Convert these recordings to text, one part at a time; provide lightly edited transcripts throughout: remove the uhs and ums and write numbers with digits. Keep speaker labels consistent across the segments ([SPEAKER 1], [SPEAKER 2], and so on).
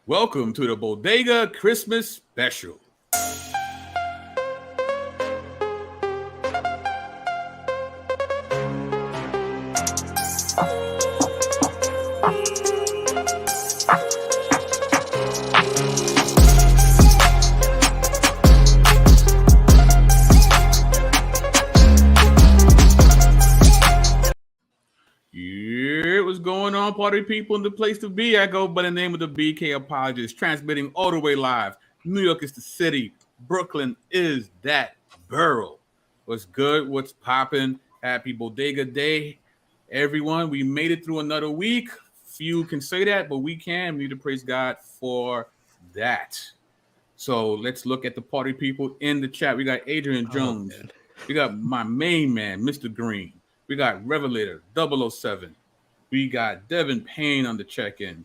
[SPEAKER 1] Welcome to the Bodega Christmas Special. What's going on, party people, and the place to be? I go by the name of the BK Apologists, transmitting all the way live. New York is the city. Brooklyn is that borough. What's good? What's popping? Happy Bodega Day, everyone. We made it through another week. Few can say that, but we can. We need to praise God for that. So let's look at the party people in the chat. We got Adrian Jones. We got my main man, Mr. Green. We got Revelator 007. We got Devin Payne on the check-in.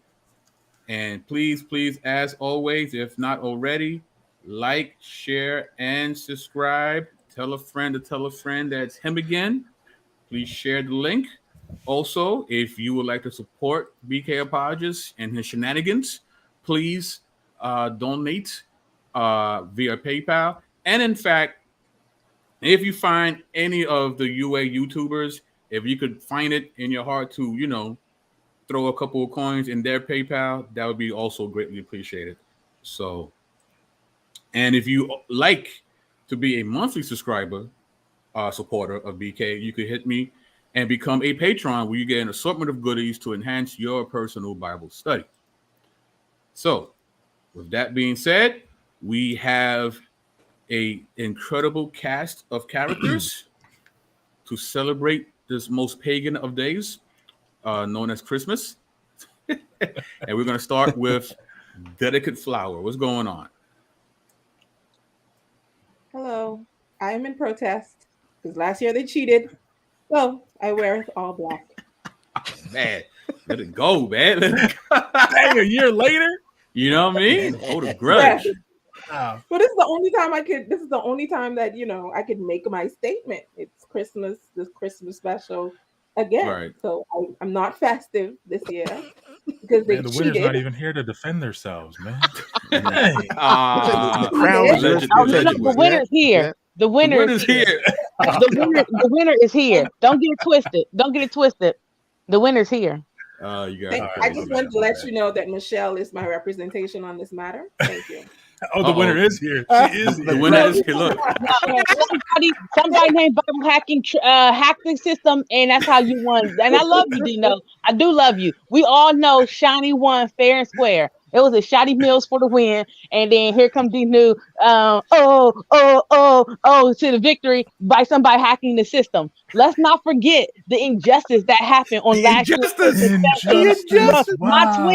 [SPEAKER 1] And please, as always, if not already, like, share, and subscribe. Tell a friend to tell a friend that's him again. Please share the link. Also, if you would like to support BK Apologists and his shenanigans, please donate via PayPal. And in fact, if you find any of the UA YouTubers, if you could find it in your heart to, throw a couple of coins in their PayPal, that would be also greatly appreciated. So, and if you like to be a monthly subscriber, supporter of BK, you could hit me and become a patron where you get an assortment of goodies to enhance your personal Bible study. So, with that being said, we have an incredible cast of characters to celebrate this most pagan of days, known as Christmas. And we're going to start with Delicate Flower. What's going on?
[SPEAKER 2] Hello. I am in protest because last year they cheated. So I wear all black.
[SPEAKER 1] Man, let it go, man.
[SPEAKER 3] Dang, a year later?
[SPEAKER 1] You know what I mean? Hold a grudge.
[SPEAKER 2] Yeah. Well, this is the only time that, I could make my statement. It's Christmas, this Christmas special again. Right. So I'm not festive this year because they
[SPEAKER 3] the
[SPEAKER 2] cheated.
[SPEAKER 3] winner's not even here to defend themselves, man.
[SPEAKER 4] The winner's here. Yeah. The winner is here. The winner is here. Don't get it twisted. The winner's here.
[SPEAKER 2] I just wanted to let you know that Michelle is my representation on this matter. Thank you.
[SPEAKER 3] The winner is here. She is here.
[SPEAKER 1] The winner is here. Look.
[SPEAKER 4] Somebody named Bible hacking hacked the system, and that's how you won. And I love you, Dino. I do love you. We all know Shiny won fair and square. It was a Shiny Mills for the win, and then here comes the new to the victory by somebody hacking the system. Let's not forget the injustice that happened on last year.
[SPEAKER 3] Injustice. Wow.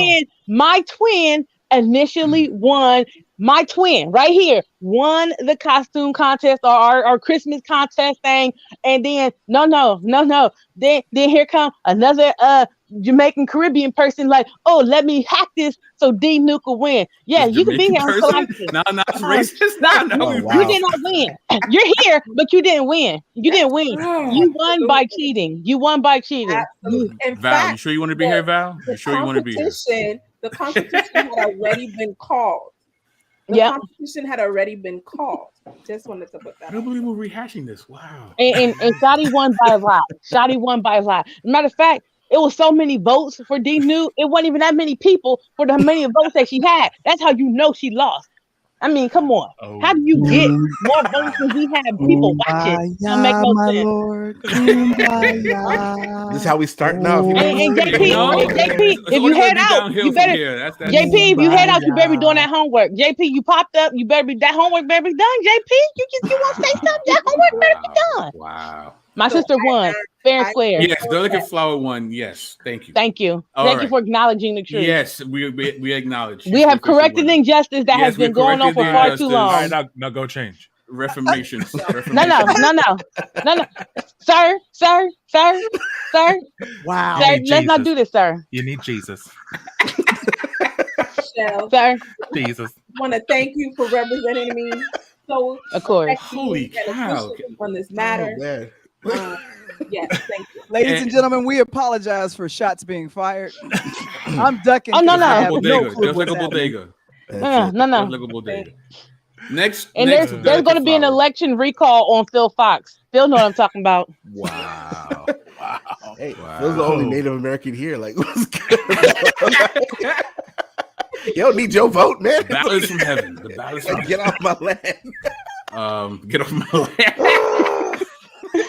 [SPEAKER 4] My twin initially won. My twin right here won the costume contest or our Christmas contest thing, and then no. Then here come another Jamaican Caribbean person like, let me hack this so D Nuke will win. Yeah, you can be here.
[SPEAKER 1] No, it's racist. No.
[SPEAKER 4] You did not win. You're here, but you didn't win. You didn't win. You won by cheating.
[SPEAKER 2] Absolutely.
[SPEAKER 1] Val, you sure you want to be here, Val? You sure you want to be here?
[SPEAKER 2] The competition had already been called. Competition had already been called. Just wanted to put that.
[SPEAKER 1] I don't believe we're rehashing this. Wow.
[SPEAKER 4] And Shotty won by a lot. Matter of fact, it was so many votes for D New. It wasn't even that many people for the many votes that she had. That's how you know she lost. I mean, come on. How do you get more votes when we have people watching? Don't make no sense.
[SPEAKER 5] Lord. This is how we start now.
[SPEAKER 4] And JP, if you head out, you better. JP, if you head out, you better be doing that homework. JP, you popped up. You better be that homework. Better be done. JP, you want to say something? That homework better be done.
[SPEAKER 1] Wow.
[SPEAKER 4] My sister won fair and square.
[SPEAKER 1] Yes, Delicate Flower won. Yes, thank you.
[SPEAKER 4] Thank you
[SPEAKER 1] right.
[SPEAKER 4] for acknowledging the truth.
[SPEAKER 1] Yes, we acknowledge.
[SPEAKER 4] We have corrected injustice that has been going on for far too long.
[SPEAKER 3] All right, now go change.
[SPEAKER 1] Reformation.
[SPEAKER 4] No. Sir.
[SPEAKER 5] Wow.
[SPEAKER 4] Sir, let's not do this, sir.
[SPEAKER 3] You need Jesus.
[SPEAKER 2] Michelle,
[SPEAKER 4] sir.
[SPEAKER 3] Jesus.
[SPEAKER 2] I want to thank you for representing me so
[SPEAKER 4] of course.
[SPEAKER 1] Holy cow.
[SPEAKER 2] On this matter. Yes, thank you.
[SPEAKER 5] Ladies and gentlemen, we apologize for shots being fired.
[SPEAKER 6] I'm ducking.
[SPEAKER 4] Oh, no,
[SPEAKER 6] because I
[SPEAKER 4] no.
[SPEAKER 6] have
[SPEAKER 1] Bodega.
[SPEAKER 6] clue
[SPEAKER 1] Just like
[SPEAKER 6] what's
[SPEAKER 1] a
[SPEAKER 6] happening.
[SPEAKER 1] bodega.
[SPEAKER 4] No,
[SPEAKER 1] Just
[SPEAKER 4] no.
[SPEAKER 1] like a bodega. Next,
[SPEAKER 4] And
[SPEAKER 1] next
[SPEAKER 4] there's going to be an election recall on Phil Fox. Phil know what I'm talking about.
[SPEAKER 1] Wow.
[SPEAKER 5] Hey,
[SPEAKER 1] Wow.
[SPEAKER 5] Phil's the only Native American here. Like, what's good? You don't need your vote, man.
[SPEAKER 1] The ballots from heaven. The ballots from
[SPEAKER 5] Get off my land.
[SPEAKER 1] Get off my land.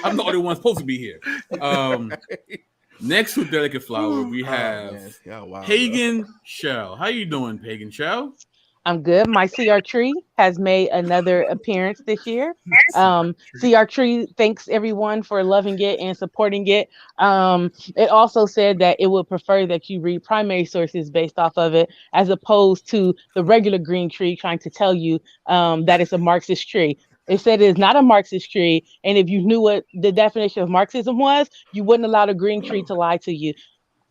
[SPEAKER 1] I'm the only one supposed to be here. Next to Delicate Flower, we have Pagan Shell. How you doing, Pagan Shell?
[SPEAKER 4] I'm good. My CR Tree has made another appearance this year. CR Tree thanks everyone for loving it and supporting it. It also said that it would prefer that you read primary sources based off of it, as opposed to the regular green tree trying to tell you that it's a Marxist tree. It said it is not a Marxist tree, and if you knew what the definition of Marxism was, you wouldn't allow the green tree to lie to you.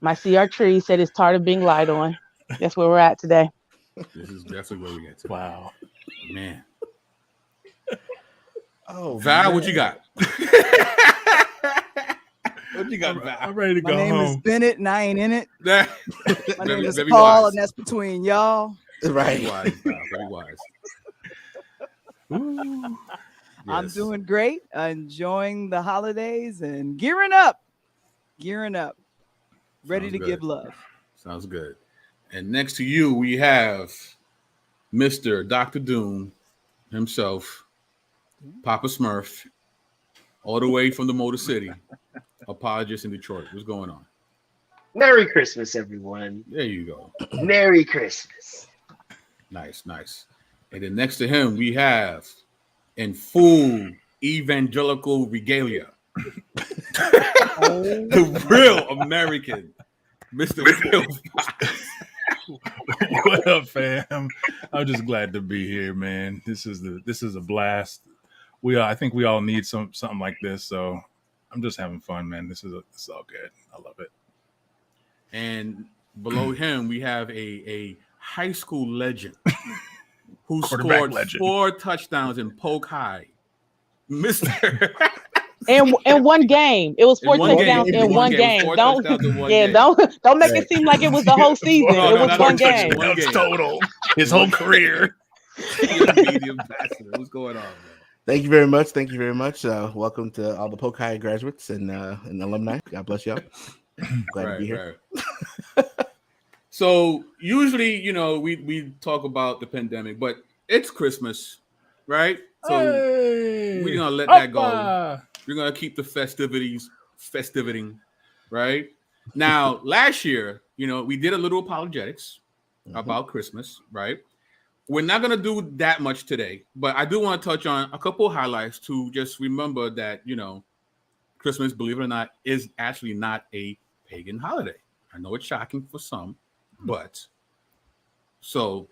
[SPEAKER 4] My CR Tree said it's tired of being lied on. That's where we're at today.
[SPEAKER 1] This is definitely where we get to.
[SPEAKER 3] Wow.
[SPEAKER 1] Man.
[SPEAKER 5] Oh,
[SPEAKER 1] Val,
[SPEAKER 5] man.
[SPEAKER 1] what you got? What you got, Val?
[SPEAKER 3] I'm ready to go
[SPEAKER 6] My name is
[SPEAKER 3] home.
[SPEAKER 6] Bennett, and I ain't in it. My name is
[SPEAKER 1] Very
[SPEAKER 6] Paul,
[SPEAKER 1] wise.
[SPEAKER 6] and that's between y'all.
[SPEAKER 5] Right.
[SPEAKER 1] Very wise, Val. Very wise.
[SPEAKER 3] Ooh.
[SPEAKER 6] I'm
[SPEAKER 1] Yes.
[SPEAKER 6] doing great, enjoying the holidays and gearing up. Ready
[SPEAKER 1] Sounds
[SPEAKER 6] to
[SPEAKER 1] good.
[SPEAKER 6] give love.
[SPEAKER 1] Sounds good. And next to you, we have Mr. Dr. Doom himself, Papa Smurf, all the way from the Motor City, apologist in Detroit. What's going on?
[SPEAKER 7] Merry Christmas, everyone.
[SPEAKER 1] There you go.
[SPEAKER 7] Merry Christmas.
[SPEAKER 1] Nice, nice. And then next to him, we have in full evangelical regalia, the real American, Mr. Phil Fox.
[SPEAKER 3] What up, fam? I'm just glad to be here, man. This is a blast. I think we all need something like this, so I'm just having fun, man. This is all good. I love it.
[SPEAKER 1] And below him, we have a high school legend who scored 4 touchdowns in Polk High, Mr.
[SPEAKER 4] In one game. It was 4 touchdowns in one game. Don't make it seem like it was the whole season. It was one game.
[SPEAKER 3] That's total. His whole career.
[SPEAKER 1] What's going on, man?
[SPEAKER 5] Thank you very much. Thank you very much. Welcome to all the Polk High graduates and alumni. God bless y'all. Glad to be here.
[SPEAKER 1] Right. So usually, we talk about the pandemic, but it's Christmas, right? So we're gonna let that go. We're gonna keep the festiviting, right? Now, last year, we did a little apologetics about Christmas, right? We're not gonna do that much today, but I do want to touch on a couple of highlights to just remember that, Christmas, believe it or not, is actually not a pagan holiday. I know it's shocking for some, but so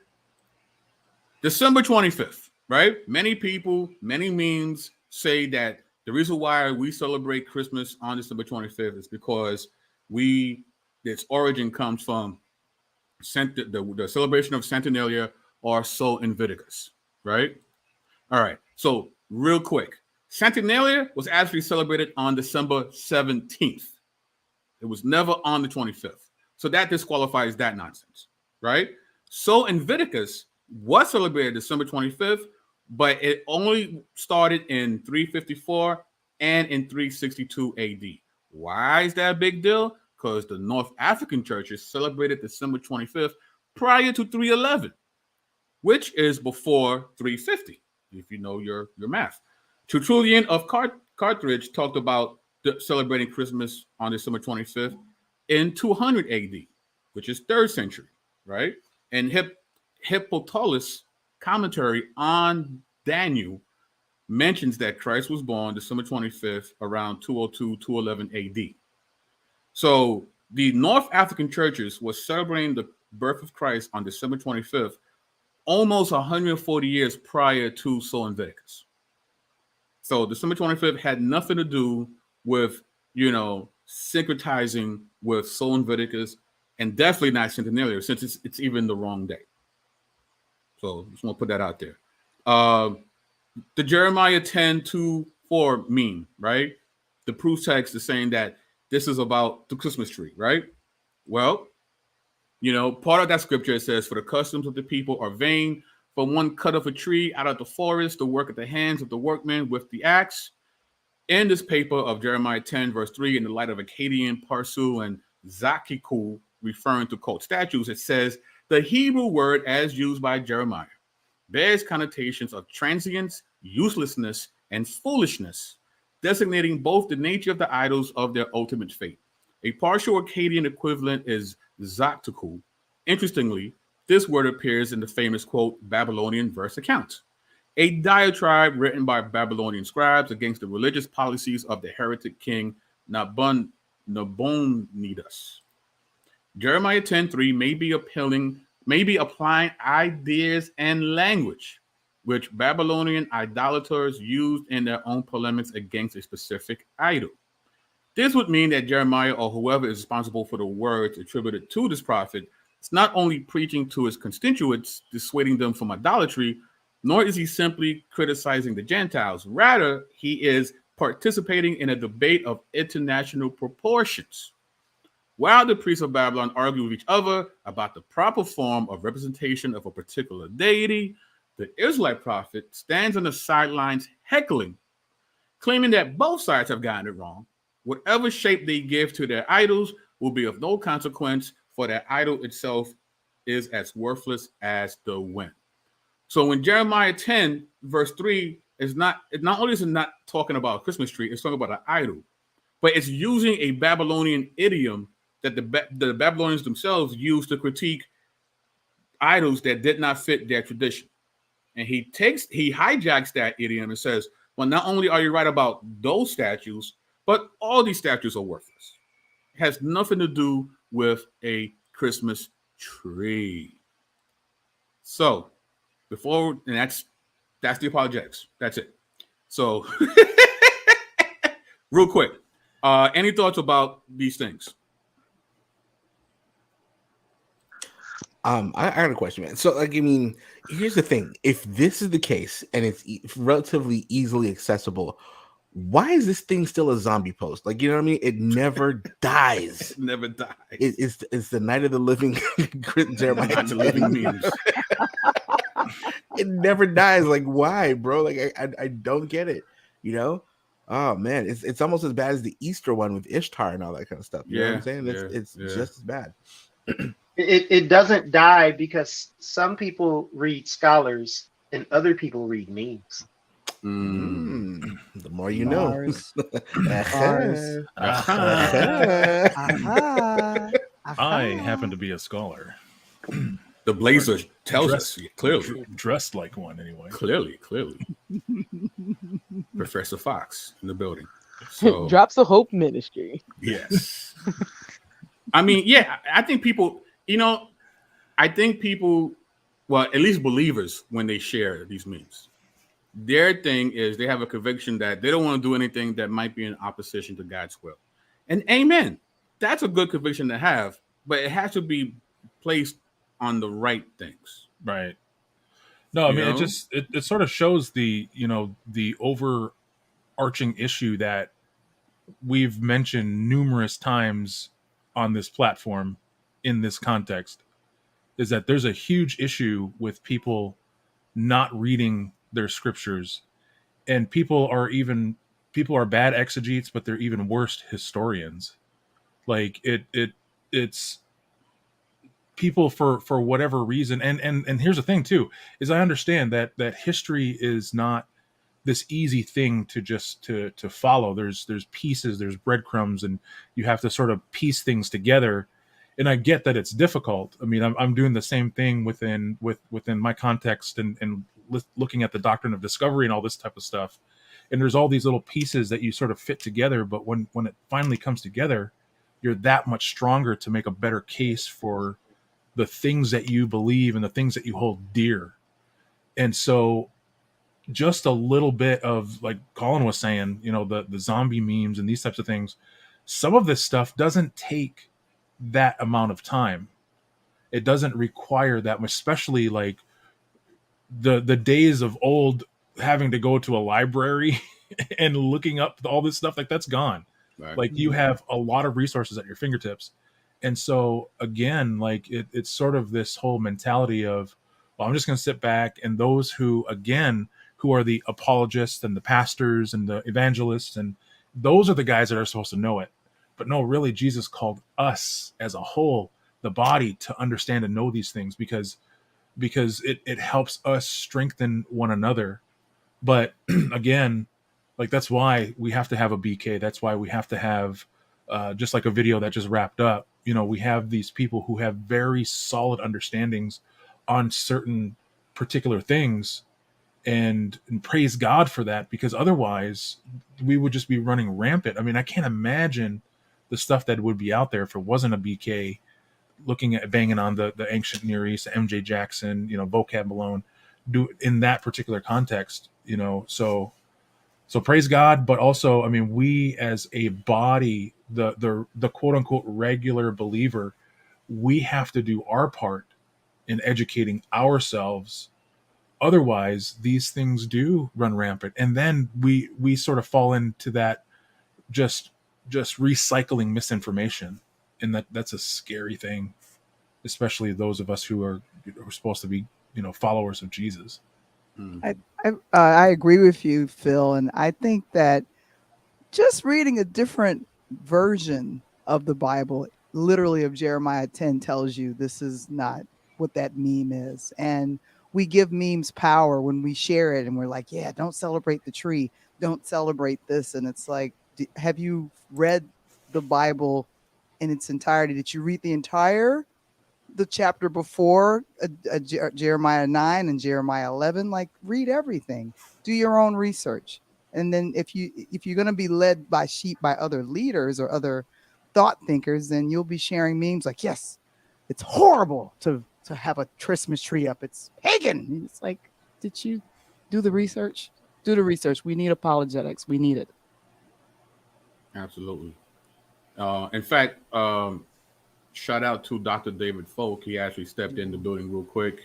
[SPEAKER 1] December 25th, right? Many people, many memes say that the reason why we celebrate Christmas on December 25th is because its origin comes from the celebration of Saturnalia or Sol Invictus, right? All right. So real quick, Saturnalia was actually celebrated on December 17th. It was never on the 25th. So that disqualifies that nonsense, right? Sol Invictus was celebrated December 25th, but it only started in 354 and in 362 AD. Why is that a big deal? Because the North African churches celebrated December 25th prior to 311, which is before 350, if you know your math. Tertullian of Carthage talked about celebrating Christmas on December 25th in 200 AD, which is 3rd century, right? And Hippotulus' commentary on Daniel mentions that Christ was born December 25th around 202, 211 AD. So the North African churches were celebrating the birth of Christ on December 25th, almost 140 years prior to Sol Invictus. So December 25th had nothing to do with, syncretizing with Sol Invictus, and definitely not Centenalia, since it's even the wrong day. So just want to put that out there. The Jeremiah 10:2-4 meme, right? The proof text is saying that this is about the Christmas tree, right? Well, Part of that scripture says, "For the customs of the people are vain. For one cut off a tree out of the forest, the work at the hands of the workmen with the axe." In this paper of Jeremiah 10, verse 3, in the light of Akkadian, Parsu, and Zakiku, referring to cult statues, it says, "The Hebrew word as used by Jeremiah bears connotations of transience, uselessness, and foolishness, designating both the nature of the idols of their ultimate fate. A partial Akkadian equivalent is Zaktuku. Interestingly, this word appears in the famous, quote, Babylonian verse account, a diatribe written by Babylonian scribes against the religious policies of the heretic king Nabonidus. Jeremiah 10:3 may be applying ideas and language which Babylonian idolaters used in their own polemics against a specific idol. This would mean that Jeremiah, or whoever is responsible for the words attributed to this prophet, is not only preaching to his constituents, dissuading them from idolatry, nor is he simply criticizing the Gentiles. Rather, he is participating in a debate of international proportions. While the priests of Babylon argue with each other about the proper form of representation of a particular deity, the Israelite prophet stands on the sidelines heckling, claiming that both sides have gotten it wrong. Whatever shape they give to their idols will be of no consequence, for their idol itself is as worthless as the wind. So when Jeremiah 10, verse 3, not only is it not talking about a Christmas tree, it's talking about an idol, but it's using a Babylonian idiom that the Babylonians themselves used to critique idols that did not fit their tradition. And he hijacks that idiom and says, well, not only are you right about those statues, but all these statues are worthless. It has nothing to do with a Christmas tree. So that's the apologetics. That's it. So real quick, any thoughts about these things?
[SPEAKER 5] I got a question, man. So, here's the thing: if this is the case and it's relatively easily accessible, why is this thing still a zombie post? You know what I mean? It never dies.
[SPEAKER 1] It never dies.
[SPEAKER 5] It's the night of the living Jeremiah.
[SPEAKER 1] The living memes.
[SPEAKER 5] It never dies. Why, bro? I don't get it. Oh man, it's almost as bad as the Easter one with Ishtar and all that kind of stuff. You know what I'm saying? It's just as bad.
[SPEAKER 7] It doesn't die because some people read scholars and other people read memes.
[SPEAKER 5] The more you know.
[SPEAKER 3] I happen to be a scholar.
[SPEAKER 1] The blazer tells us clearly.
[SPEAKER 3] Dressed like one, anyway.
[SPEAKER 1] Clearly. Professor Fox in the building. So,
[SPEAKER 4] Drops of Hope Ministry.
[SPEAKER 1] Yes. I think people, well, at least believers, when they share these memes, their thing is they have a conviction that they don't want to do anything that might be in opposition to God's will. And amen. That's a good conviction to have, but it has to be placed on the right things.
[SPEAKER 3] Right. No, it sort of shows the overarching issue that we've mentioned numerous times on this platform in this context, is that there's a huge issue with people not reading their scriptures, and people are bad exegetes, but they're even worse historians. It's people for whatever reason. And here's the thing too, is I understand that history is not this easy thing to just to follow. There's pieces, there's breadcrumbs, and you have to sort of piece things together. And I get that it's difficult. I'm doing the same thing within my context and looking at the doctrine of discovery and all this type of stuff. And there's all these little pieces that you sort of fit together. But when it finally comes together, you're that much stronger to make a better case for the things that you believe and the things that you hold dear. And so just a little bit of, like Colin was saying, the zombie memes and these types of things, some of this stuff doesn't take that amount of time. It doesn't require that much, especially the days of old having to go to a library and looking up all this stuff, that's gone. Right. You have a lot of resources at your fingertips. And so again, like it's sort of this whole mentality of, well, I'm just going to sit back, and those who, again, who are the apologists and the pastors and the evangelists, and those are the guys that are supposed to know it. But no, really, Jesus called us as a whole, the body, to understand and know these things, because it helps us strengthen one another. But again, like that's why we have to have a BK. That's why we have to have just like a video that just wrapped up. We have these people who have very solid understandings on certain particular things, and praise God for that, because otherwise we would just be running rampant. I mean, I can't imagine the stuff that would be out there if it wasn't a BK looking at banging on the ancient Near East, MJ Jackson, vocab alone, do in that particular context, so praise God. But also, I mean, we as a body, the quote unquote regular believer, we have to do our part in educating ourselves. Otherwise, these things do run rampant, and then we sort of fall into that just recycling misinformation, and that's a scary thing, especially those of us who are supposed to be followers of Jesus.
[SPEAKER 6] I agree with you, Phil, and I think that just reading a different version of the Bible, literally of Jeremiah 10, tells you this is not what that meme is. And we give memes power when we share it, and we're like, yeah, don't celebrate the tree, don't celebrate this. And it's like, have you read the Bible in its entirety? Did you read the chapter before Jeremiah 9 and Jeremiah 11? Like, read everything, do your own research. And then if you're going to be led by sheep by other leaders or other thought thinkers, then you'll be sharing memes like, yes, it's horrible to have a Christmas tree up, it's pagan. And it's like, did you do the research? Do the research. We need apologetics. We need it.
[SPEAKER 1] Absolutely. In fact, shout out to Dr. David Folk. He actually stepped in the building real quick.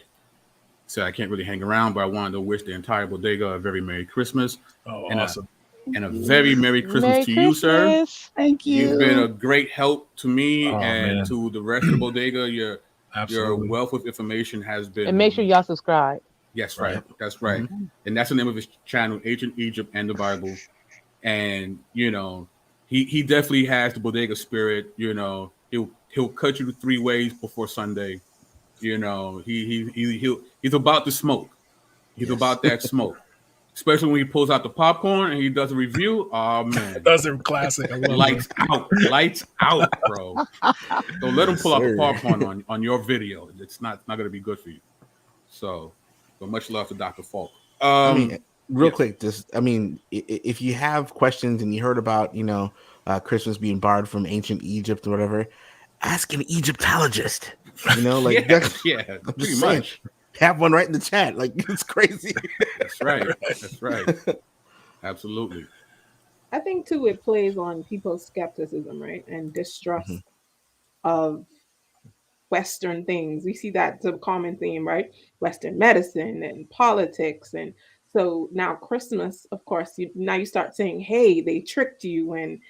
[SPEAKER 1] Said I can't really hang around, but I wanted to wish the entire Bodega a very Merry Christmas.
[SPEAKER 3] Oh,
[SPEAKER 1] and
[SPEAKER 3] awesome.
[SPEAKER 1] And a very Merry Christmas
[SPEAKER 4] Merry
[SPEAKER 1] to you, sir.
[SPEAKER 6] Thank you.
[SPEAKER 1] You've been a great help to me and
[SPEAKER 3] man.
[SPEAKER 1] to the rest of the Bodega. Your
[SPEAKER 3] Absolutely.
[SPEAKER 1] wealth of information has been.
[SPEAKER 4] And make sure y'all subscribe.
[SPEAKER 1] Yes, right. That's right.
[SPEAKER 3] Mm-hmm.
[SPEAKER 1] And that's the name of his channel, Ancient Egypt and the Bible. And he definitely has the Bodega spirit. He'll cut you 3 ways before Sunday. He's about the smoke. He's about that smoke. Especially when he pulls out the popcorn and he does a review. Oh man,
[SPEAKER 3] those are classic. I love
[SPEAKER 1] lights out, bro. So let him pull out the popcorn on your video. It's not going to be good for you. So much love to Dr. Falk.
[SPEAKER 5] Real quick, if you have questions and you heard about Christmas being borrowed from ancient Egypt or whatever, ask an Egyptologist.
[SPEAKER 1] Pretty much.
[SPEAKER 5] Have one right in the chat. Like, it's crazy.
[SPEAKER 1] That's right. That's right. Absolutely.
[SPEAKER 2] I think too it plays on people's skepticism, right, and distrust of Western things. We see that's a common theme, right? Western medicine and politics, and so now Christmas, of course, you start saying, "Hey, they tricked you," and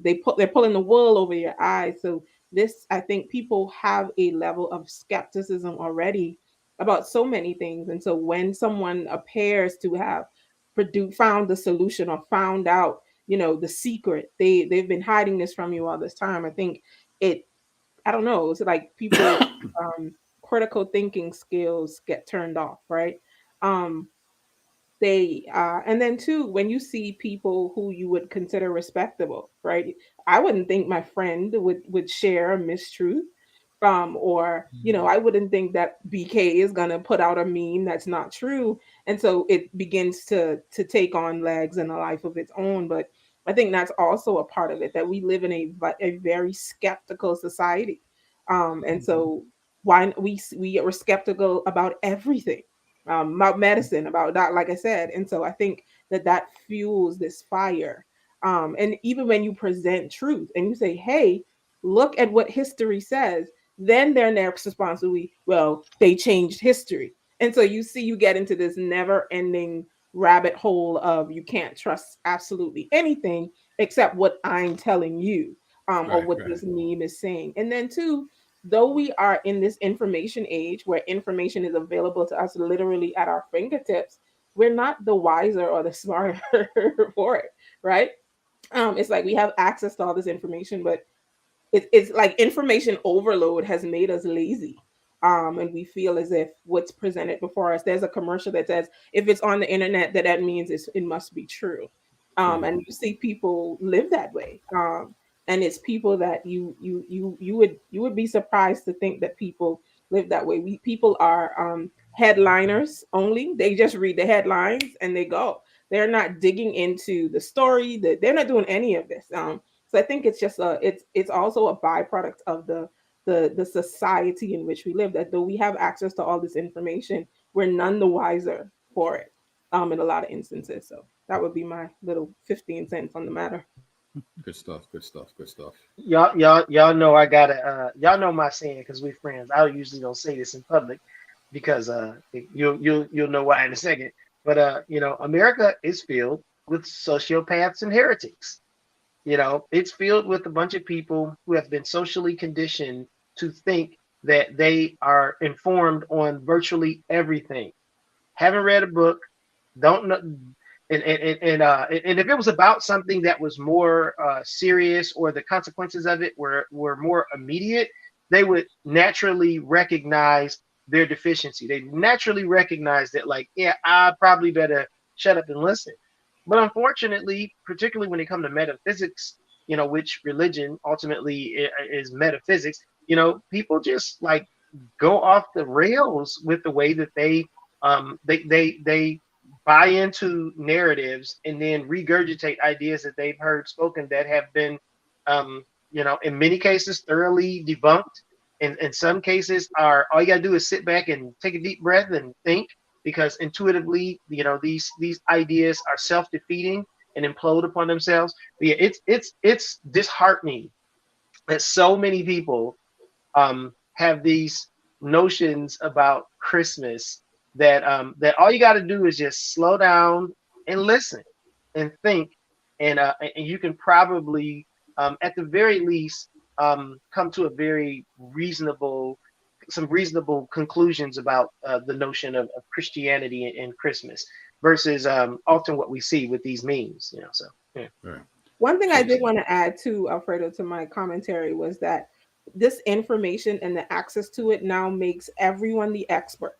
[SPEAKER 2] they're pulling the wool over your eyes. So this, I think, people have a level of skepticism already about so many things, and so when someone appears to have found the solution or found out, the secret, they've been hiding this from you all this time. I think I don't know, it's like people critical thinking skills get turned off, right? And then too, when you see people who you would consider respectable, right? I wouldn't think my friend would share a mistruth. Or I wouldn't think that BK is gonna put out a meme that's not true, and so it begins to take on legs and a life of its own. But I think that's also a part of it, that we live in a very skeptical society, and so why we are skeptical about everything, about medicine, about that, like I said, and so I think that fuels this fire. And even when you present truth and you say, "Hey, look at what history says," then their next response will be, "Well, they changed history." And so you get into this never-ending rabbit hole of you can't trust absolutely anything except what I'm telling you. or what this meme is saying. And then two, though we are in this information age where information is available to us literally at our fingertips, we're not the wiser or the smarter for it, right? It's like we have access to all this information, but it's like information overload has made us lazy. And we feel as if what's presented before us, there's a commercial that says if it's on the internet, that means it must be true. And you see people live that way. And it's people that you would be surprised to think that people live that way. People are headliners only. They just read the headlines and they go. They're not digging into the story. They're not doing any of this. So I think it's just it's also a byproduct of the society in which we live. That though we have access to all this information, we're none the wiser for it. In a lot of instances. So that would be my little 15 cents on the matter.
[SPEAKER 1] Good stuff. Good stuff. Good stuff.
[SPEAKER 7] Y'all know I gotta y'all know my saying because we're friends. I usually don't say this in public because you'll know why in a second. But you know, America is filled with sociopaths and heretics. You know, it's filled with a bunch of people who have been socially conditioned to think that they are informed on virtually everything. Haven't read a book, don't know, and if it was about something that was more serious or the consequences of it were more immediate, they would naturally recognize their deficiency. They naturally recognize that, like, yeah, I probably better shut up and listen. But unfortunately, particularly when it comes to metaphysics, you know, which religion ultimately is metaphysics, you know, people just like go off the rails with the way that they buy into narratives and then regurgitate ideas that they've heard spoken that have been, you know, in many cases thoroughly debunked. In some cases, are all you gotta do is sit back and take a deep breath and think, because intuitively, you know, these ideas are self-defeating and implode upon themselves. But yeah, it's disheartening that so many people have these notions about Christmas that that all you got to do is just slow down and listen and think, and you can probably at the very least come to a very reasonable conclusions about the notion of Christianity and Christmas versus often what we see with these memes, you know. So yeah.
[SPEAKER 1] Right.
[SPEAKER 2] One thing I did want to add to Alfredo to my commentary was that this information and the access to it now makes everyone the expert.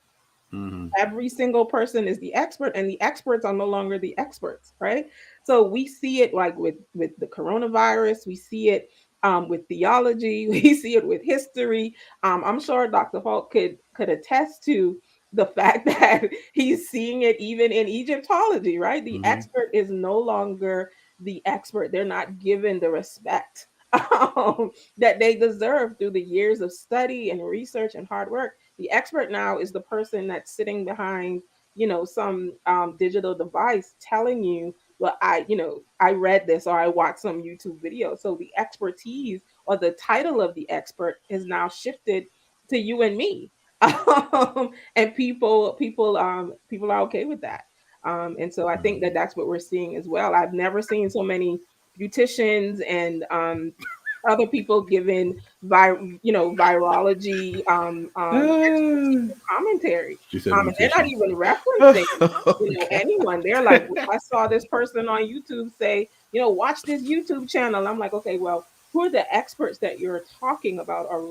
[SPEAKER 1] Mm-hmm.
[SPEAKER 2] Every single person is the expert, and the experts are no longer the experts, right? So we see it like with the coronavirus, we see it with theology, we see it with history. I'm sure Dr. Falk could attest to the fact that he's seeing it even in Egyptology, right? The expert is no longer the expert. They're not given the respect that they deserve through the years of study and research and hard work. The expert now is the person that's sitting behind, you know, some digital device telling you, well, I read this or I watched some YouTube video. So the expertise or the title of the expert is now shifted to you and me. And people are okay with that. And so I think that that's what we're seeing as well. I've never seen so many beauticians and other people giving virology commentary. And they're not even referencing anyone. They're like, I saw this person on YouTube say, watch this YouTube channel. I'm like, okay, well, who are the experts that you're talking about? Or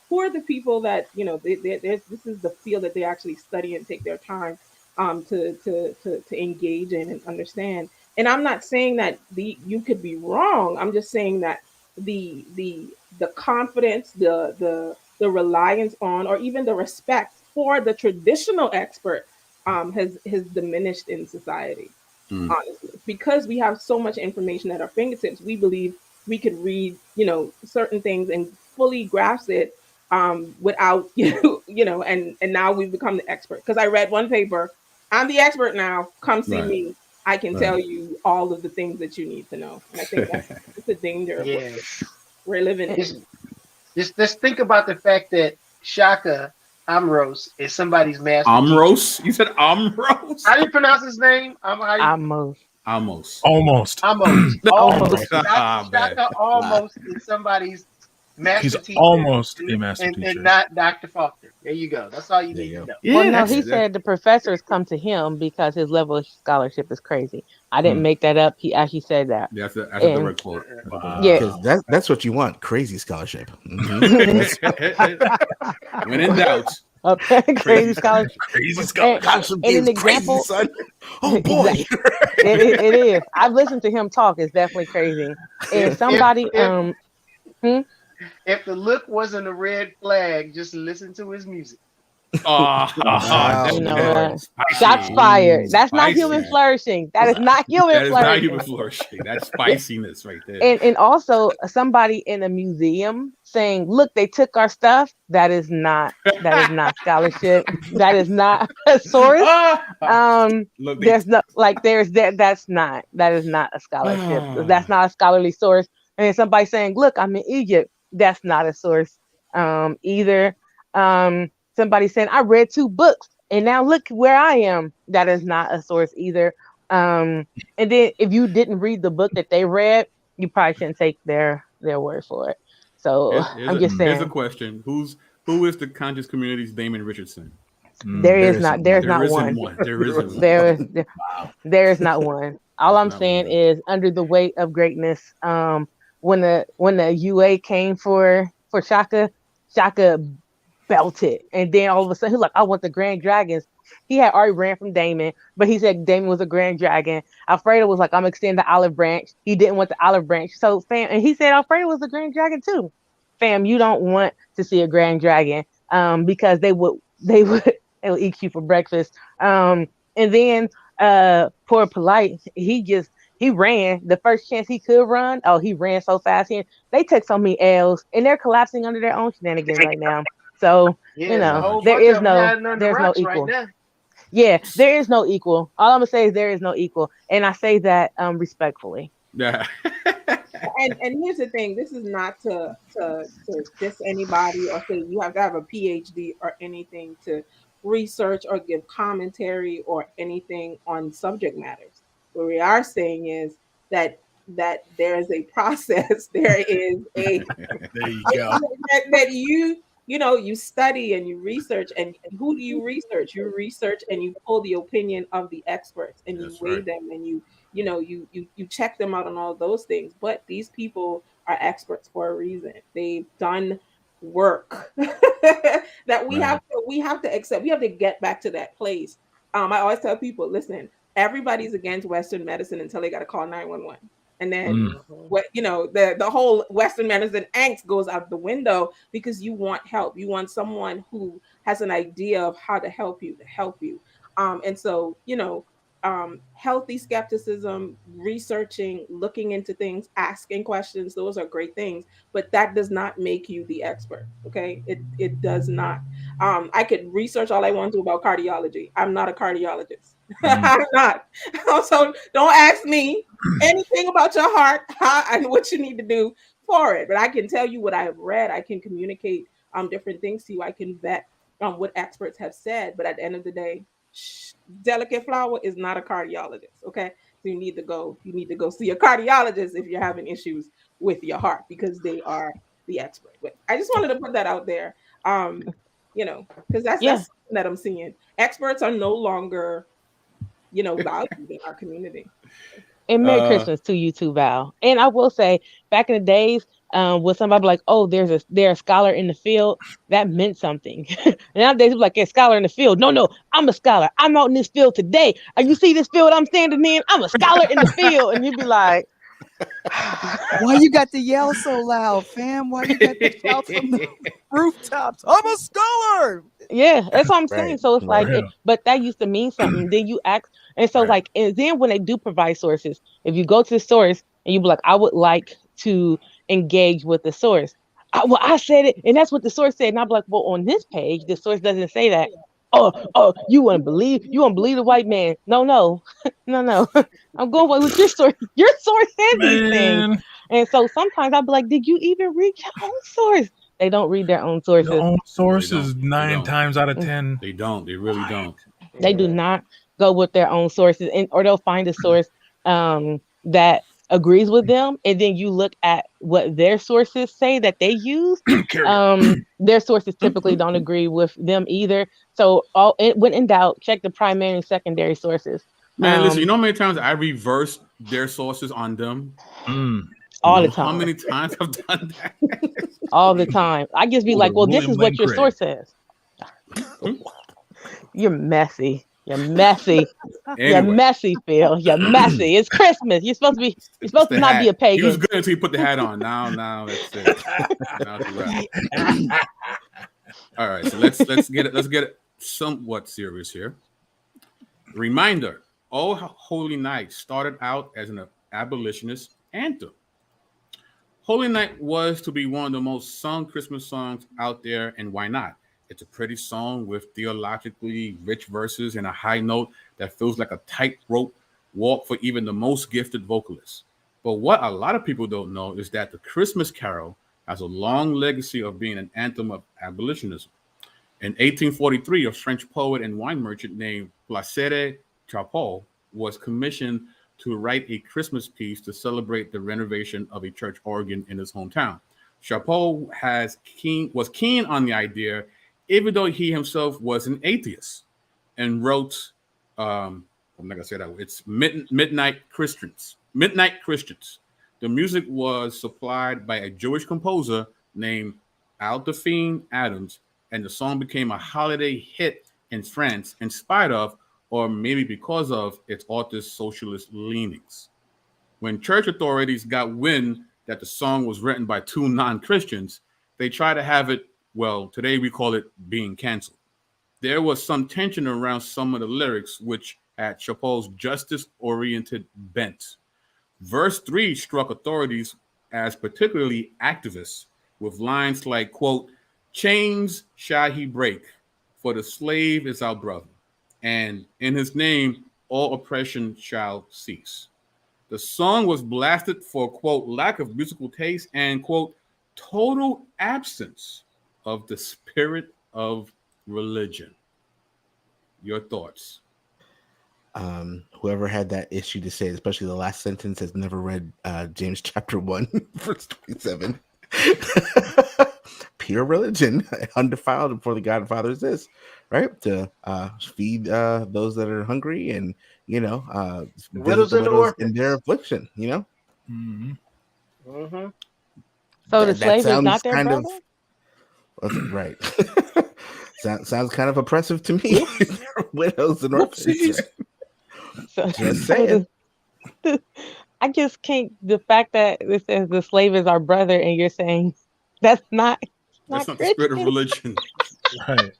[SPEAKER 2] who are the people that this is the field that they actually study and take their time to engage in and understand. And I'm not saying that you could be wrong. I'm just saying that the confidence, the reliance on, or even the respect for the traditional expert has diminished in society. Honestly, because we have so much information at our fingertips, we believe we could read certain things and fully grasp it without and now we've become the expert. Because I read one paper, I'm the expert now, come see me, I can tell you all of the things that you need to know. And I think that's the danger of what we're living in.
[SPEAKER 7] Just think about the fact that Shaka Amros is somebody's master.
[SPEAKER 1] Amros? You said Amros?
[SPEAKER 7] How do you pronounce his name?
[SPEAKER 4] Amos.
[SPEAKER 1] Almost.
[SPEAKER 7] Almost.
[SPEAKER 1] Almost.
[SPEAKER 7] Shaka almost is somebody's master teacher.
[SPEAKER 3] Almost a master teacher.
[SPEAKER 7] And not Dr. Faulkner. There you go. That's all you need to know.
[SPEAKER 1] Yeah,
[SPEAKER 4] well, no, he said the professors come to him because his level of scholarship is crazy. I didn't make that up. He actually said that.
[SPEAKER 1] That's a direct quote.
[SPEAKER 4] Yeah,
[SPEAKER 5] because that's what you want, crazy scholarship. Mm-hmm.
[SPEAKER 1] When in doubt.
[SPEAKER 4] Okay, crazy scholarship.
[SPEAKER 3] Crazy scholarship.
[SPEAKER 4] And an example,
[SPEAKER 5] crazy, son. Oh boy,
[SPEAKER 4] it is. I've listened to him talk. It's definitely crazy. And somebody,
[SPEAKER 7] if the look wasn't a red flag, just listen to his music.
[SPEAKER 4] Shots fired. That's not human flourishing. That is not human flourishing.
[SPEAKER 1] Not human flourishing. That's spiciness right there.
[SPEAKER 4] And also somebody in a museum saying, "Look, they took our stuff." That is not scholarship. That is not a source.
[SPEAKER 1] Look,
[SPEAKER 4] that is not a scholarship. That's not a scholarly source. And somebody saying, "Look, I'm in Egypt." That's not a source either. Somebody saying, "I read 2 books and now look where I am." That is not a source either. And then if you didn't read the book that they read, you probably shouldn't take their word for it. So I'm just saying.
[SPEAKER 1] Here's a question: Who is the conscious community's Damon Richardson?
[SPEAKER 4] There's not one.
[SPEAKER 1] There isn't.
[SPEAKER 4] There is not one. All I'm saying is, under the weight of greatness, when the UA came for Shaka belted, and then all of a sudden he's like, "I want the Grand Dragons." He had already ran from Damon, but he said Damon was a Grand Dragon. Alfredo was like, "I'm extending the olive branch." He didn't want the olive branch, so fam, and he said Alfredo was a Grand Dragon too. Fam, you don't want to see a Grand Dragon, because they will eat you for breakfast. And then poor Polite, he ran the first chance he could run. Oh, he ran so fast. They took so many L's, and they're collapsing under their own shenanigans right now. So there's no equal. Right, yeah, there is no equal. All I'm gonna say is there is no equal, and I say that respectfully.
[SPEAKER 1] Yeah.
[SPEAKER 2] and here's the thing: this is not to diss anybody or say you have to have a PhD or anything to research or give commentary or anything on subject matters. What we are saying is that there is a process. There is a
[SPEAKER 3] there you go.
[SPEAKER 2] that you study and you research, and who do you research? You research and you pull the opinion of the experts and you weigh them and you check them out on all those things. But these people are experts for a reason. They've done work that we have to accept. We have to get back to that place. I always tell people, listen, everybody's against Western medicine until they got to call 911. And then the whole Western medicine angst goes out the window because you want help. You want someone who has an idea of how to help you. And so, healthy skepticism, researching, looking into things, asking questions, those are great things, but that does not make you the expert. Okay. It does not. I could research all I want to about cardiology. I'm not a cardiologist. I'm not. So don't ask me anything about your heart and what you need to do for it. But I can tell you what I have read. I can communicate different things to you. I can vet what experts have said. But at the end of the day, Delicate Flower is not a cardiologist. Okay, so you need to go see a cardiologist if you're having issues with your heart, because they are the expert. But I just wanted to put that out there, because that's something that I'm seeing. Experts are no longer valued in our community.
[SPEAKER 4] And Merry Christmas to you too, Val. And I will say, back in the days, when somebody be like, "Oh, there's a scholar in the field," that meant something. Nowadays, people like, "A scholar in the field." No, I'm a scholar. I'm out in this field today. You see this field I'm standing in? I'm a scholar in the field. And you'd be like,
[SPEAKER 6] "Why you got to yell so loud, fam? Why you got to shout from the rooftops? I'm a scholar."
[SPEAKER 4] Yeah, that's what I'm saying. So it's like, but that used to mean something. Then you ask, and so and then when they do provide sources, if you go to the source and you be like, "I would like to engage with the source," I said it, and that's what the source said, and I'll be like, "Well, on this page, the source doesn't say that." Oh, you want to believe the white man? No. I'm going with your source. Your source said these things, and so sometimes I'll be like, "Did you even read your own source?" They don't read their own sources.
[SPEAKER 3] Their own sources, 9 times out of 10.
[SPEAKER 1] They don't. They really don't.
[SPEAKER 4] They do not go with their own sources, or they'll find a source that agrees with them, and then you look at what their sources say that they use, their sources typically don't agree with them either. So when in doubt, check the primary and secondary sources.
[SPEAKER 1] Man, listen, you know how many times I reversed their sources on them?
[SPEAKER 4] All the time.
[SPEAKER 1] How many times I've done that?
[SPEAKER 4] All the time. I just be like, well, this is what your source says. You're messy. You're messy.
[SPEAKER 1] Anyway.
[SPEAKER 4] You're messy, Phil. You're messy. It's Christmas. You're supposed to not be a pagan.
[SPEAKER 1] He was good until you put the hat on. Now that's it. Now it's a wrap. All right, so let's get it somewhat serious here. Reminder: All Holy Night started out as an abolitionist anthem. Holy Night was to be one of the most sung Christmas songs out there, and why not? It's a pretty song with theologically rich verses and a high note that feels like a tightrope walk for even the most gifted vocalists. But what a lot of people don't know is that the Christmas Carol has a long legacy of being an anthem of abolitionism. In 1843, a French poet and wine merchant named Placide Chapot was commissioned to write a Christmas piece to celebrate the renovation of a church organ in his hometown. Chapot was keen on the idea, even though he himself was an atheist, and wrote, I'm not gonna say that word. It's Midnight Christians. Midnight Christians. The music was supplied by a Jewish composer named Adolphine Adams, and the song became a holiday hit in France in spite of, or maybe because of, its author's socialist leanings. When church authorities got wind that the song was written by two non-Christians, they tried to have it, well, today we call it being canceled. There was some tension around some of the lyrics, which had Chapot's justice-oriented bent. Verse 3 struck authorities as particularly activists, with lines like, quote, "Chains shall he break, for the slave is our brother, and in his name all oppression shall cease." The song was blasted for, quote, lack of musical taste and, quote, total absence of the spirit of religion. Your thoughts?
[SPEAKER 5] Whoever had that issue to say, especially the last sentence, has never read James chapter 1, verse 27. Pure religion, undefiled before the God and Father is this, right? To feed those that are hungry and,
[SPEAKER 7] widows and orphans
[SPEAKER 5] in their affliction,
[SPEAKER 7] Mm-hmm.
[SPEAKER 4] So the slave is not their brother?
[SPEAKER 5] Right. Sounds kind of oppressive to me. Widows and orphans.
[SPEAKER 4] So,
[SPEAKER 5] just saying.
[SPEAKER 4] I just can't. The fact that it says the slave is our brother, and you're saying that's not
[SPEAKER 1] the spirit of religion,
[SPEAKER 3] right?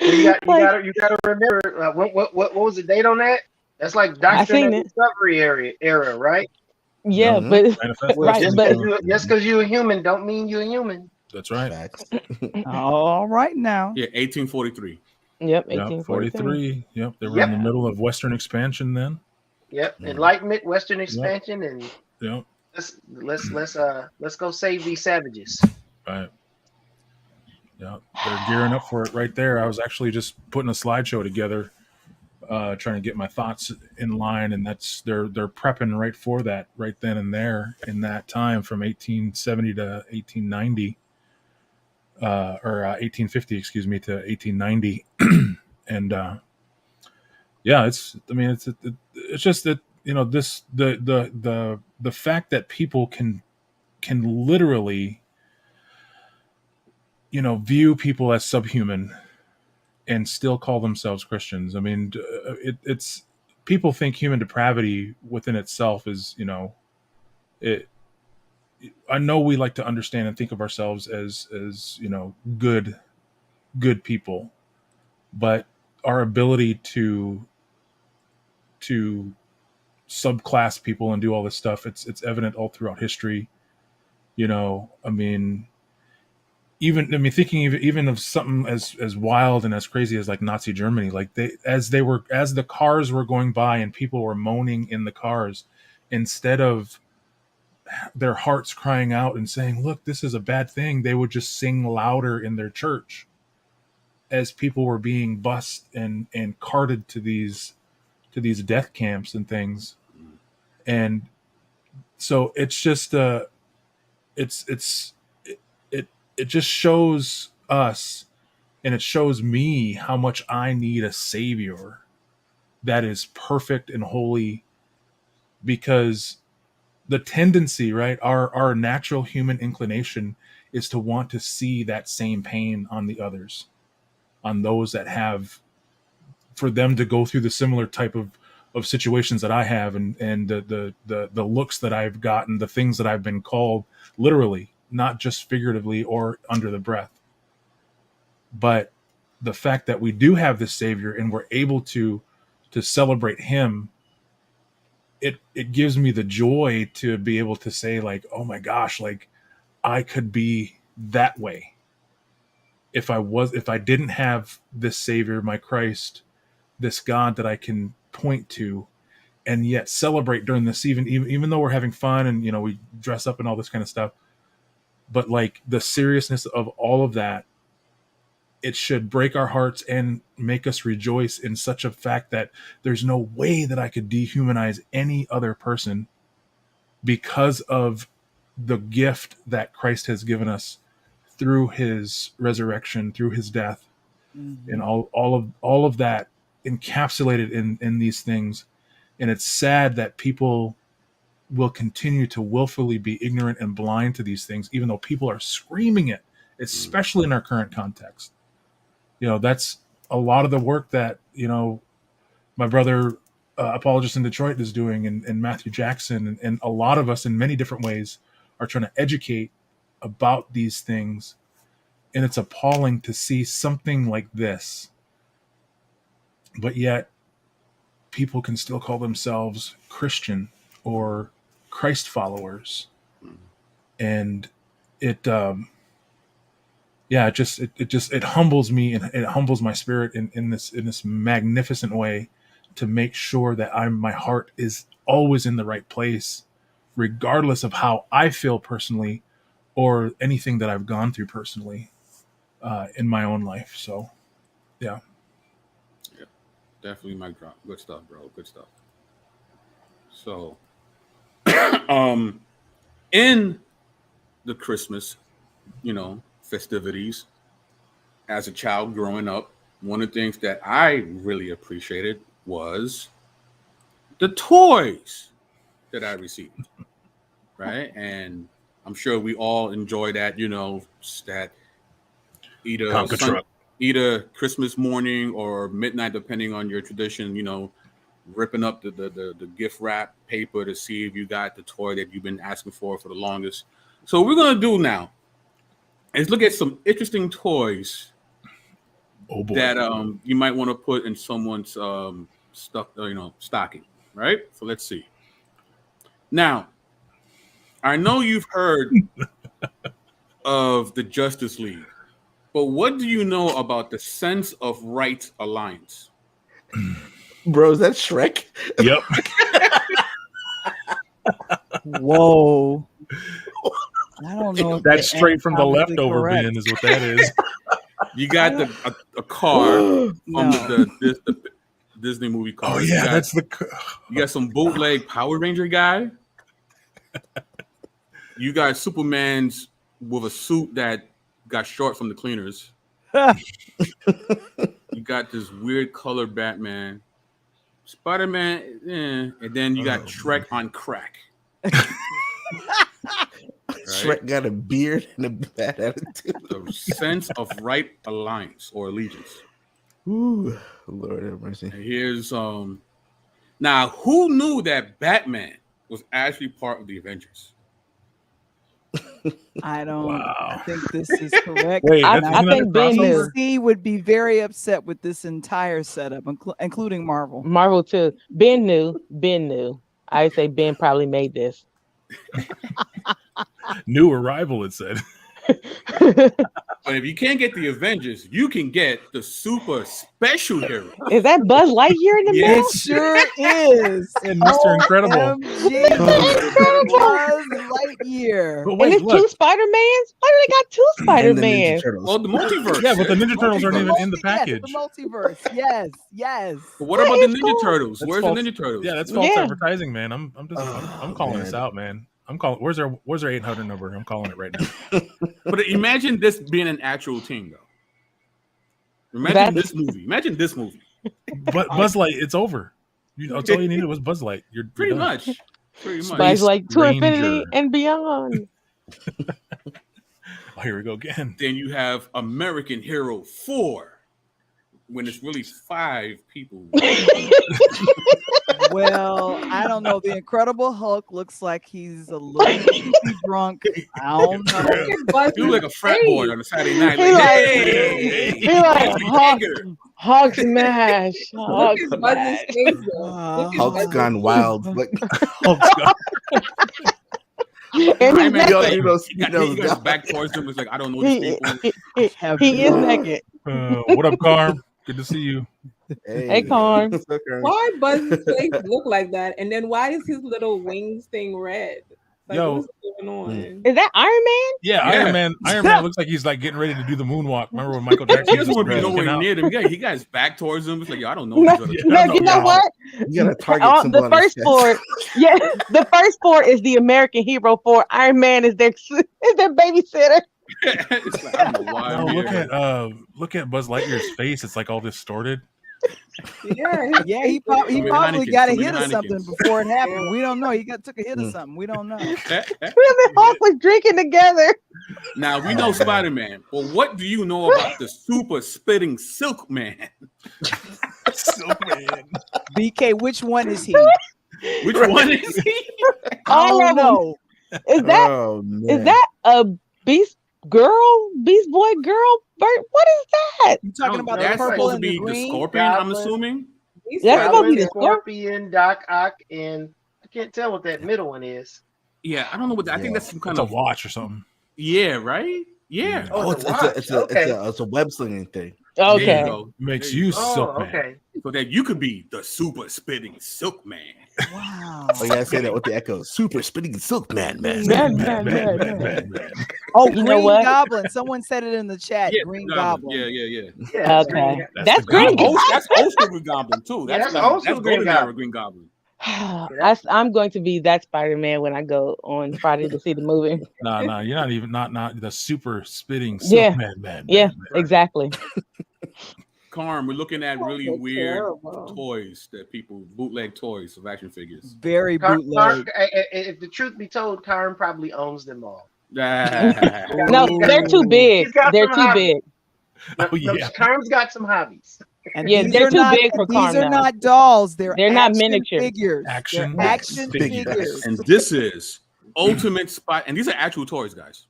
[SPEAKER 7] You got to remember what was the date on that? That's like Doctrine of Discovery era, right?
[SPEAKER 4] Yeah,
[SPEAKER 7] but right, just because you're a human don't mean you're a human.
[SPEAKER 3] That's right.
[SPEAKER 6] All right now.
[SPEAKER 1] Yeah, 1843.
[SPEAKER 4] Yep,
[SPEAKER 3] 1843. Yep, they were in the middle of Western expansion then.
[SPEAKER 7] Yep, Enlightenment, Western expansion, and let's go save these savages.
[SPEAKER 3] Right. Yeah, they're gearing up for it right there. I was actually just putting a slideshow together, trying to get my thoughts in line, and that's they're prepping right for that right then and there in that time from 1870 to 1890. Or 1850, excuse me, to 1890, and it's just that this the fact that people can literally view people as subhuman and still call themselves Christians. I mean, it's people think human depravity within itself is it. I know we like to understand and think of ourselves as good people, but our ability to subclass people and do all this stuff, it's evident all throughout history. Thinking even of something as wild and as crazy as like Nazi Germany, like as the cars were going by and people were moaning in the cars, instead of their hearts crying out and saying, look, this is a bad thing, they would just sing louder in their church as people were being bussed and carted to these death camps and things. And so it's just it just shows us, and it shows me how much I need a savior that is perfect and holy, because the tendency, right, our natural human inclination is to want to see that same pain on the others, on those that have, for them to go through the similar type of situations that I have, and the looks that I've gotten, the things that I've been called, literally, not just figuratively or under the breath. But the fact that we do have this Savior and we're able to celebrate him, it gives me the joy to be able to say, like, oh my gosh, like I could be that way if I didn't have this Savior, my Christ, this God that I can point to, and yet celebrate during this, even though we're having fun and, you know, we dress up and all this kind of stuff. But like the seriousness of all of that, it should break our hearts and make us rejoice in such a fact that there's no way that I could dehumanize any other person because of the gift that Christ has given us through his resurrection, through his death, and all of that encapsulated in these things. And it's sad that people will continue to willfully be ignorant and blind to these things, even though people are screaming it, especially in our current context. You know, that's a lot of the work that, you know, my brother Apologist in Detroit is doing, and Matthew Jackson, and a lot of us in many different ways are trying to educate about these things. And it's appalling to see something like this, but yet people can still call themselves Christian or Christ followers. And it humbles me, and it humbles my spirit in this magnificent way, to make sure that my heart is always in the right place, regardless of how I feel personally or anything that I've gone through personally in my own life. So, yeah.
[SPEAKER 1] Definitely mic drop. Good stuff, bro. Good stuff. So, in the Christmas, you know, festivities, as a child growing up, one of the things that I really appreciated was the toys that I received, right? And I'm sure we all enjoy that, you know, that either Christmas morning or midnight, depending on your tradition, you know, ripping up the gift wrap paper to see if you got the toy that you've been asking for the longest. So what we're going to do now is look at some interesting toys that you might want to put in someone's stocking, right? So let's see. Now, I know you've heard of the Justice League, but what do you know about the Sense of Right Alliance?
[SPEAKER 5] Bro, is that Shrek?
[SPEAKER 3] Yep.
[SPEAKER 6] Whoa. I don't know.
[SPEAKER 3] That's straight from the leftover bin, is what that is.
[SPEAKER 1] You got a car from the Disney movie car.
[SPEAKER 3] Oh yeah,
[SPEAKER 1] you got some bootleg Power Ranger guy. You got Superman's with a suit that got short from the cleaners. You got this weird colored Batman, Spider-Man, and then you got Shrek on crack.
[SPEAKER 5] Shrek got a beard and a bad attitude.
[SPEAKER 1] The Sense of Right Alliance or Allegiance.
[SPEAKER 5] Ooh, Lord have mercy.
[SPEAKER 1] And here's now, who knew that Batman was actually part of the Avengers?
[SPEAKER 6] I don't.
[SPEAKER 3] Wow.
[SPEAKER 6] I think this is correct.
[SPEAKER 3] Wait,
[SPEAKER 4] I think Ben knew.
[SPEAKER 6] DC would be very upset with this entire setup, including Marvel.
[SPEAKER 4] Marvel too. Ben knew. I say Ben probably made this.
[SPEAKER 3] New arrival, it said.
[SPEAKER 1] But if you can't get the Avengers, you can get the super special hero.
[SPEAKER 4] Is that Buzz Lightyear in the
[SPEAKER 1] Yes.
[SPEAKER 4] middle?
[SPEAKER 6] It sure is.
[SPEAKER 3] And Mr. Incredible.
[SPEAKER 6] OMG. Buzz Lightyear.
[SPEAKER 3] But
[SPEAKER 4] And
[SPEAKER 3] wait,
[SPEAKER 4] it's
[SPEAKER 3] look.
[SPEAKER 4] two Spider-Mans? Why do they got two
[SPEAKER 5] And the Ninja
[SPEAKER 4] Spider-Mans?
[SPEAKER 5] Turtles.
[SPEAKER 1] Well, the multiverse.
[SPEAKER 3] Yeah, but the Ninja Turtles aren't even in the
[SPEAKER 6] Yes,
[SPEAKER 3] package.
[SPEAKER 6] the multiverse. Yes, yes.
[SPEAKER 1] But what about the
[SPEAKER 4] What is
[SPEAKER 1] Ninja
[SPEAKER 4] going-
[SPEAKER 1] Turtles?
[SPEAKER 3] That's
[SPEAKER 1] Where's
[SPEAKER 3] false.
[SPEAKER 1] the Ninja Turtles?
[SPEAKER 3] Yeah, that's false
[SPEAKER 4] Yeah.
[SPEAKER 3] advertising, man. I'm calling this
[SPEAKER 5] man.
[SPEAKER 3] out, man. I'm calling. Where's their 800 number? I'm calling it right now.
[SPEAKER 1] But imagine this being an actual team, though. Imagine
[SPEAKER 4] That's-
[SPEAKER 1] this movie. Imagine this movie.
[SPEAKER 3] But Buzz Light, it's over. That's all you needed was Buzz Light. You're
[SPEAKER 1] Pretty
[SPEAKER 3] done.
[SPEAKER 1] much. Pretty much.
[SPEAKER 4] Buzz like to
[SPEAKER 3] Ranger.
[SPEAKER 4] infinity and beyond.
[SPEAKER 3] Oh, here we go again.
[SPEAKER 1] Then you have American Hero 4. When it's really 5 people.
[SPEAKER 6] Well, I don't know. The Incredible Hulk looks like he's a little drunk. I don't know.
[SPEAKER 2] Look at Buzz
[SPEAKER 1] You look like a frat
[SPEAKER 2] face.
[SPEAKER 1] boy on a Saturday night.
[SPEAKER 4] He
[SPEAKER 1] Like,
[SPEAKER 4] like-
[SPEAKER 1] hey,
[SPEAKER 4] he like, Hulk,
[SPEAKER 1] Jagger.
[SPEAKER 4] Hulk smash. Hulk
[SPEAKER 2] Look at Buzz's
[SPEAKER 4] smash.
[SPEAKER 2] face, though. Look at
[SPEAKER 5] Hulk's
[SPEAKER 2] Buzz's
[SPEAKER 5] gone
[SPEAKER 2] face.
[SPEAKER 5] wild. Like,
[SPEAKER 4] And
[SPEAKER 1] Iron
[SPEAKER 4] he's
[SPEAKER 1] Man,
[SPEAKER 5] Yo,
[SPEAKER 1] like,
[SPEAKER 5] you know,
[SPEAKER 1] he got his back towards him. It's like, I don't know
[SPEAKER 4] He,
[SPEAKER 1] these people.
[SPEAKER 4] he is naked.
[SPEAKER 3] What up, Carm? Good to see you.
[SPEAKER 4] Hey, Carm.
[SPEAKER 5] What's up, Carm?
[SPEAKER 2] Why Buzz's face look like that? And then why is his little wings thing red? Like,
[SPEAKER 3] Yo.
[SPEAKER 2] what's going on?
[SPEAKER 4] Is that Iron Man?
[SPEAKER 3] Yeah,
[SPEAKER 1] Yeah.
[SPEAKER 3] Iron Man. Iron Man looks like he's like getting ready to do the moonwalk. Remember when Michael Jackson
[SPEAKER 1] He
[SPEAKER 3] was
[SPEAKER 1] doesn't want to be
[SPEAKER 3] looking
[SPEAKER 1] nowhere
[SPEAKER 3] out?
[SPEAKER 1] near them. He got his back towards him. It's like, yo, I don't know.
[SPEAKER 4] No,
[SPEAKER 1] these other people.
[SPEAKER 4] no, you know what?
[SPEAKER 5] You got a target symbol
[SPEAKER 4] The
[SPEAKER 5] on his
[SPEAKER 4] first
[SPEAKER 5] chest.
[SPEAKER 4] 4, yeah, the first 4 is the American Hero 4. Iron Man is their babysitter.
[SPEAKER 1] It's like, I don't know why.
[SPEAKER 3] No,
[SPEAKER 1] I'm here.
[SPEAKER 3] look at Buzz Lightyear's face. It's like all distorted.
[SPEAKER 2] Yeah,
[SPEAKER 6] Yeah, he
[SPEAKER 1] So many
[SPEAKER 6] probably
[SPEAKER 1] Heinekens,
[SPEAKER 6] got a
[SPEAKER 1] so many
[SPEAKER 6] hit of something
[SPEAKER 1] Heinekens.
[SPEAKER 6] before it happened. We don't know. He took a hit of something. We don't know.
[SPEAKER 4] Him and Hulk was drinking together.
[SPEAKER 1] Now we know Spider-Man. Well, what do you know about the super spitting Silk Man?
[SPEAKER 6] BK, which one is he?
[SPEAKER 1] Which one is he?
[SPEAKER 4] All
[SPEAKER 6] I
[SPEAKER 4] of
[SPEAKER 6] don't
[SPEAKER 4] them.
[SPEAKER 6] know.
[SPEAKER 4] Is that
[SPEAKER 5] Oh, man.
[SPEAKER 4] is that a Beast Boy girl? What is that?
[SPEAKER 6] You talking about the
[SPEAKER 1] That's
[SPEAKER 6] purple
[SPEAKER 1] supposed to
[SPEAKER 6] and
[SPEAKER 1] be
[SPEAKER 6] the
[SPEAKER 1] the
[SPEAKER 6] green?
[SPEAKER 1] Scorpion, I'm
[SPEAKER 7] Goblin.
[SPEAKER 1] assuming.
[SPEAKER 2] He's
[SPEAKER 4] That's
[SPEAKER 2] got-
[SPEAKER 4] supposed to be the
[SPEAKER 7] Scorpion, Doc Ock, and I can't tell what that middle one is.
[SPEAKER 1] Yeah, I don't know what. I think
[SPEAKER 5] Yeah.
[SPEAKER 1] that's some kind
[SPEAKER 3] It's a
[SPEAKER 1] of
[SPEAKER 3] watch or something.
[SPEAKER 1] Yeah, right. Yeah.
[SPEAKER 7] Oh,
[SPEAKER 5] it's,
[SPEAKER 7] it's a
[SPEAKER 5] it's,
[SPEAKER 7] watch.
[SPEAKER 5] a, it's, a,
[SPEAKER 7] Okay.
[SPEAKER 5] it's a web slinging thing.
[SPEAKER 1] There you
[SPEAKER 4] Okay.
[SPEAKER 1] go.
[SPEAKER 3] Makes
[SPEAKER 1] There you
[SPEAKER 3] you
[SPEAKER 1] go.
[SPEAKER 7] Oh,
[SPEAKER 3] Silk Man.
[SPEAKER 7] okay.
[SPEAKER 1] So that you could be the super spitting Silk Man.
[SPEAKER 6] Wow.
[SPEAKER 5] Oh, you gotta say that with the echo. Super spitting silk man.
[SPEAKER 6] Oh,
[SPEAKER 4] You know
[SPEAKER 6] Green
[SPEAKER 4] what?
[SPEAKER 6] Goblin. Someone said it in the chat.
[SPEAKER 1] Yeah,
[SPEAKER 6] Green
[SPEAKER 1] Goblin.
[SPEAKER 6] Goblin.
[SPEAKER 1] Yeah.
[SPEAKER 7] Yeah,
[SPEAKER 4] Okay.
[SPEAKER 3] That's
[SPEAKER 4] That's
[SPEAKER 3] the
[SPEAKER 4] Green
[SPEAKER 3] Goblin.
[SPEAKER 4] Goblin.
[SPEAKER 1] That's old school Green Goblin too.
[SPEAKER 7] Yeah,
[SPEAKER 1] That's
[SPEAKER 7] that's old school
[SPEAKER 1] that's
[SPEAKER 7] Green
[SPEAKER 1] golden era
[SPEAKER 7] Goblin.
[SPEAKER 1] Green Goblin.
[SPEAKER 4] I'm going to be that Spider-Man when I go on Friday to see the movie.
[SPEAKER 3] Nah, you're not even not the super spitting Silk
[SPEAKER 4] Yeah.
[SPEAKER 3] Man.
[SPEAKER 4] Yeah, exactly.
[SPEAKER 1] Carm, we're looking at really
[SPEAKER 2] That's
[SPEAKER 1] weird
[SPEAKER 2] terrible.
[SPEAKER 1] toys that people bootleg toys of action figures.
[SPEAKER 6] Very bootleg.
[SPEAKER 7] If the truth be told, Karn probably owns them all.
[SPEAKER 4] No, they're too big.
[SPEAKER 7] He's got
[SPEAKER 4] They're
[SPEAKER 7] some
[SPEAKER 4] too
[SPEAKER 7] hobbies.
[SPEAKER 4] big.
[SPEAKER 3] Oh, yeah.
[SPEAKER 7] Karn's got some hobbies.
[SPEAKER 6] And
[SPEAKER 4] Yeah,
[SPEAKER 6] these
[SPEAKER 4] they're
[SPEAKER 6] are
[SPEAKER 4] too
[SPEAKER 6] not,
[SPEAKER 4] big for
[SPEAKER 6] These
[SPEAKER 4] Carm
[SPEAKER 6] are
[SPEAKER 4] now.
[SPEAKER 6] not dolls. They're
[SPEAKER 4] not
[SPEAKER 6] action
[SPEAKER 4] miniature.
[SPEAKER 6] figures.
[SPEAKER 3] Action
[SPEAKER 6] They're action
[SPEAKER 3] figures.
[SPEAKER 6] figures.
[SPEAKER 1] And this is Ultimate Spot, and these are actual toys, guys.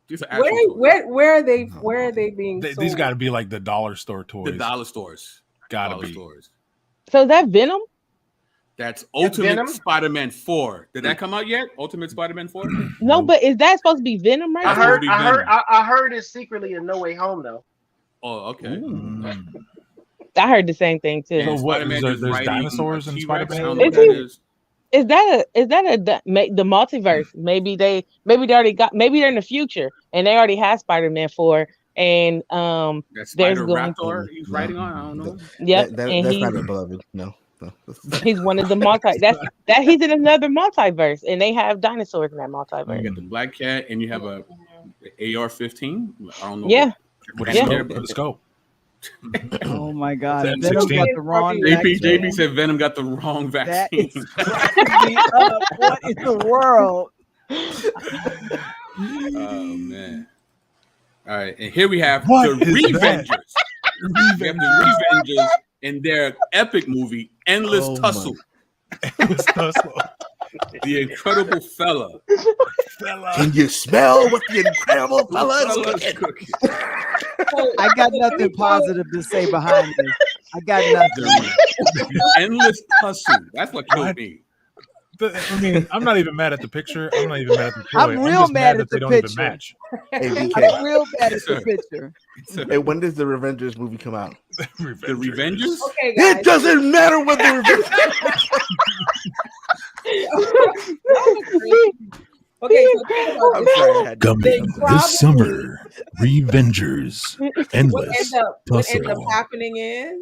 [SPEAKER 1] These are actual toys.
[SPEAKER 2] Where are they? Where are they being sold?
[SPEAKER 3] These got to be like the dollar store toys.
[SPEAKER 1] The dollar stores.
[SPEAKER 3] Gotta
[SPEAKER 1] Dollar
[SPEAKER 3] be.
[SPEAKER 1] stores.
[SPEAKER 4] So is that Venom?
[SPEAKER 1] That's Ultimate
[SPEAKER 7] Venom?
[SPEAKER 1] Spider-Man 4. Did that come out yet? Ultimate Spider-Man 4?
[SPEAKER 4] No, but is that supposed to be Venom right
[SPEAKER 7] I
[SPEAKER 4] now?
[SPEAKER 7] heard.
[SPEAKER 1] be
[SPEAKER 7] I heard.
[SPEAKER 1] Venom.
[SPEAKER 7] I heard it's secretly a No Way Home though.
[SPEAKER 1] Oh, okay.
[SPEAKER 3] Mm.
[SPEAKER 4] I heard the same thing too.
[SPEAKER 1] And
[SPEAKER 3] So what,
[SPEAKER 1] Spider-Man
[SPEAKER 3] is
[SPEAKER 1] is
[SPEAKER 3] there's
[SPEAKER 1] riding
[SPEAKER 3] dinosaurs
[SPEAKER 1] a
[SPEAKER 3] in
[SPEAKER 1] T-Rex.
[SPEAKER 3] Spider-Man?
[SPEAKER 1] I don't know what
[SPEAKER 4] Is
[SPEAKER 1] that
[SPEAKER 4] he-
[SPEAKER 1] is.
[SPEAKER 4] Is that the multiverse? Maybe they already got. Maybe they're in the future and they already have Spider-Man 4. And
[SPEAKER 1] That
[SPEAKER 4] there's
[SPEAKER 1] Spider
[SPEAKER 4] going-
[SPEAKER 1] Raptor he's riding on. I don't know.
[SPEAKER 4] yep,
[SPEAKER 5] That,
[SPEAKER 4] and
[SPEAKER 5] that's
[SPEAKER 4] he's
[SPEAKER 5] not a beloved. No.
[SPEAKER 4] he's one of the that he's in another multiverse, and they have dinosaurs in that multiverse.
[SPEAKER 1] You got the Black Cat, and you have a AR-15. I don't know.
[SPEAKER 4] Yeah.
[SPEAKER 3] With a
[SPEAKER 4] Yeah.
[SPEAKER 3] scope. With a scope.
[SPEAKER 6] Oh my God.
[SPEAKER 3] It's
[SPEAKER 6] Venom
[SPEAKER 3] M16.
[SPEAKER 6] got the wrong
[SPEAKER 1] JP
[SPEAKER 6] vaccine.
[SPEAKER 1] said Venom got the wrong
[SPEAKER 6] That
[SPEAKER 1] vaccine.
[SPEAKER 6] is cracking me up. What in the world?
[SPEAKER 1] Oh man! All right, and here we have
[SPEAKER 3] What
[SPEAKER 1] the
[SPEAKER 3] is that?
[SPEAKER 1] Revengers. We have the Revengers in their epic movie, Endless
[SPEAKER 5] Oh, my.
[SPEAKER 1] Tussle. The Incredible Fella.
[SPEAKER 5] Can you smell what the incredible fella is cooking?
[SPEAKER 6] I got nothing positive to say behind this. I got nothing.
[SPEAKER 1] The Endless Tussle. That's what killed
[SPEAKER 3] What?
[SPEAKER 1] me.
[SPEAKER 3] I mean, I'm not even mad at the picture. I'm not even mad at the toy.
[SPEAKER 6] I'm real
[SPEAKER 3] just
[SPEAKER 6] mad
[SPEAKER 3] that
[SPEAKER 6] at
[SPEAKER 3] they
[SPEAKER 6] the
[SPEAKER 3] don't even
[SPEAKER 6] picture.
[SPEAKER 3] match.
[SPEAKER 5] Hey,
[SPEAKER 6] I'm
[SPEAKER 5] DK.
[SPEAKER 6] real bad at
[SPEAKER 1] Yes, sir.
[SPEAKER 6] the picture.
[SPEAKER 5] Hey, when does the Revengers movie come out?
[SPEAKER 1] The Revengers?
[SPEAKER 2] Okay, guys.
[SPEAKER 5] It doesn't matter what the Revengers.
[SPEAKER 2] Okay, so think about
[SPEAKER 5] I'm
[SPEAKER 2] this.
[SPEAKER 5] sorry. I had to
[SPEAKER 8] Coming
[SPEAKER 5] say
[SPEAKER 2] They
[SPEAKER 5] something.
[SPEAKER 2] probably-
[SPEAKER 8] this summer, Revengers.
[SPEAKER 2] What
[SPEAKER 8] Endless
[SPEAKER 2] ends up
[SPEAKER 8] tussle.
[SPEAKER 2] happening is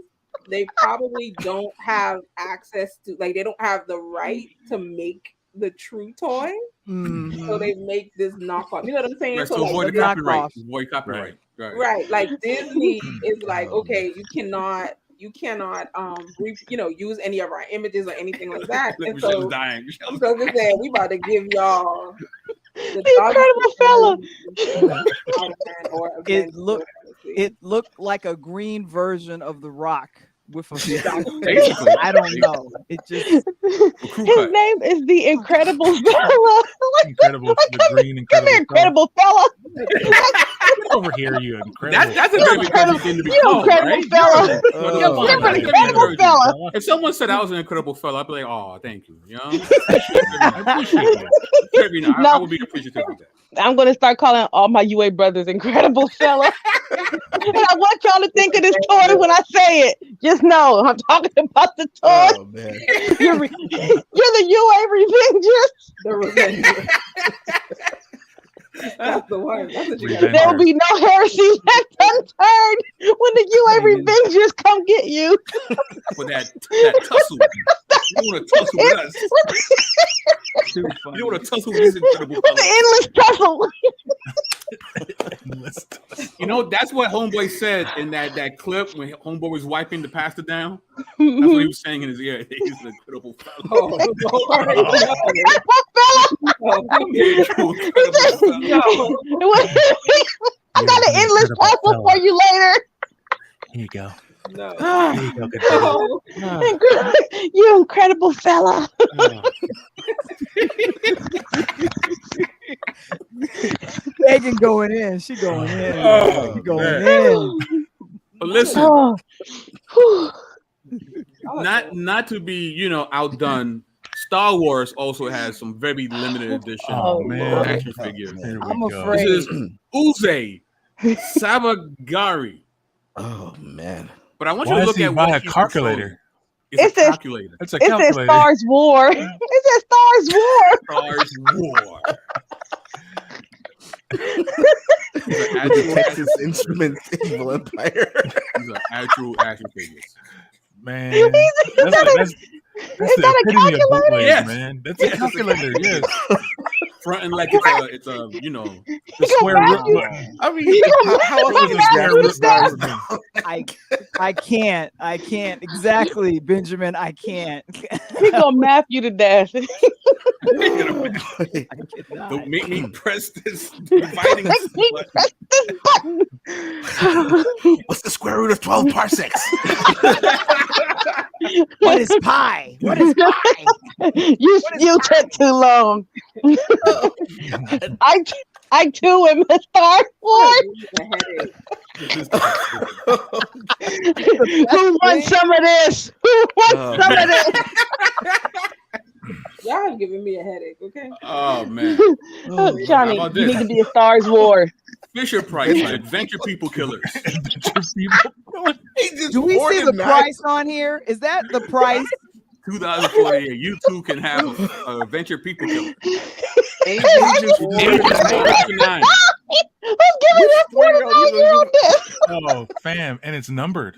[SPEAKER 2] they probably don't have access to, like, they don't have the right to make the true toy, so they make this knockoff. You know what I'm saying?
[SPEAKER 1] Right,
[SPEAKER 2] So
[SPEAKER 1] to
[SPEAKER 2] like,
[SPEAKER 1] avoid the
[SPEAKER 6] the
[SPEAKER 1] copyright.
[SPEAKER 6] knockoff.
[SPEAKER 1] Avoid copyright.
[SPEAKER 2] right, like Disney is like,
[SPEAKER 5] Oh,
[SPEAKER 2] okay, you cannot use any of our images or anything like that.
[SPEAKER 1] Look,
[SPEAKER 2] And
[SPEAKER 1] Michelle's
[SPEAKER 2] so
[SPEAKER 1] dying.
[SPEAKER 2] I'm so just saying, we about to give y'all the
[SPEAKER 4] Incredible Fella.
[SPEAKER 6] It looked like a green version of The Rock with a
[SPEAKER 1] Basically.
[SPEAKER 6] I don't know. It just
[SPEAKER 4] His name is the Incredible Fella.
[SPEAKER 3] Incredible, the green
[SPEAKER 4] Come here,
[SPEAKER 3] Incredible
[SPEAKER 4] Incredible Fella.
[SPEAKER 3] Get over here, you incredible.
[SPEAKER 1] That's a very incredible thing to be
[SPEAKER 4] You
[SPEAKER 1] called,
[SPEAKER 4] Incredible
[SPEAKER 1] right?
[SPEAKER 4] Fella.
[SPEAKER 1] You're
[SPEAKER 4] You're an
[SPEAKER 1] an
[SPEAKER 4] incredible fella.
[SPEAKER 1] If someone said I was an incredible fella, I'd be like, "Oh, thank you." You know,
[SPEAKER 3] I appreciate you.
[SPEAKER 1] Maybe not. I
[SPEAKER 4] No.
[SPEAKER 1] would be appreciative of that.
[SPEAKER 4] I'm gonna start calling all my UA brothers Incredible Fella. And I want y'all to think of this toy when I say it. Just know I'm talking about the toy.
[SPEAKER 5] Oh man.
[SPEAKER 4] You're the UA Revengers.
[SPEAKER 2] The Revengers. That's the one. That's what you got.
[SPEAKER 3] Revengers.
[SPEAKER 4] There will be no heresy left unturned when the UA Revengers come get you.
[SPEAKER 1] For that tussle, you want to tussle with us.
[SPEAKER 6] too funny.
[SPEAKER 1] You want to tussle with these incredible
[SPEAKER 4] With the
[SPEAKER 1] fellas.
[SPEAKER 4] endless tussle.
[SPEAKER 1] You know, that's what Homeboy said in that clip when Homeboy was wiping the pasta down. That's what he was saying in his ear. He's an incredible fella.
[SPEAKER 2] Oh,
[SPEAKER 1] I'm here, you incredible fella.
[SPEAKER 4] I got an endless tussle for you later.
[SPEAKER 3] Here you go.
[SPEAKER 2] no.
[SPEAKER 3] Here you go. Good boy.
[SPEAKER 2] No.
[SPEAKER 4] You incredible fella.
[SPEAKER 6] Megan going in. She going in.
[SPEAKER 1] Oh,
[SPEAKER 6] She going
[SPEAKER 1] man.
[SPEAKER 6] in.
[SPEAKER 1] But listen,
[SPEAKER 4] Oh. Whew.
[SPEAKER 1] not to be, outdone. Star Wars also has some very limited edition
[SPEAKER 3] Oh, man.
[SPEAKER 1] action figures.
[SPEAKER 3] Here we
[SPEAKER 6] I'm
[SPEAKER 3] go.
[SPEAKER 6] afraid.
[SPEAKER 1] This is Uze Savagari.
[SPEAKER 5] Oh man.
[SPEAKER 1] But I want you
[SPEAKER 3] Why
[SPEAKER 1] to
[SPEAKER 3] does
[SPEAKER 1] look
[SPEAKER 3] he
[SPEAKER 1] at
[SPEAKER 3] buy
[SPEAKER 1] what
[SPEAKER 3] a
[SPEAKER 1] he's
[SPEAKER 3] calculator?
[SPEAKER 1] controlling. It's
[SPEAKER 4] It
[SPEAKER 1] a
[SPEAKER 4] says-
[SPEAKER 1] calculator.
[SPEAKER 3] It's a
[SPEAKER 4] It says
[SPEAKER 3] calculator.
[SPEAKER 4] Stars War. It says Stars War.
[SPEAKER 1] Stars War.
[SPEAKER 5] The Texas Instruments Evil Empire.
[SPEAKER 1] These are actual action figures.
[SPEAKER 3] Man,
[SPEAKER 4] Is
[SPEAKER 3] that's
[SPEAKER 4] that
[SPEAKER 3] the
[SPEAKER 4] a
[SPEAKER 3] epitome of
[SPEAKER 4] calculator?
[SPEAKER 3] bootleg,
[SPEAKER 1] Yes.
[SPEAKER 3] man. That's a calculator, yes.
[SPEAKER 1] Fronting like it's a
[SPEAKER 3] The square root button.
[SPEAKER 5] I mean, how else
[SPEAKER 3] Look
[SPEAKER 5] is
[SPEAKER 3] at the square root
[SPEAKER 5] Stars?
[SPEAKER 3] button.
[SPEAKER 6] I can't exactly, Benjamin. I can't.
[SPEAKER 4] He gonna math you to death.
[SPEAKER 1] Don't make me press this dividing button.
[SPEAKER 4] Press this button.
[SPEAKER 5] What's the square root of 12 parsecs?
[SPEAKER 6] What is pi? What is pi?
[SPEAKER 4] You took too long. I too am a Star Wars. Who wants some of this? Who wants some of this?
[SPEAKER 2] Y'all have given me a headache, okay?
[SPEAKER 1] Oh man.
[SPEAKER 4] Johnny,
[SPEAKER 1] How about
[SPEAKER 4] you
[SPEAKER 1] this?
[SPEAKER 4] need to be a Stars War.
[SPEAKER 1] Fisher Price, Adventure People Killers.
[SPEAKER 6] Do we see the price on here? Is that the price?
[SPEAKER 1] 2048. You too can have a Adventure People Killer.
[SPEAKER 5] Agents
[SPEAKER 1] Ages 4-9.
[SPEAKER 4] Who's giving us $49 this?
[SPEAKER 3] Oh, fam, and it's numbered.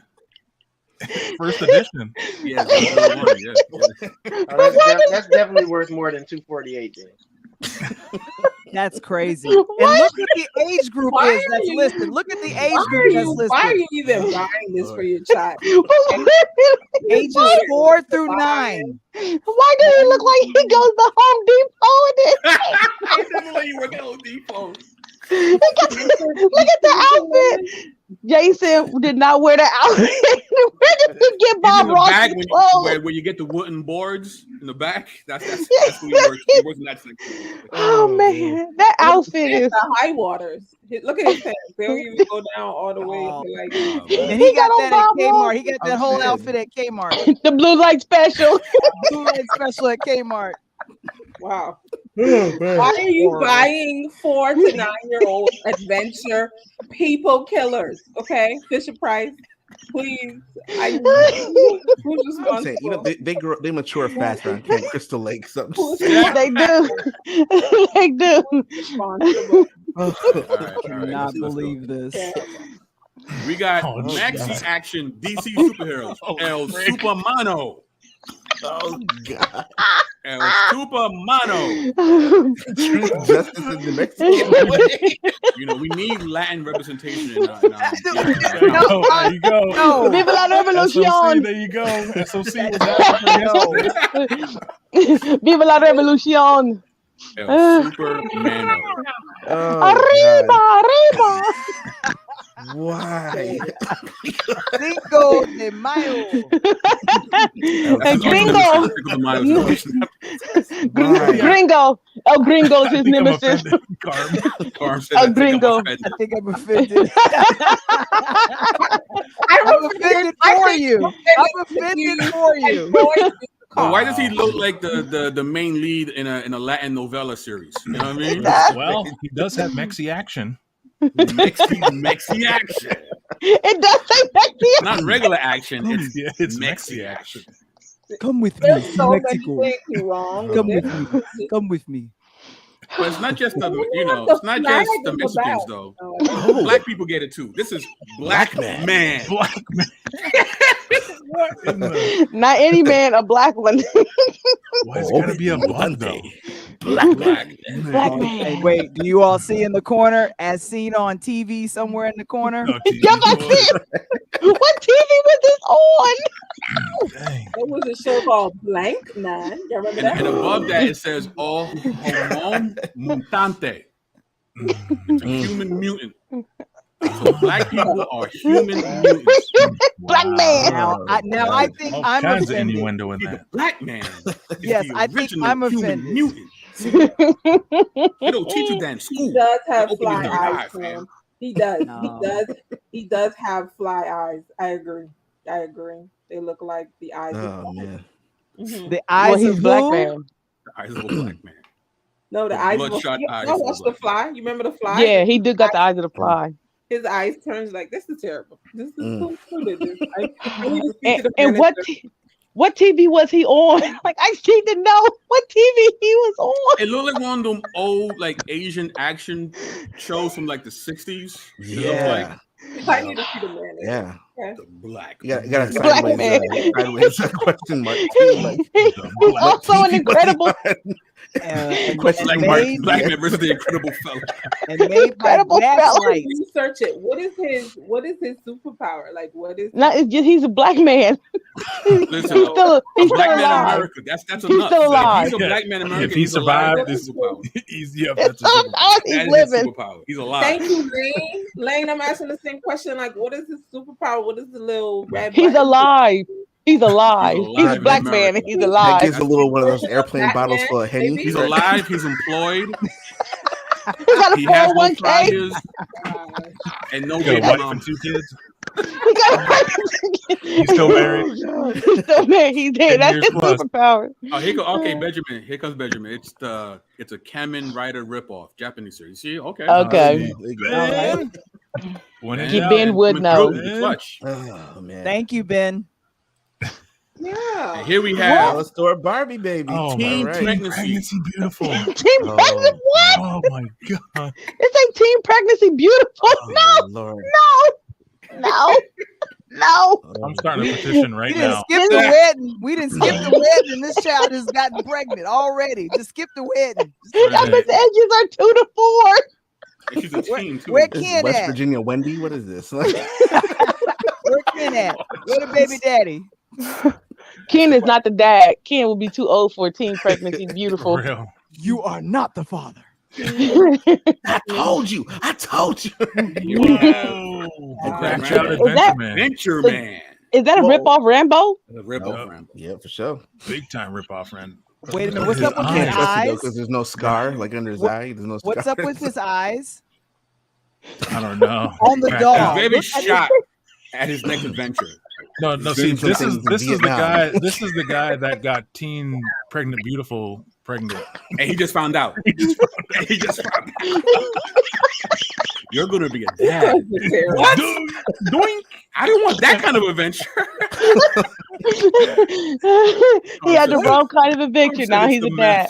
[SPEAKER 3] First edition.
[SPEAKER 1] Yeah, yes.
[SPEAKER 7] Oh, that's definitely worth more than 248. Then.
[SPEAKER 6] That's crazy. And look at the age group
[SPEAKER 2] Why
[SPEAKER 6] is
[SPEAKER 2] are
[SPEAKER 6] that's
[SPEAKER 2] you-
[SPEAKER 6] listed. Look at the age
[SPEAKER 2] Why are
[SPEAKER 6] group that's
[SPEAKER 2] you, why are
[SPEAKER 6] listed.
[SPEAKER 2] you even buying this for your child?
[SPEAKER 6] Ages 4 through 9.
[SPEAKER 4] Why do he look like he goes to Home Depot with it?
[SPEAKER 1] I didn't know you were at Home Depot.
[SPEAKER 4] Look at the outfit. Jason did not wear the outfit. Where did he get
[SPEAKER 1] He's
[SPEAKER 4] Bob
[SPEAKER 1] in the
[SPEAKER 4] Ross
[SPEAKER 1] back
[SPEAKER 4] clothes?
[SPEAKER 1] where you get the wooden boards in the back. That's who he works. He works in that section.
[SPEAKER 4] Oh man, that outfit is.
[SPEAKER 2] The high waters. Look at his pants. They don't even go down all the way
[SPEAKER 6] Oh.
[SPEAKER 2] to like.
[SPEAKER 6] And he got
[SPEAKER 4] on
[SPEAKER 6] that at
[SPEAKER 4] Bob
[SPEAKER 6] Kmart.
[SPEAKER 4] Ross.
[SPEAKER 6] He got that whole outfit at Kmart.
[SPEAKER 4] The blue light special.
[SPEAKER 6] Blue light special at Kmart.
[SPEAKER 2] Wow. Why are you buying 4 to 9-year-old adventure people killers? Okay, Fisher Price, please. Who's
[SPEAKER 5] I'm saying, they mature faster on Camp Crystal Lake. So
[SPEAKER 4] They do. They do.
[SPEAKER 5] all
[SPEAKER 6] I cannot believe this.
[SPEAKER 1] We got
[SPEAKER 3] Oh,
[SPEAKER 1] Maxi Action DC superheroes. El Supermano.
[SPEAKER 5] Oh God!
[SPEAKER 1] El Supermano.
[SPEAKER 5] Justice in the Mexican way.
[SPEAKER 1] You know, we need Latin representation in our
[SPEAKER 3] There you go.
[SPEAKER 4] Viva la
[SPEAKER 3] SOC,
[SPEAKER 4] revolución.
[SPEAKER 3] there you go. SOC was out.
[SPEAKER 4] Viva la revolución.
[SPEAKER 1] El Supermano.
[SPEAKER 4] Arriba, arriba.
[SPEAKER 5] Why?
[SPEAKER 6] Cinco de Mayo.
[SPEAKER 4] Gringo. Gringo. El Gringo is his nemesis. El Gringo.
[SPEAKER 6] I think I'm offended. I'm offended for you. I'm offended for you.
[SPEAKER 1] But why does he look like the main lead in a Latin novella series? You know what I mean?
[SPEAKER 3] Well, he does have Mexi Action.
[SPEAKER 1] Mexi Action.
[SPEAKER 4] It does say Mexi.
[SPEAKER 1] Not regular action.
[SPEAKER 3] It's
[SPEAKER 1] Mexi Action.
[SPEAKER 6] Come with me
[SPEAKER 2] There's
[SPEAKER 6] to
[SPEAKER 2] so many
[SPEAKER 6] Mexico.
[SPEAKER 2] things wrong.
[SPEAKER 6] Come with me. Come with me.
[SPEAKER 1] But it's not just it's not just the Mexicans though. Black people get it too. This is black man.
[SPEAKER 3] Black man.
[SPEAKER 4] Not any man, a black one.
[SPEAKER 3] Why is it gotta be a blood though?
[SPEAKER 1] Black
[SPEAKER 4] Black man.
[SPEAKER 6] Hey, wait, do you all see in the corner, as seen on TV somewhere in the corner?
[SPEAKER 3] Oh,
[SPEAKER 4] Yep, I see it. What TV was this on?
[SPEAKER 3] dang.
[SPEAKER 2] There was a show called Blank Man. You remember that?
[SPEAKER 1] And above that it says "Oh Homon Mutante." It's a human mutant. So black people are human mutants.
[SPEAKER 4] Black man.
[SPEAKER 6] Now I think
[SPEAKER 3] All
[SPEAKER 6] I'm
[SPEAKER 3] kinds of
[SPEAKER 6] offended.
[SPEAKER 3] innuendo in
[SPEAKER 1] The
[SPEAKER 3] that.
[SPEAKER 1] black man. Is
[SPEAKER 6] Yes,
[SPEAKER 1] the
[SPEAKER 6] I think
[SPEAKER 1] original
[SPEAKER 6] I'm
[SPEAKER 1] human
[SPEAKER 6] offended.
[SPEAKER 1] mutant. They don't teach you that in
[SPEAKER 2] He
[SPEAKER 1] school.
[SPEAKER 2] does have
[SPEAKER 1] Open
[SPEAKER 2] fly
[SPEAKER 1] your
[SPEAKER 2] eyes.
[SPEAKER 1] eye, fam.
[SPEAKER 2] Man. He does.
[SPEAKER 6] No.
[SPEAKER 2] He does have fly eyes. I agree. They look like the eyes.
[SPEAKER 5] Oh man.
[SPEAKER 2] Mhm.
[SPEAKER 6] The eyes
[SPEAKER 4] Well, he's
[SPEAKER 6] of
[SPEAKER 4] black
[SPEAKER 6] who?
[SPEAKER 4] man.
[SPEAKER 1] The eyes of a black man.
[SPEAKER 2] No, the
[SPEAKER 1] The
[SPEAKER 2] eyes.
[SPEAKER 1] bloodshot eyes
[SPEAKER 2] I
[SPEAKER 1] of
[SPEAKER 2] watched
[SPEAKER 1] black
[SPEAKER 2] The Fly. You remember The Fly?
[SPEAKER 4] Yeah, he did got the eyes of the fly.
[SPEAKER 2] His eyes turns like this is terrible. This is who did this? I need to speak to the
[SPEAKER 4] And
[SPEAKER 2] manager.
[SPEAKER 4] what TV was he on? Like I need to know what TV he was on.
[SPEAKER 1] It looked like one of them old like Asian action shows from like the 60s.
[SPEAKER 5] Yeah.
[SPEAKER 2] I need to see the manager.
[SPEAKER 5] Yeah.
[SPEAKER 1] The black.
[SPEAKER 5] You got a
[SPEAKER 4] Black
[SPEAKER 5] sideways question mark too. Like,
[SPEAKER 4] He's also an incredible.
[SPEAKER 5] question
[SPEAKER 1] Black
[SPEAKER 5] mark.
[SPEAKER 1] man versus the Incredible Fella.
[SPEAKER 6] And made by
[SPEAKER 4] Incredible fella.
[SPEAKER 6] Gaslight.
[SPEAKER 2] Research it. What is his superpower? Like what is
[SPEAKER 4] Not, it's just he's a black man.
[SPEAKER 1] Listen,
[SPEAKER 4] He's
[SPEAKER 1] a
[SPEAKER 4] still
[SPEAKER 1] black man in
[SPEAKER 4] alive.
[SPEAKER 1] America. That's
[SPEAKER 4] He's
[SPEAKER 1] enough.
[SPEAKER 4] still
[SPEAKER 1] Like,
[SPEAKER 4] alive.
[SPEAKER 1] he's a black man in America.
[SPEAKER 3] If he
[SPEAKER 1] he's alive,
[SPEAKER 3] survived,
[SPEAKER 1] that's his superpower.
[SPEAKER 3] that's a superpower.
[SPEAKER 4] That's he's
[SPEAKER 1] That is his
[SPEAKER 4] living.
[SPEAKER 1] superpower. He's alive.
[SPEAKER 2] Thank you, Lane. Lane, I'm asking the same question. Like, what is his superpower? What is the little red
[SPEAKER 4] He's
[SPEAKER 2] button?
[SPEAKER 4] alive. He's alive.
[SPEAKER 1] He's
[SPEAKER 4] He's
[SPEAKER 1] alive
[SPEAKER 4] a
[SPEAKER 1] in
[SPEAKER 4] black
[SPEAKER 1] America.
[SPEAKER 4] man and he's
[SPEAKER 5] That
[SPEAKER 4] alive.
[SPEAKER 5] gives a little one of those airplane
[SPEAKER 2] Black
[SPEAKER 5] bottles
[SPEAKER 2] man,
[SPEAKER 5] full of Henny.
[SPEAKER 2] baby.
[SPEAKER 1] He's alive. He's employed.
[SPEAKER 4] He got a
[SPEAKER 1] He has no
[SPEAKER 4] 401k.
[SPEAKER 1] flyers and no
[SPEAKER 3] He got a
[SPEAKER 1] baby
[SPEAKER 3] wife
[SPEAKER 1] mama.
[SPEAKER 3] and 2 kids.
[SPEAKER 4] He got
[SPEAKER 3] He's still married.
[SPEAKER 4] He's still married. He's
[SPEAKER 3] 10
[SPEAKER 4] dead. That's
[SPEAKER 3] years
[SPEAKER 4] his
[SPEAKER 3] plus.
[SPEAKER 4] superpower.
[SPEAKER 1] Oh, here go. Okay, Benjamin. Here comes Benjamin. It's a Kamen Rider ripoff, Japanese series. See, okay.
[SPEAKER 4] Okay.
[SPEAKER 5] There you go.
[SPEAKER 3] When in
[SPEAKER 1] And,
[SPEAKER 4] He
[SPEAKER 3] doubt,
[SPEAKER 4] Ben would
[SPEAKER 1] coming
[SPEAKER 4] know.
[SPEAKER 1] through with the clutch.
[SPEAKER 5] Oh man.
[SPEAKER 6] Thank you, Ben.
[SPEAKER 2] Yeah.
[SPEAKER 1] And here we
[SPEAKER 5] Now
[SPEAKER 1] have
[SPEAKER 5] let's store Barbie baby.
[SPEAKER 3] Oh,
[SPEAKER 1] Teen
[SPEAKER 3] my
[SPEAKER 1] Pregnancy.
[SPEAKER 3] beautiful.
[SPEAKER 4] Team
[SPEAKER 5] Oh.
[SPEAKER 4] pregnancy. What?
[SPEAKER 3] Oh my god.
[SPEAKER 4] It's like teen pregnancy beautiful.
[SPEAKER 5] Oh, Lord.
[SPEAKER 4] No.
[SPEAKER 3] I'm starting a petition right
[SPEAKER 6] We didn't
[SPEAKER 3] now.
[SPEAKER 6] skip the wedding. We didn't skip the wedding, and this child has gotten pregnant already. Just skip the wedding.
[SPEAKER 4] Youngest edges are 2 to 4.
[SPEAKER 1] And she's a teen too.
[SPEAKER 6] Where
[SPEAKER 5] This is
[SPEAKER 6] Ken
[SPEAKER 5] West
[SPEAKER 6] at?
[SPEAKER 5] Virginia Wendy. What is this?
[SPEAKER 6] Where Ken at? Where the baby daddy?
[SPEAKER 4] Ken is not the dad. Ken will be too old for a teen pregnancy beautiful.
[SPEAKER 3] For real.
[SPEAKER 6] You are not the father.
[SPEAKER 5] I told you.
[SPEAKER 1] Here we have
[SPEAKER 3] The crack
[SPEAKER 1] Is
[SPEAKER 3] shot
[SPEAKER 4] that-
[SPEAKER 3] adventure man.
[SPEAKER 1] Adventure Man.
[SPEAKER 4] Is that a
[SPEAKER 5] Whoa.
[SPEAKER 4] rip-off Rambo?
[SPEAKER 1] The ripoff Rambo.
[SPEAKER 5] Yeah, for sure.
[SPEAKER 3] Big time ripoff, friend.
[SPEAKER 6] Wait a minute. What's up with
[SPEAKER 5] I
[SPEAKER 6] his
[SPEAKER 5] can't trust it though
[SPEAKER 6] eyes?
[SPEAKER 5] because there's no scar like under his eye. There's no scar.
[SPEAKER 6] What's up with his eyes?
[SPEAKER 3] I don't know.
[SPEAKER 6] On the
[SPEAKER 3] Crack
[SPEAKER 6] dog.
[SPEAKER 3] shot.
[SPEAKER 1] He's very
[SPEAKER 6] Look at
[SPEAKER 1] shot at his next adventure.
[SPEAKER 3] No.
[SPEAKER 5] He's
[SPEAKER 3] See,
[SPEAKER 5] doing some
[SPEAKER 3] this
[SPEAKER 5] things
[SPEAKER 3] is
[SPEAKER 5] in
[SPEAKER 3] the
[SPEAKER 5] Vietnam.
[SPEAKER 3] guy. This is the guy that got teen pregnant beautiful pregnant.
[SPEAKER 1] And he just found out. He just found out. You're gonna be a dad. What? Doink. I didn't want that kind of adventure.
[SPEAKER 4] He had the wrong kind of adventure. Now he's a dad.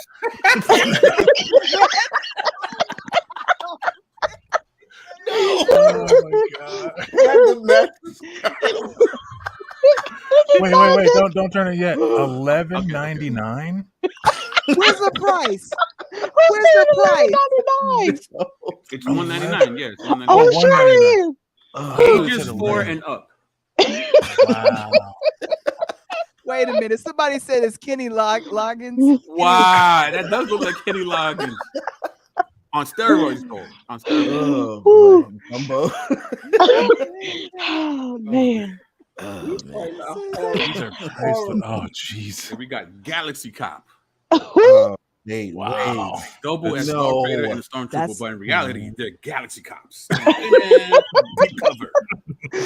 [SPEAKER 3] Oh my god. Wait. Don't turn it yet. $11.99.
[SPEAKER 6] Where's the price? Where's the price?
[SPEAKER 1] It's $199. Yeah, it's $199.
[SPEAKER 4] Oh, sure is.
[SPEAKER 1] Ages 4 and up.
[SPEAKER 3] Wow.
[SPEAKER 6] Wait a minute. Somebody said it's Kenny Loggins.
[SPEAKER 1] Wow, that does look like Kenny Loggins. On steroids, though. On steroids.
[SPEAKER 5] Oh, boy. Gumbo.
[SPEAKER 4] Oh man.
[SPEAKER 5] Oh, man.
[SPEAKER 3] These are priceless. Oh jeez.
[SPEAKER 1] And we got Galaxy Cop.
[SPEAKER 5] Wait,
[SPEAKER 3] Wow.
[SPEAKER 1] Double and
[SPEAKER 5] No.
[SPEAKER 1] Star Raider and the Stormtrooper,
[SPEAKER 6] That's-
[SPEAKER 1] but in reality, they're Galaxy Cops. Deep cover.
[SPEAKER 4] So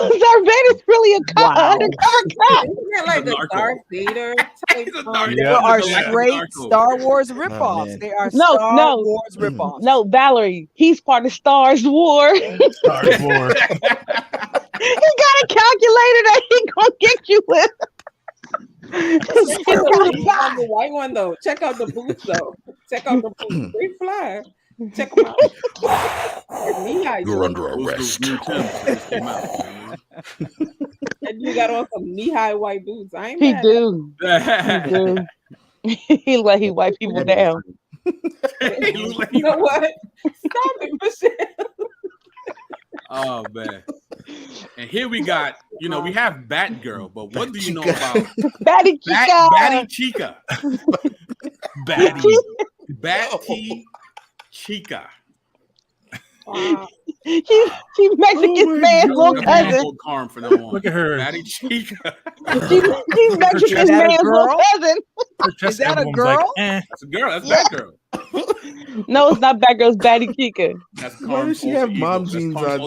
[SPEAKER 4] Darth Vader's really a cop, undercover cop.
[SPEAKER 2] Isn't that like
[SPEAKER 1] He's a
[SPEAKER 2] a
[SPEAKER 1] narco.
[SPEAKER 2] Darth Vader type?
[SPEAKER 1] He's a narco.
[SPEAKER 6] They
[SPEAKER 3] Yeah.
[SPEAKER 6] are
[SPEAKER 1] He's a
[SPEAKER 6] straight
[SPEAKER 1] narco.
[SPEAKER 6] Star Wars
[SPEAKER 5] Oh,
[SPEAKER 6] ripoffs.
[SPEAKER 5] man.
[SPEAKER 6] They are
[SPEAKER 4] No,
[SPEAKER 6] Star
[SPEAKER 4] no.
[SPEAKER 6] Wars ripoffs.
[SPEAKER 4] No, Valerie, he's part of Star's War.
[SPEAKER 3] Star Wars.
[SPEAKER 4] He got a calculator that he gonna get you with.
[SPEAKER 2] Check out the white one though. Check out the boots though. Check out the boots. They fly. Check them out.
[SPEAKER 8] You're under
[SPEAKER 1] Those
[SPEAKER 8] arrest.
[SPEAKER 1] new Timbs just came out.
[SPEAKER 2] And you got on some knee-high white boots. I ain't
[SPEAKER 4] He
[SPEAKER 2] mad.
[SPEAKER 4] do. He do. He let he wipe people down.
[SPEAKER 1] He look like
[SPEAKER 2] You know what? Stop it, Michelle.
[SPEAKER 1] Oh man. And here we got, we have Batgirl, but what do you know about
[SPEAKER 4] Batty Chica.
[SPEAKER 1] Batty Chica? Batty Chica.
[SPEAKER 2] Wow.
[SPEAKER 4] She Mexican man's little cousin.
[SPEAKER 1] Carm for no one.
[SPEAKER 3] Look at her.
[SPEAKER 1] Batty Chica.
[SPEAKER 4] She's Mexican
[SPEAKER 6] Is that a
[SPEAKER 4] man's little
[SPEAKER 6] girl?
[SPEAKER 4] cousin.
[SPEAKER 3] Her chest
[SPEAKER 6] Is that a
[SPEAKER 3] emblem's
[SPEAKER 6] girl?
[SPEAKER 3] like, eh.
[SPEAKER 1] That's a girl. That's
[SPEAKER 4] Yeah.
[SPEAKER 1] Batgirl.
[SPEAKER 4] No, it's not Batgirl, it's Batty Chica.
[SPEAKER 1] That's
[SPEAKER 5] Why does she have mom jeans on?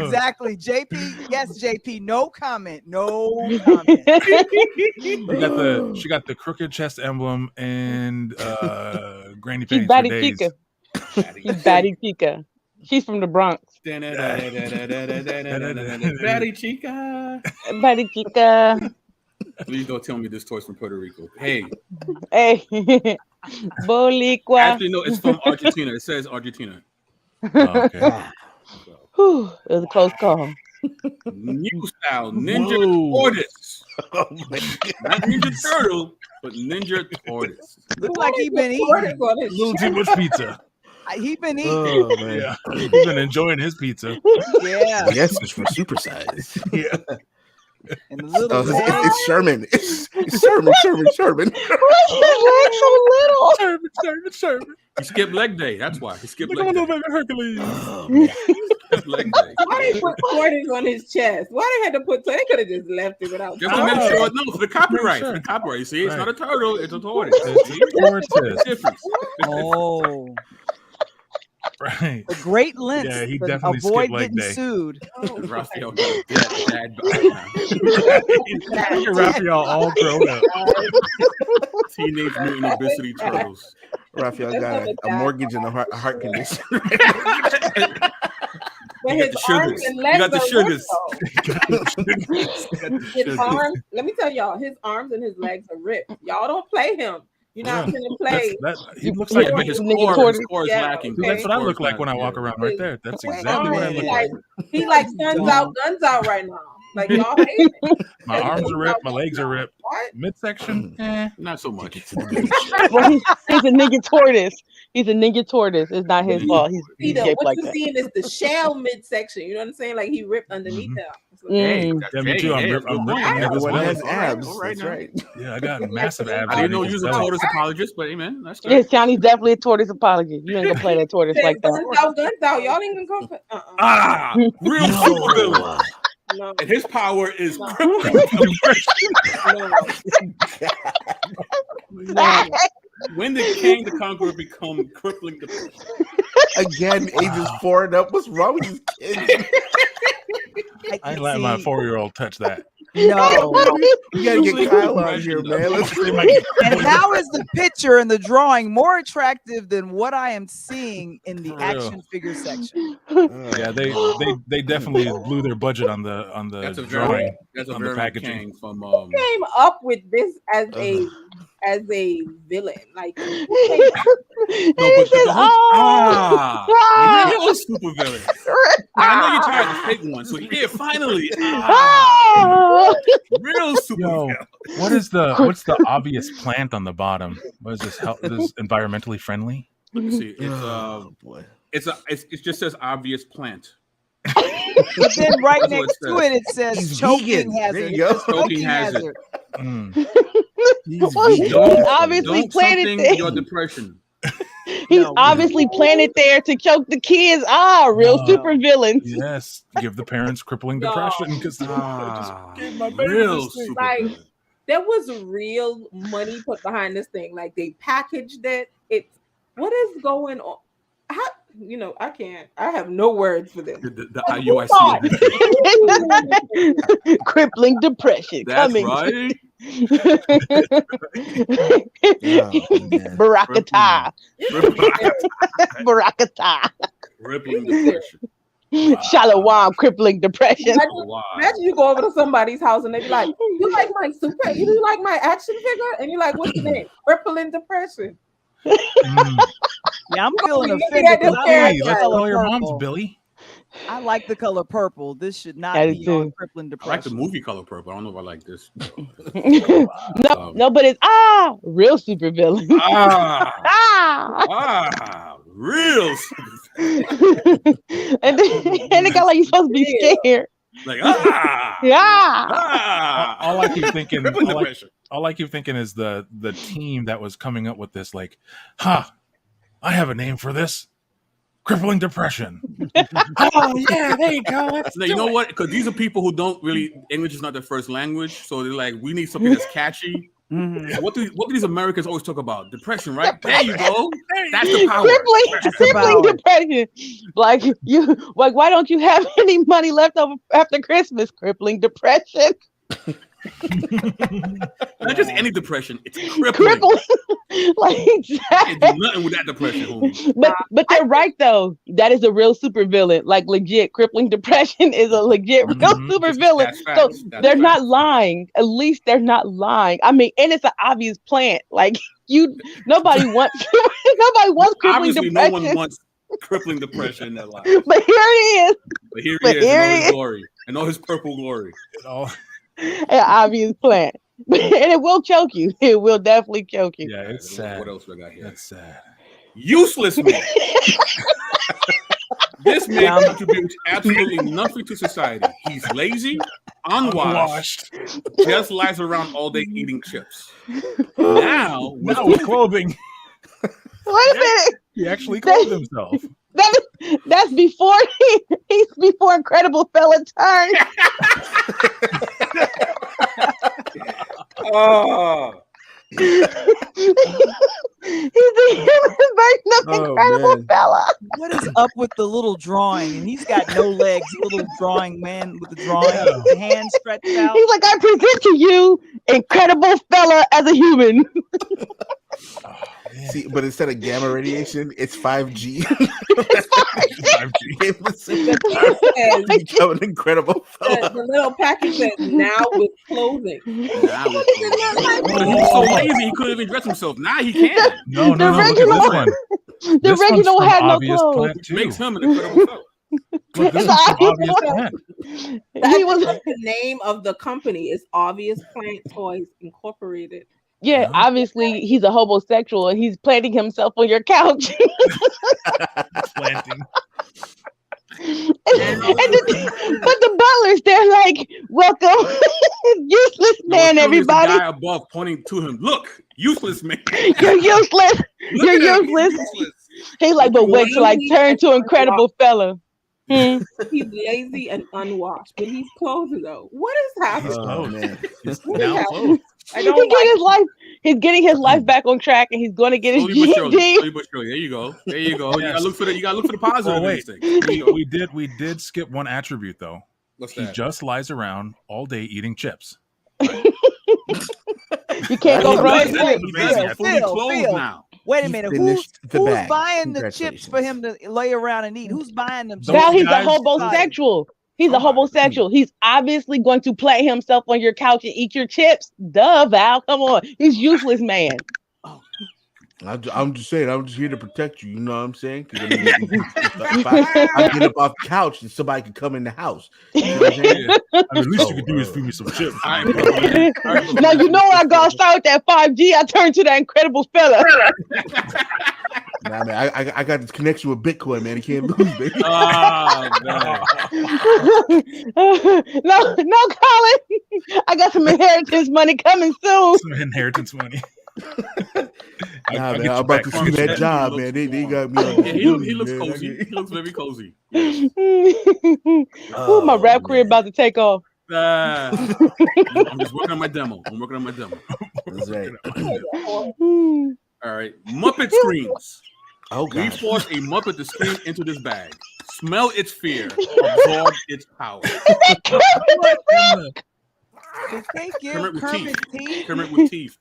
[SPEAKER 6] Exactly. JP, yes, JP. No comment. No comment.
[SPEAKER 3] She got the crooked chest emblem and granny
[SPEAKER 4] She's
[SPEAKER 3] panties for
[SPEAKER 4] Batty
[SPEAKER 3] days.
[SPEAKER 4] Chica. She's Batty Chica. She's from the Bronx.
[SPEAKER 1] Batty Chica.
[SPEAKER 4] Batty Chica.
[SPEAKER 1] Please don't tell me this toy's from Puerto Rico. Hey,
[SPEAKER 4] Hey. Bolicua.
[SPEAKER 1] actually, no, it's from Argentina. It says Argentina.
[SPEAKER 3] Oh, okay.
[SPEAKER 4] Whew, it was a close call.
[SPEAKER 1] New style Ninja
[SPEAKER 3] Whoa.
[SPEAKER 1] Tortoise.
[SPEAKER 5] Oh, my God.
[SPEAKER 1] Not Ninja Turtle, but Ninja Tortoise.
[SPEAKER 6] Looks like he been eating.
[SPEAKER 2] Tortoise on
[SPEAKER 3] A
[SPEAKER 2] his
[SPEAKER 3] little too much pizza.
[SPEAKER 6] He been eating.
[SPEAKER 5] Oh, man.
[SPEAKER 3] Yeah. He's been enjoying his pizza.
[SPEAKER 6] Yeah.
[SPEAKER 5] Yes, it's for supersize.
[SPEAKER 3] Yeah.
[SPEAKER 6] And the little
[SPEAKER 5] Oh,
[SPEAKER 6] leg.
[SPEAKER 5] it's Sherman. It's Sherman.
[SPEAKER 4] Why is his leg so little?
[SPEAKER 3] Sherman.
[SPEAKER 1] He skipped leg day. That's why. He skipped
[SPEAKER 3] Look at
[SPEAKER 1] leg
[SPEAKER 3] my
[SPEAKER 1] day.
[SPEAKER 3] little baby Hercules.
[SPEAKER 5] Oh, man.
[SPEAKER 1] Skipped leg day.
[SPEAKER 2] Why they put tortoise on his chest? Why they had to put? They could have just left it without.
[SPEAKER 1] Just to make
[SPEAKER 3] Oh.
[SPEAKER 1] sure, no, for the copyright.
[SPEAKER 3] Sure.
[SPEAKER 1] For the copyright. See, it's
[SPEAKER 3] Right.
[SPEAKER 1] not a turtle, it's a tortoise.
[SPEAKER 3] It's tortoise.
[SPEAKER 1] Difference.
[SPEAKER 6] Oh,
[SPEAKER 3] Right.
[SPEAKER 6] the great lengths
[SPEAKER 3] Yeah, he
[SPEAKER 6] to
[SPEAKER 3] definitely
[SPEAKER 6] avoid
[SPEAKER 3] skipped leg
[SPEAKER 6] getting
[SPEAKER 3] day.
[SPEAKER 6] sued.
[SPEAKER 1] Raphael got a dad
[SPEAKER 3] Look at Raphael all grown up.
[SPEAKER 1] Teenage Mutant Obesity Turtles.
[SPEAKER 5] Raphael got a mortgage and a heart condition.
[SPEAKER 2] But
[SPEAKER 1] You
[SPEAKER 2] his
[SPEAKER 1] got the
[SPEAKER 2] arms
[SPEAKER 1] sugars.
[SPEAKER 2] and
[SPEAKER 1] You
[SPEAKER 2] legs
[SPEAKER 1] got the
[SPEAKER 2] are ripped,
[SPEAKER 1] sugars.
[SPEAKER 2] though. His arms. Let me tell y'all, his arms and his legs are ripped. Y'all don't play him. You're not
[SPEAKER 3] Yeah.
[SPEAKER 2] gonna play.
[SPEAKER 3] He looks
[SPEAKER 1] Like,
[SPEAKER 3] like
[SPEAKER 1] but
[SPEAKER 3] me.
[SPEAKER 1] his
[SPEAKER 4] Nigga
[SPEAKER 1] core
[SPEAKER 4] tortoise.
[SPEAKER 1] is
[SPEAKER 2] Yeah,
[SPEAKER 1] lacking.
[SPEAKER 2] okay.
[SPEAKER 3] That's what I
[SPEAKER 1] Core
[SPEAKER 3] look
[SPEAKER 1] is
[SPEAKER 3] like
[SPEAKER 1] not-
[SPEAKER 3] when I walk
[SPEAKER 1] yeah.
[SPEAKER 3] around right there. That's
[SPEAKER 2] His
[SPEAKER 3] exactly what I
[SPEAKER 2] arms,
[SPEAKER 3] look
[SPEAKER 2] like,
[SPEAKER 3] like.
[SPEAKER 2] he like guns out right now. Like y'all hate it.
[SPEAKER 3] My arms are ripped. My legs are ripped.
[SPEAKER 2] What?
[SPEAKER 3] Midsection,
[SPEAKER 1] Not so much.
[SPEAKER 4] Well, he's a ninja tortoise. He's a ninja tortoise. It's not his fault.
[SPEAKER 2] See,
[SPEAKER 4] He's
[SPEAKER 2] the,
[SPEAKER 4] shaped
[SPEAKER 2] what
[SPEAKER 4] like
[SPEAKER 2] you
[SPEAKER 4] that.
[SPEAKER 2] seeing is the shell midsection. You know what I'm saying? Like he ripped underneath there.
[SPEAKER 1] Hey,
[SPEAKER 4] Mm.
[SPEAKER 3] Yeah, me too. I'm ripped. I'm ripped.
[SPEAKER 5] Everyone
[SPEAKER 3] Well,
[SPEAKER 5] has
[SPEAKER 1] all right,
[SPEAKER 5] abs.
[SPEAKER 1] all right
[SPEAKER 5] That's
[SPEAKER 1] now.
[SPEAKER 5] right.
[SPEAKER 3] Yeah, I got massive abs.
[SPEAKER 1] I didn't know
[SPEAKER 3] underneath
[SPEAKER 1] you was a
[SPEAKER 3] the belly.
[SPEAKER 1] tortoise apologist, but hey, man, that's
[SPEAKER 4] Yeah,
[SPEAKER 1] good.
[SPEAKER 4] Johnny's definitely a tortoise apology. You ain't gonna play that tortoise like that.
[SPEAKER 2] Guns out. Y'all ain't gonna go.
[SPEAKER 1] Ah, real super villain.
[SPEAKER 2] No,
[SPEAKER 1] And his power is
[SPEAKER 2] No.
[SPEAKER 1] crippling.
[SPEAKER 2] no.
[SPEAKER 1] When did King the Conqueror become crippling?
[SPEAKER 5] Again, ages 4 and up. What's wrong with these kids?
[SPEAKER 3] I ain't letting my 4-year-old touch that.
[SPEAKER 6] No.
[SPEAKER 5] You gotta get Kyle on here, man.
[SPEAKER 6] And how is the picture and the drawing more attractive than what I am seeing in the action figure section?
[SPEAKER 3] Yeah, they definitely blew their budget on the drawing.
[SPEAKER 1] That's a
[SPEAKER 3] on the
[SPEAKER 1] very
[SPEAKER 3] packaging.
[SPEAKER 1] from
[SPEAKER 2] Who came up with this as a villain? Like, who came up-
[SPEAKER 1] real super villain. I know you're tired of the fake one, so yeah, finally, real super villain.
[SPEAKER 3] What's the obvious plant on the bottom? What is this? This is environmentally friendly?
[SPEAKER 1] Let me see. It just says obvious plant.
[SPEAKER 6] But then right
[SPEAKER 1] That's what
[SPEAKER 6] next
[SPEAKER 1] it
[SPEAKER 6] to it, it says
[SPEAKER 5] He's
[SPEAKER 6] choking
[SPEAKER 5] vegan.
[SPEAKER 6] hazard.
[SPEAKER 5] There you go.
[SPEAKER 6] It says
[SPEAKER 1] Choking hazard.
[SPEAKER 4] He's obviously
[SPEAKER 1] Don't
[SPEAKER 4] planted
[SPEAKER 1] something
[SPEAKER 4] there.
[SPEAKER 1] your depression.
[SPEAKER 4] He's obviously planted there to choke the kids. Real super villains.
[SPEAKER 3] Yes, give the parents crippling depression because just gave my baby
[SPEAKER 1] Real
[SPEAKER 3] this thing.
[SPEAKER 1] super
[SPEAKER 2] Like,
[SPEAKER 1] villain.
[SPEAKER 2] there was real money put behind this thing. Like, they packaged it. It's what is going on? How, I can't. I have no words for this.
[SPEAKER 1] The
[SPEAKER 2] Like,
[SPEAKER 1] IUIC.
[SPEAKER 4] Crippling depression
[SPEAKER 1] That's
[SPEAKER 4] coming.
[SPEAKER 1] right.
[SPEAKER 4] Barakata. Barakata.
[SPEAKER 1] Crippling depression.
[SPEAKER 4] Shalom, crippling depression.
[SPEAKER 2] Imagine you go over to somebody's house and they be like, "You like my super? You like my action figure?" And you're like, "What's the name?" Crippling depression.
[SPEAKER 6] Yeah, I'm feeling offended because I like the
[SPEAKER 3] Let's
[SPEAKER 6] color
[SPEAKER 3] call your moms,
[SPEAKER 6] purple.
[SPEAKER 3] Billy.
[SPEAKER 6] I like the color purple. This should not
[SPEAKER 4] I
[SPEAKER 6] be
[SPEAKER 4] do.
[SPEAKER 6] on crippling
[SPEAKER 1] I
[SPEAKER 6] depression.
[SPEAKER 1] like the movie color purple. I don't know if I like this.
[SPEAKER 4] No, but it's real super villain.
[SPEAKER 1] Real.
[SPEAKER 4] and it got like you're supposed to be scared.
[SPEAKER 1] Like
[SPEAKER 3] All I keep thinking,
[SPEAKER 1] Crippling depression.
[SPEAKER 3] all I keep thinking is the team that was coming up with this. Like, I have a name for this. Crippling depression. Oh yeah, there you go.
[SPEAKER 1] No, you know what? Because these are people who don't really English is not their first language, so they're like, we need something that's catchy.
[SPEAKER 6] Mhm.
[SPEAKER 1] What do these Americans always talk about? Depression, right? There you go. That's the power.
[SPEAKER 4] Crippling depression. Like why don't you have any money left over after Christmas? Crippling depression.
[SPEAKER 1] Not just any depression, it's crippling.
[SPEAKER 4] Like
[SPEAKER 1] Can't do nothing with that depression, homie.
[SPEAKER 4] But they're right though. That is a real super villain. Like legit, crippling depression is a legit real super villain. So they're not lying. At least they're not lying. I mean, and it's an obvious plant. Like nobody wants crippling
[SPEAKER 1] Obviously,
[SPEAKER 4] depression.
[SPEAKER 1] no one wants crippling depression in their life.
[SPEAKER 4] But here it is.
[SPEAKER 1] But here he is in all his glory, and all his purple glory.
[SPEAKER 4] An obvious plant. And it will choke you. It will definitely choke you.
[SPEAKER 3] Yeah, it's sad.
[SPEAKER 1] What else we got here?
[SPEAKER 3] That's sad.
[SPEAKER 1] Useless man. This man contributes absolutely nothing to society. He's lazy, unwashed, just lies around all day eating chips. Now
[SPEAKER 3] with clothing.
[SPEAKER 4] Wait a minute.
[SPEAKER 3] He actually clothed himself.
[SPEAKER 4] That's before he's before Incredible Fella turned. He's the human version of Incredible Fella.
[SPEAKER 6] What is up with the little drawing? And he's got no legs. Little drawing man with the drawing, the hand stretched out.
[SPEAKER 4] He's like, I present to you Incredible Fella as a human.
[SPEAKER 5] See, but instead of gamma radiation, it's 5G.
[SPEAKER 2] 5G.
[SPEAKER 5] Become an incredible fella.
[SPEAKER 2] The little package says now with clothing.
[SPEAKER 1] He was so lazy he couldn't even dress himself. Now he can.
[SPEAKER 3] No. Look at this one.
[SPEAKER 4] The original had no clothes.
[SPEAKER 1] Which makes him an incredible fella.
[SPEAKER 3] Look, this is some obvious plant.
[SPEAKER 2] That's the name of the company. It's Obvious Plant Toys Incorporated.
[SPEAKER 4] Yeah, obviously he's a homosexual and he's planting himself on your couch.
[SPEAKER 3] Planting.
[SPEAKER 4] But the butlers, they're like, welcome, useless man, everybody.
[SPEAKER 1] The guy above pointing to him. Look, useless man.
[SPEAKER 4] You're useless. You're useless. He's like, but wait till I turn to Incredible Fella.
[SPEAKER 2] He's lazy and unwashed, but he's clothed though. What is happening?
[SPEAKER 5] Oh man,
[SPEAKER 1] he's now clothed.
[SPEAKER 4] He's getting his life back on track, and he's going to get his GED.
[SPEAKER 1] Slowly but surely. There you go. There you go. You gotta look for the positive.
[SPEAKER 3] Oh, wait.
[SPEAKER 1] In these things.
[SPEAKER 3] We did skip one attribute though.
[SPEAKER 1] What's
[SPEAKER 3] He
[SPEAKER 1] that?
[SPEAKER 3] just lies around all day eating chips.
[SPEAKER 4] You can't go wrong with chips.
[SPEAKER 1] He does fully clothed now.
[SPEAKER 6] Wait a
[SPEAKER 5] He
[SPEAKER 6] minute.
[SPEAKER 5] finished the
[SPEAKER 6] Who's
[SPEAKER 5] bag.
[SPEAKER 6] buying the chips for him to lay around and eat? Who's buying them?
[SPEAKER 3] Those
[SPEAKER 4] Val, he's a
[SPEAKER 3] guys-
[SPEAKER 4] homosexual. He's a homosexual. He's obviously going to plant himself on your couch and eat your chips. Duh, Val. Come on. He's useless, man.
[SPEAKER 5] I'm just saying, I'm just here to protect you. You know what I'm saying? 'Cause I mean, if I get up off the couch and somebody can come in the house. You know what I'm saying?
[SPEAKER 3] At least you could do is feed me some chips.
[SPEAKER 1] All right, brother.
[SPEAKER 4] Now, you know I got to start with that 5G. I turned to that incredible fella.
[SPEAKER 5] Nah, man, I got this connection with Bitcoin, man. He can't lose, baby.
[SPEAKER 1] Oh, man.
[SPEAKER 4] No, Colin. I got some inheritance money coming soon.
[SPEAKER 3] Some inheritance money.
[SPEAKER 5] Nah, man, I'm about to see that job, man. They got me.
[SPEAKER 1] Yeah, he looks cozy. He looks very cozy.
[SPEAKER 4] Ooh, my rap career about to take off.
[SPEAKER 1] I'm just working on my demo.
[SPEAKER 5] That's right.
[SPEAKER 1] All right. Muppet screams.
[SPEAKER 5] Oh,
[SPEAKER 1] We
[SPEAKER 5] God.
[SPEAKER 1] force a Muppet to scream into this bag. Smell its fear. Absorb its power.
[SPEAKER 6] Did they give
[SPEAKER 1] Kermit with
[SPEAKER 6] Kermit
[SPEAKER 1] teeth.
[SPEAKER 6] teeth?
[SPEAKER 1] Kermit with teeth.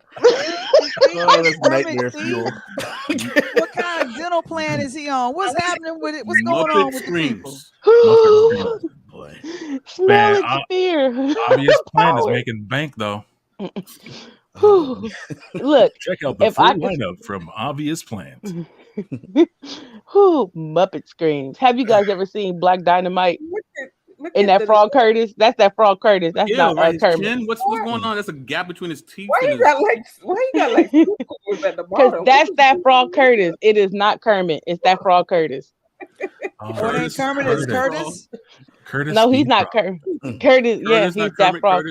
[SPEAKER 5] Oh, that's nightmare fuel.
[SPEAKER 6] What kind of dental plan is he on? What's happening with it? What's going on
[SPEAKER 1] Muppet
[SPEAKER 6] with the people?
[SPEAKER 1] screams.
[SPEAKER 5] Boy.
[SPEAKER 4] Smell
[SPEAKER 3] Man,
[SPEAKER 4] its fear.
[SPEAKER 3] Obvious plan is making bank though.
[SPEAKER 4] Look,
[SPEAKER 3] Check out the
[SPEAKER 4] if
[SPEAKER 3] full
[SPEAKER 4] I could-
[SPEAKER 3] lineup from Obvious Plans.
[SPEAKER 4] Muppet screams. Have you guys ever seen Black Dynamite
[SPEAKER 2] Look
[SPEAKER 4] in
[SPEAKER 2] at
[SPEAKER 4] that Frog Curtis? That's that Frog Curtis. That's
[SPEAKER 1] Yeah,
[SPEAKER 4] not
[SPEAKER 1] right. His
[SPEAKER 4] Kermit.
[SPEAKER 1] chin. What's going on? That's a gap between his teeth.
[SPEAKER 2] Why
[SPEAKER 1] and
[SPEAKER 2] you
[SPEAKER 1] his...
[SPEAKER 2] got like scoopers at the
[SPEAKER 4] Because
[SPEAKER 2] bottom?
[SPEAKER 4] that's that Frog Curtis. It is not Kermit. It's that Frog Curtis.
[SPEAKER 6] Oh, it ain't Kermit, it's Curtis.
[SPEAKER 3] Curtis.
[SPEAKER 4] No, he's
[SPEAKER 3] the
[SPEAKER 4] not
[SPEAKER 3] Frog.
[SPEAKER 4] Kermit. Curtis, yeah,
[SPEAKER 1] Curtis,
[SPEAKER 4] he's
[SPEAKER 1] not
[SPEAKER 4] that
[SPEAKER 1] Kermit,
[SPEAKER 4] Frog.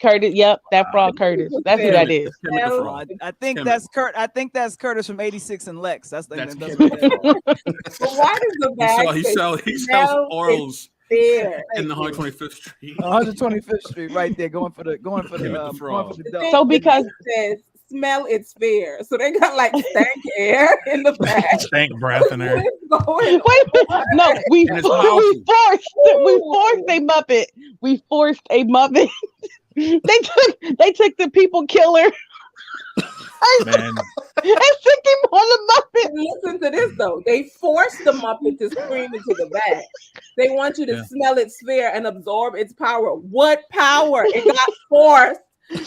[SPEAKER 4] Curtis, yep, that Frog Curtis. That's who that is.
[SPEAKER 1] Kermit the Frog.
[SPEAKER 6] I think
[SPEAKER 1] Kermit.
[SPEAKER 6] that's Kurt. I think that's Curtis from '86 and Lex. That's
[SPEAKER 1] That's
[SPEAKER 6] that's
[SPEAKER 1] Kermit the Frog.
[SPEAKER 2] But why does the bag
[SPEAKER 1] He
[SPEAKER 2] say
[SPEAKER 1] sells
[SPEAKER 2] smell
[SPEAKER 1] orals
[SPEAKER 2] fear?
[SPEAKER 1] in the 125th Street.
[SPEAKER 6] 125th Street, right there, going for the
[SPEAKER 1] Kermit the Frog.
[SPEAKER 6] dough.
[SPEAKER 4] So because
[SPEAKER 2] it says smell its fear, so they got like stank air in the bag.
[SPEAKER 3] Stank breath in there.
[SPEAKER 2] What is going
[SPEAKER 4] wait,
[SPEAKER 2] on?
[SPEAKER 4] no, we
[SPEAKER 1] And it's powerful.
[SPEAKER 4] forced a Muppet. We forced a Muppet. they took the people killer
[SPEAKER 3] Man,
[SPEAKER 4] and stick him on the Muppet.
[SPEAKER 2] Listen to this though. They force the Muppet to scream into the bag. They want you to
[SPEAKER 3] Yeah.
[SPEAKER 2] smell its fear and absorb its power. What power? It got forced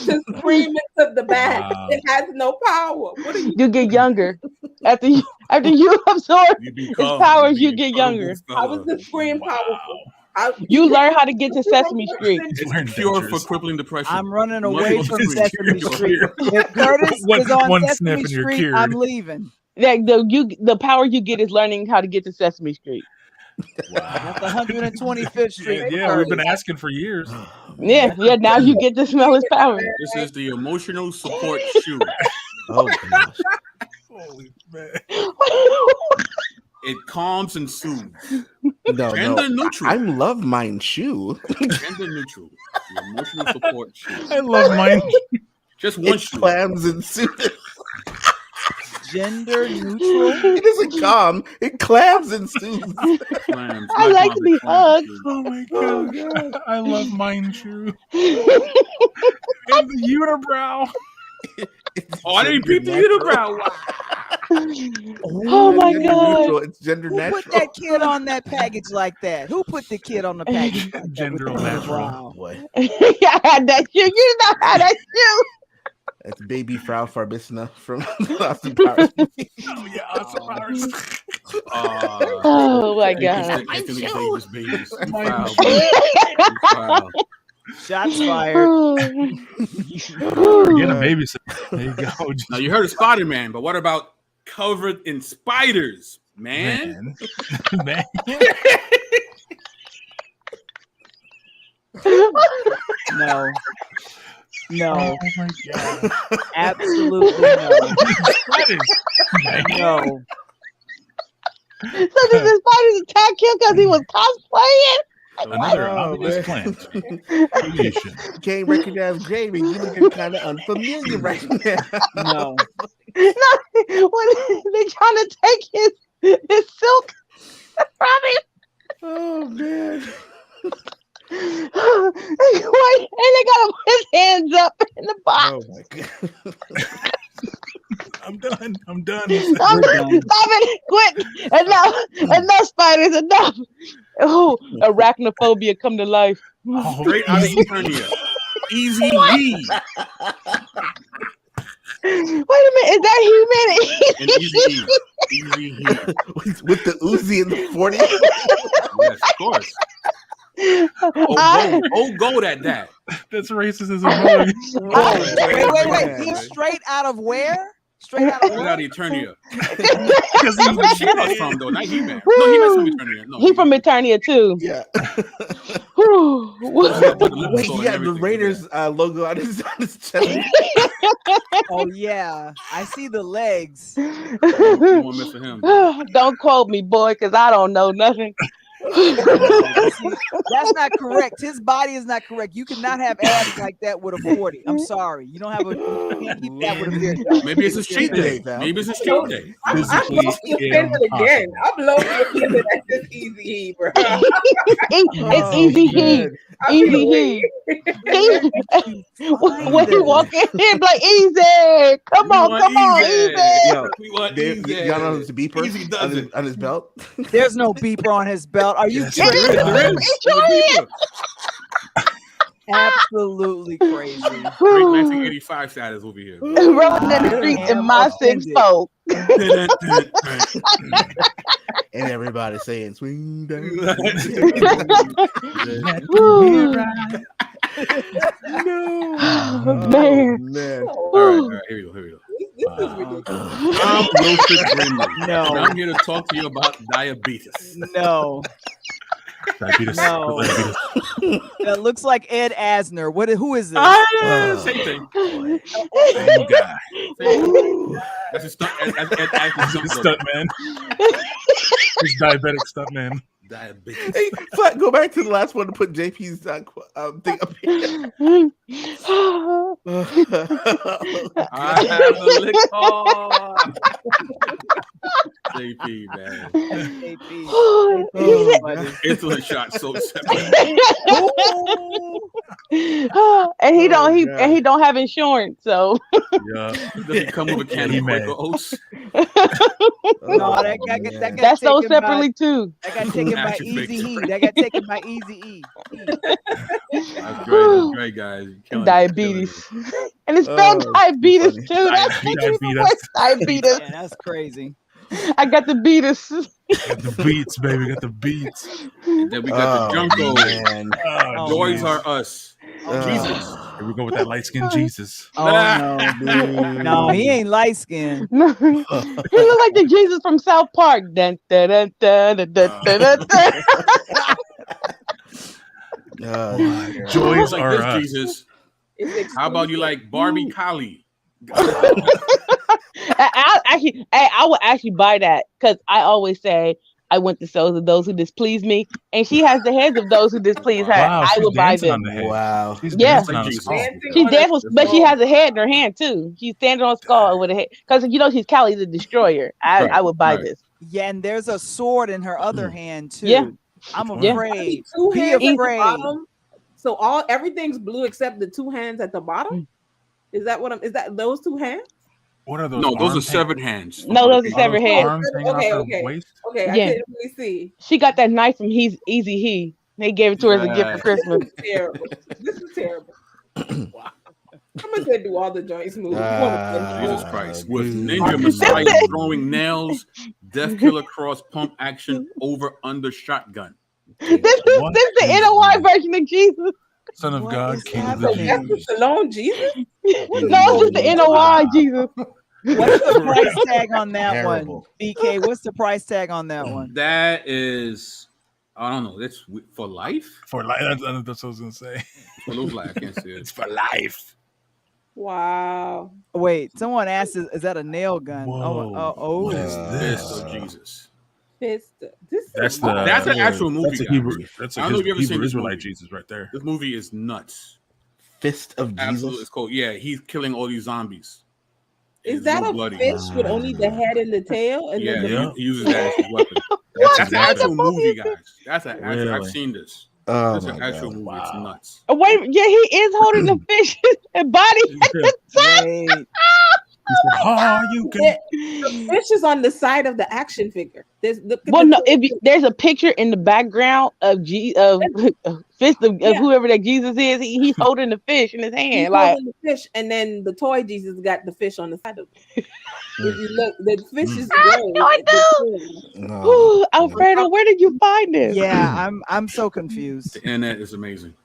[SPEAKER 2] to scream into the bag.
[SPEAKER 3] Wow.
[SPEAKER 2] It has no power. What are you?
[SPEAKER 4] You get younger after you absorb
[SPEAKER 1] You
[SPEAKER 4] its
[SPEAKER 1] become
[SPEAKER 4] powers. You
[SPEAKER 1] the
[SPEAKER 4] get
[SPEAKER 1] incredible
[SPEAKER 4] younger.
[SPEAKER 2] How was
[SPEAKER 1] fella.
[SPEAKER 2] the scream powerful?
[SPEAKER 4] You learn how to get to Sesame Street.
[SPEAKER 1] It's
[SPEAKER 3] Learn
[SPEAKER 1] a cure
[SPEAKER 3] dangers.
[SPEAKER 1] for crippling depression.
[SPEAKER 6] I'm running away
[SPEAKER 1] Muppet
[SPEAKER 6] from
[SPEAKER 1] screams.
[SPEAKER 6] Sesame
[SPEAKER 1] You're
[SPEAKER 6] Street.
[SPEAKER 1] here.
[SPEAKER 6] If Curtis is on
[SPEAKER 3] One
[SPEAKER 6] Sesame
[SPEAKER 3] sniff and you're
[SPEAKER 6] Street,
[SPEAKER 3] cured.
[SPEAKER 6] I'm leaving.
[SPEAKER 4] The power you get is learning how to get to Sesame Street.
[SPEAKER 6] That's 125th Street.
[SPEAKER 3] Yeah, we've been asking for years.
[SPEAKER 4] Yeah. Now you get to smell his power.
[SPEAKER 1] This is the emotional support shoe.
[SPEAKER 5] Oh, gosh.
[SPEAKER 3] Holy man.
[SPEAKER 1] It calms and soothes.
[SPEAKER 5] No,
[SPEAKER 1] Gender
[SPEAKER 5] no.
[SPEAKER 1] neutral.
[SPEAKER 5] I'm love mine shoe.
[SPEAKER 1] Gender neutral. The emotional support shoe.
[SPEAKER 3] I love mine.
[SPEAKER 1] Just one
[SPEAKER 5] It
[SPEAKER 1] shoe.
[SPEAKER 5] clams and soothes.
[SPEAKER 6] Gender neutral.
[SPEAKER 5] It doesn't calm. It clams and soothes.
[SPEAKER 1] Clams.
[SPEAKER 4] I like to be hugged.
[SPEAKER 3] Oh my god. I love mine shoe. And the unibrow.
[SPEAKER 1] Oh, I didn't peep the unibrow. Wow.
[SPEAKER 4] Oh my
[SPEAKER 5] Gender
[SPEAKER 4] God.
[SPEAKER 5] neutral. It's gender
[SPEAKER 6] Who
[SPEAKER 5] natural.
[SPEAKER 6] put that kid on that package like that? Who put the kid on the package? Like that
[SPEAKER 3] Gender
[SPEAKER 6] with the
[SPEAKER 3] natural.
[SPEAKER 6] unibrow?
[SPEAKER 5] Boy,
[SPEAKER 4] I had that shoe. You know how that shoe.
[SPEAKER 5] that's baby Frau Farbissina from Austin Powers.
[SPEAKER 3] Oh yeah, Austin Powers.
[SPEAKER 4] Oh my God.
[SPEAKER 1] Anthony Davis babies. You
[SPEAKER 3] My
[SPEAKER 1] foul,
[SPEAKER 3] shoe.
[SPEAKER 1] bro. You foul.
[SPEAKER 6] Shots fired.
[SPEAKER 3] Get a babysitter. There you go.
[SPEAKER 1] Now you heard of Spider-Man, but what about covered in spiders, man?
[SPEAKER 3] Man.
[SPEAKER 6] No. No.
[SPEAKER 3] Oh my god.
[SPEAKER 6] Absolutely no. No.
[SPEAKER 4] So did the spiders attack him because he was cosplaying?
[SPEAKER 3] Another
[SPEAKER 5] Oh,
[SPEAKER 3] obvious
[SPEAKER 5] man.
[SPEAKER 3] plan. Creation.
[SPEAKER 5] You can't recognize Gravy. You looking kind of unfamiliar right now.
[SPEAKER 6] No.
[SPEAKER 4] No, when they trying to take his silk from him.
[SPEAKER 5] Oh man.
[SPEAKER 4] Wait, and they got his hands up in the box.
[SPEAKER 5] Oh my god.
[SPEAKER 3] I'm done. I'm done.
[SPEAKER 4] Stop it! Quit! Enough spiders! Enough! Oh, arachnophobia come to life.
[SPEAKER 3] Oh,
[SPEAKER 1] Straight out of Eternia. Easy E.
[SPEAKER 4] Wait a minute, is that human?
[SPEAKER 1] And Easy E. Easy E.
[SPEAKER 5] With the Uzi in the 40.
[SPEAKER 1] Yes, of course. Gold at that.
[SPEAKER 3] That's racism.
[SPEAKER 6] Wait. He's straight out of where? Straight out of
[SPEAKER 1] Straight out of Eternia.
[SPEAKER 3] Because
[SPEAKER 1] That's where she was from, though. Not He-Man. No, He-Man's from Eternia. No,
[SPEAKER 4] He from Eternia too.
[SPEAKER 5] Yeah.
[SPEAKER 1] Wait,
[SPEAKER 5] He had the Raiders logo on his chest.
[SPEAKER 6] Oh yeah, I see the legs.
[SPEAKER 1] You won't miss him.
[SPEAKER 4] Don't quote me, boy, because I don't know nothing.
[SPEAKER 6] That's not correct. His body is not correct. You cannot have abs like that with a 40. I'm sorry. You don't have a. You can't keep that with a beard.
[SPEAKER 1] Maybe it's a cheat day. Maybe it's a cheat day.
[SPEAKER 2] I'm low-key offended again. I'm low-key offended at this Easy E, bro.
[SPEAKER 4] It's Easy He. Easy He. When he walk in, he's like, easy. Come on, easy.
[SPEAKER 5] Yo, y'all know who's the beeper on his belt?
[SPEAKER 6] There's no beeper on his belt. Are you
[SPEAKER 3] Yes,
[SPEAKER 6] kidding?
[SPEAKER 3] there is.
[SPEAKER 6] Absolutely crazy.
[SPEAKER 1] Great 1985 status over here.
[SPEAKER 4] Rolling in the streets in my 6-4.
[SPEAKER 5] And everybody saying swing down.
[SPEAKER 4] Man.
[SPEAKER 1] All right, here we go.
[SPEAKER 2] This is ridiculous.
[SPEAKER 1] I'm Wilfred Brimley.
[SPEAKER 6] No.
[SPEAKER 1] And I'm here to talk to you about diabetes.
[SPEAKER 6] No.
[SPEAKER 3] Diabetes.
[SPEAKER 6] No. That looks like Ed Asner. Who is this?
[SPEAKER 1] Same thing.
[SPEAKER 3] Same guy.
[SPEAKER 1] That's a stunt.
[SPEAKER 3] Stunt man. He's diabetic stunt man.
[SPEAKER 1] Diabetes.
[SPEAKER 5] Hey, Flat, go back to the last one to put JP's thing up here.
[SPEAKER 1] I have a lick on. JP, man. Insulin shot so separate.
[SPEAKER 4] And he don't have insurance, so
[SPEAKER 3] Yeah.
[SPEAKER 1] Does he come with a can of Quaker Oats?
[SPEAKER 6] No, that got
[SPEAKER 4] that's so
[SPEAKER 6] taken
[SPEAKER 4] separately too.
[SPEAKER 6] That got taken by
[SPEAKER 1] Action
[SPEAKER 6] Easy
[SPEAKER 1] figure.
[SPEAKER 6] E. That got taken by Easy E.
[SPEAKER 1] That's great, guys. You're killing it.
[SPEAKER 4] Diabetes. And it's spelled diabetes
[SPEAKER 5] funny.
[SPEAKER 4] too. That's
[SPEAKER 3] Diabetes.
[SPEAKER 4] diabetes.
[SPEAKER 6] Yeah, that's crazy.
[SPEAKER 4] I got the beatus.
[SPEAKER 3] Got the beats, baby. Got the beats.
[SPEAKER 1] And then we got the Junko.
[SPEAKER 5] Man.
[SPEAKER 1] Joys are us.
[SPEAKER 5] Jesus.
[SPEAKER 3] Here we go with that light skinned Jesus.
[SPEAKER 6] Oh no, dude. No, he ain't light skinned.
[SPEAKER 4] He look like the Jesus from South Park. Dun, dun, dun, dun, dun, dun, dun, dun.
[SPEAKER 3] Joys
[SPEAKER 1] like
[SPEAKER 3] are
[SPEAKER 1] this,
[SPEAKER 3] us.
[SPEAKER 1] Jesus. How about you like Barbie Collie?
[SPEAKER 4] I would actually buy that because I always say I went the souls of those who displease me, and she has the heads of those who displease her.
[SPEAKER 3] Wow,
[SPEAKER 4] I would buy them.
[SPEAKER 5] Wow.
[SPEAKER 3] She's
[SPEAKER 4] Yeah.
[SPEAKER 3] dancing on the skull.
[SPEAKER 4] She's dancing, but she has a head in her hand too. She's standing on a skull with a head because she's Callie the Destroyer. I would buy this.
[SPEAKER 6] Yeah, and there's a sword in her other hand too.
[SPEAKER 4] Yeah.
[SPEAKER 6] I'm
[SPEAKER 4] Yeah.
[SPEAKER 6] afraid.
[SPEAKER 2] Two
[SPEAKER 6] Be
[SPEAKER 2] hands at the
[SPEAKER 6] afraid.
[SPEAKER 2] bottom. So everything's blue except the two hands at the bottom. Is that those two hands?
[SPEAKER 3] What are those?
[SPEAKER 1] No, those are
[SPEAKER 3] arms
[SPEAKER 1] severed hands.
[SPEAKER 4] No, those are severed heads.
[SPEAKER 3] Arms hanging off her
[SPEAKER 2] Okay.
[SPEAKER 3] waist?
[SPEAKER 2] Okay, I
[SPEAKER 4] Yeah.
[SPEAKER 2] couldn't really see.
[SPEAKER 4] She got that knife from Easy He. They gave it to her as a gift for Christmas.
[SPEAKER 2] This is terrible. This is terrible. I'm gonna do all the joints move.
[SPEAKER 1] Jesus Christ. With
[SPEAKER 5] dude.
[SPEAKER 1] Ninja Messiah throwing nails, Death Killer cross pump action over under shotgun.
[SPEAKER 4] This is the NOI version of Jesus.
[SPEAKER 3] Son of
[SPEAKER 6] What
[SPEAKER 3] God,
[SPEAKER 6] is
[SPEAKER 3] King of the
[SPEAKER 6] happening?
[SPEAKER 2] That's the
[SPEAKER 3] Jews.
[SPEAKER 2] Stallone Jesus.
[SPEAKER 4] No, it's just the NOI Jesus.
[SPEAKER 6] What's the price tag on that
[SPEAKER 5] Terrible.
[SPEAKER 6] one? BK, what's the price tag on that one?
[SPEAKER 1] That is, I don't know. That's for life.
[SPEAKER 3] For life. That's what I was going to say.
[SPEAKER 1] For those life, I can't see it.
[SPEAKER 3] It's for life.
[SPEAKER 2] Wow.
[SPEAKER 6] Wait, someone asked, is that a nail gun?
[SPEAKER 3] Whoa.
[SPEAKER 6] Oh.
[SPEAKER 3] What is
[SPEAKER 1] Fist
[SPEAKER 3] this?
[SPEAKER 1] of Jesus.
[SPEAKER 2] This
[SPEAKER 3] That's
[SPEAKER 2] is
[SPEAKER 3] the
[SPEAKER 1] That's an actual movie.
[SPEAKER 3] That's a
[SPEAKER 1] guys.
[SPEAKER 3] Hebrew. That's
[SPEAKER 1] I
[SPEAKER 3] a
[SPEAKER 1] don't know if you've ever seen
[SPEAKER 3] Hebrew
[SPEAKER 1] this
[SPEAKER 3] Israelite
[SPEAKER 1] movie.
[SPEAKER 3] Jesus right there.
[SPEAKER 1] This movie is nuts.
[SPEAKER 5] Fist of
[SPEAKER 1] Absolutely,
[SPEAKER 5] Jesus.
[SPEAKER 1] it's cool. Yeah, he's killing all these zombies.
[SPEAKER 2] Is
[SPEAKER 1] It's
[SPEAKER 2] that
[SPEAKER 1] real
[SPEAKER 2] a
[SPEAKER 1] bloody.
[SPEAKER 2] fish with only the head and the tail? And
[SPEAKER 1] Yeah,
[SPEAKER 2] then the
[SPEAKER 3] Yeah.
[SPEAKER 1] he uses that as his weapon.
[SPEAKER 3] That's
[SPEAKER 1] That's an
[SPEAKER 3] exactly-
[SPEAKER 1] actual movie, guys. That's an actual. I've
[SPEAKER 3] Really?
[SPEAKER 1] seen this.
[SPEAKER 5] Oh
[SPEAKER 1] It's an
[SPEAKER 5] my
[SPEAKER 1] actual
[SPEAKER 5] god!
[SPEAKER 1] movie. It's nuts.
[SPEAKER 4] Oh, wait, yeah, he is holding the fish and body at the top.
[SPEAKER 6] Wait.
[SPEAKER 3] Oh, you can.
[SPEAKER 2] The fish is on the side of the action figure.
[SPEAKER 4] Well, no, there's a picture in the background of fist of whoever that Jesus is. He's holding the fish in his hand.
[SPEAKER 2] He's
[SPEAKER 4] like
[SPEAKER 2] holding the fish, and then the toy Jesus got the fish on the side of it. If you look, the fish is
[SPEAKER 4] no, Alfredo, where did you find this?
[SPEAKER 6] Yeah, I'm so confused.
[SPEAKER 1] The internet is amazing.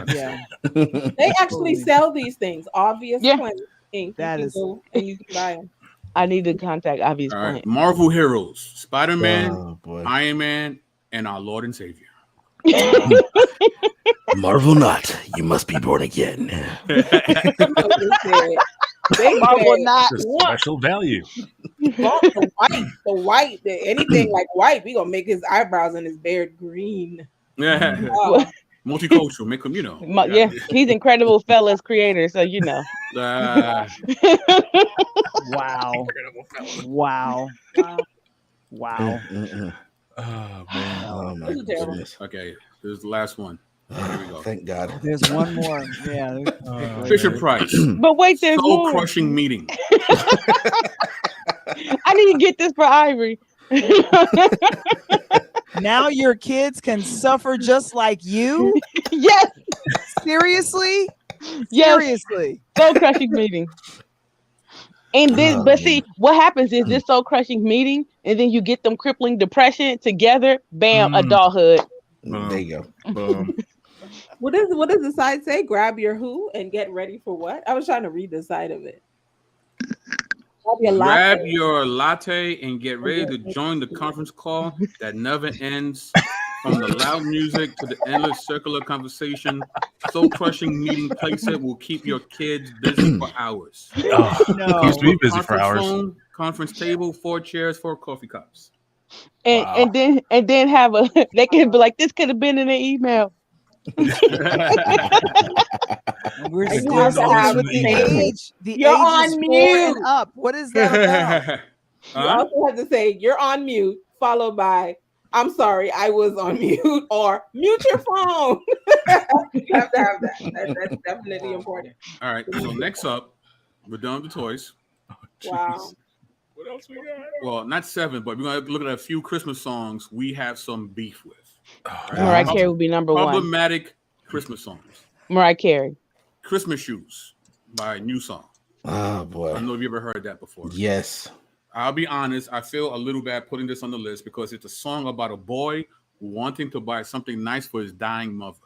[SPEAKER 6] Yeah,
[SPEAKER 2] they actually sell these things. Obvious Planet Inc.
[SPEAKER 6] That is,
[SPEAKER 2] go and you can buy them.
[SPEAKER 4] I need to contact Obvious
[SPEAKER 1] All
[SPEAKER 4] Planet.
[SPEAKER 1] right, Marvel heroes: Spider-Man, Iron Man, and our Lord and Savior.
[SPEAKER 5] Marvel not. You must be born again.
[SPEAKER 4] Marvel not.
[SPEAKER 3] Special value.
[SPEAKER 2] The white, anything like white, we gonna make his eyebrows and his beard green.
[SPEAKER 1] Yeah, multicultural. Make him,
[SPEAKER 4] Yeah, he's Incredible Fellas creator, so
[SPEAKER 6] Wow. Wow. Wow.
[SPEAKER 3] Oh man.
[SPEAKER 5] Oh my goodness.
[SPEAKER 1] Okay, this is the last one. Here we go.
[SPEAKER 5] Thank God.
[SPEAKER 6] There's one more. Yeah.
[SPEAKER 1] Fisher Price.
[SPEAKER 4] But wait, there's more.
[SPEAKER 1] Soul-crushing meeting.
[SPEAKER 4] I need to get this for Ivory.
[SPEAKER 6] Now your kids can suffer just like you?
[SPEAKER 4] Yes.
[SPEAKER 6] Seriously?
[SPEAKER 4] Yes.
[SPEAKER 6] Seriously.
[SPEAKER 4] Soul crushing meeting. And then, but see, what happens is this soul crushing meeting, and then you get them crippling depression together. Bam, adulthood.
[SPEAKER 5] There you go.
[SPEAKER 2] What does the side say? Grab your who and get ready for what? I was trying to read the side of it.
[SPEAKER 1] Grab your latte and get ready to join the conference call that never ends. From the loud music to the endless circular conversation, soul-crushing meeting playset will keep your kids busy for hours.
[SPEAKER 3] Oh, no. Used to be busy for hours.
[SPEAKER 1] Phone, conference table, 4 chairs, 4 coffee cups.
[SPEAKER 4] And then have they can be like, this could have been in an email.
[SPEAKER 6] We're still with the age.
[SPEAKER 2] You're on mute.
[SPEAKER 6] Up. What is that about?
[SPEAKER 2] You also have to say you're on mute, followed by I'm sorry, I was on mute, or mute your phone. You have to have that. That's definitely important.
[SPEAKER 1] All right. So next up, we're done with the toys.
[SPEAKER 2] Wow.
[SPEAKER 1] What else we got? Well, not 7, but we're gonna look at a few Christmas songs we have some beef with.
[SPEAKER 4] Right? Mariah Carey would be number 1.
[SPEAKER 1] Problematic Christmas songs.
[SPEAKER 4] Mariah Carey.
[SPEAKER 1] Christmas Shoes by New Song.
[SPEAKER 5] Oh boy.
[SPEAKER 1] I don't know if you ever heard that before.
[SPEAKER 5] Yes.
[SPEAKER 1] I'll be honest, I feel a little bad putting this on the list because it's a song about a boy wanting to buy something nice for his dying mother.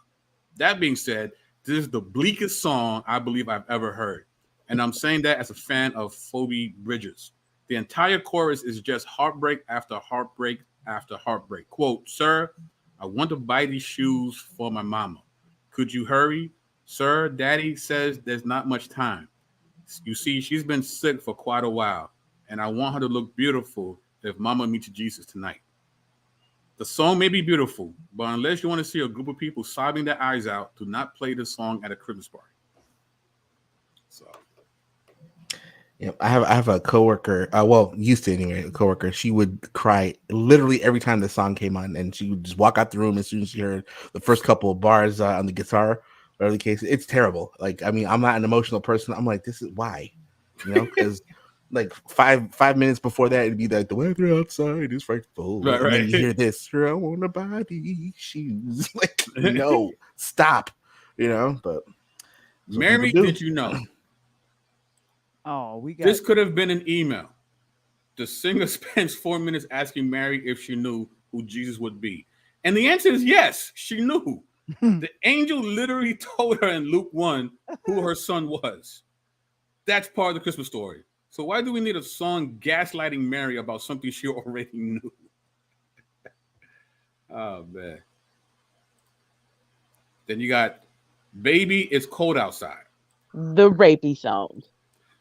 [SPEAKER 1] That being said, this is the bleakest song I believe I've ever heard. And I'm saying that as a fan of Phoebe Bridgers. The entire chorus is just heartbreak after heartbreak after heartbreak. Quote, "Sir, I want to buy these shoes for my mama. Could you hurry? Sir, Daddy says there's not much time. You see, she's been sick for quite a while. And I want her to look beautiful if Mama meets Jesus tonight." The song may be beautiful, but unless you want to see a group of people sobbing their eyes out, do not play this song at a Christmas party. So,
[SPEAKER 5] yeah, I have a coworker. Used to anyway. A coworker. She would cry literally every time the song came on, and she would just walk out the room as soon as she heard the first couple of bars on the guitar. Whatever the case, it's terrible. Like, I mean, I'm not an emotional person. I'm like, this is why, because. Like five minutes before that, it'd be like the weather outside is frightful.
[SPEAKER 1] Right.
[SPEAKER 5] And then you hear this, I want to buy these shoes. Like, no, stop. But
[SPEAKER 1] Mary, did you know?
[SPEAKER 6] Oh,
[SPEAKER 1] this could have been an email. The singer spends 4 minutes asking Mary if she knew who Jesus would be, and the answer is yes, she knew. The angel literally told her in Luke 1 who her son was. That's part of the Christmas story. So why do we need a song gaslighting Mary about something she already knew? Oh, man. Then you got Baby, It's Cold Outside.
[SPEAKER 4] The rapey song.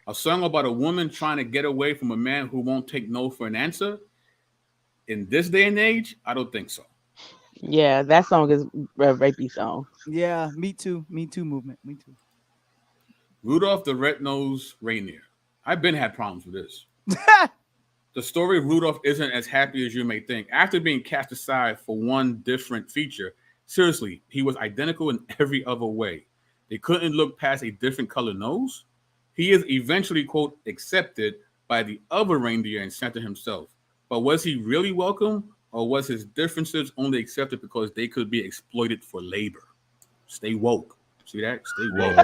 [SPEAKER 1] A song about a woman trying to get away from a man who won't take no for an answer. In this day and age, I don't think so.
[SPEAKER 4] Yeah, that song is a rapey song.
[SPEAKER 6] Yeah, me too. Me too movement. Me too.
[SPEAKER 1] Rudolph the Red-Nosed Reindeer. I've been had problems with this. The story of Rudolph isn't as happy as you may think. After being cast aside for one different feature, Seriously, he was identical in every other way. They couldn't look past a different color nose. He is eventually, quote, accepted by the other reindeer and Santa himself. But was he really welcome, or was his differences only accepted because they could be exploited for labor? Stay woke. See that? Stay woke.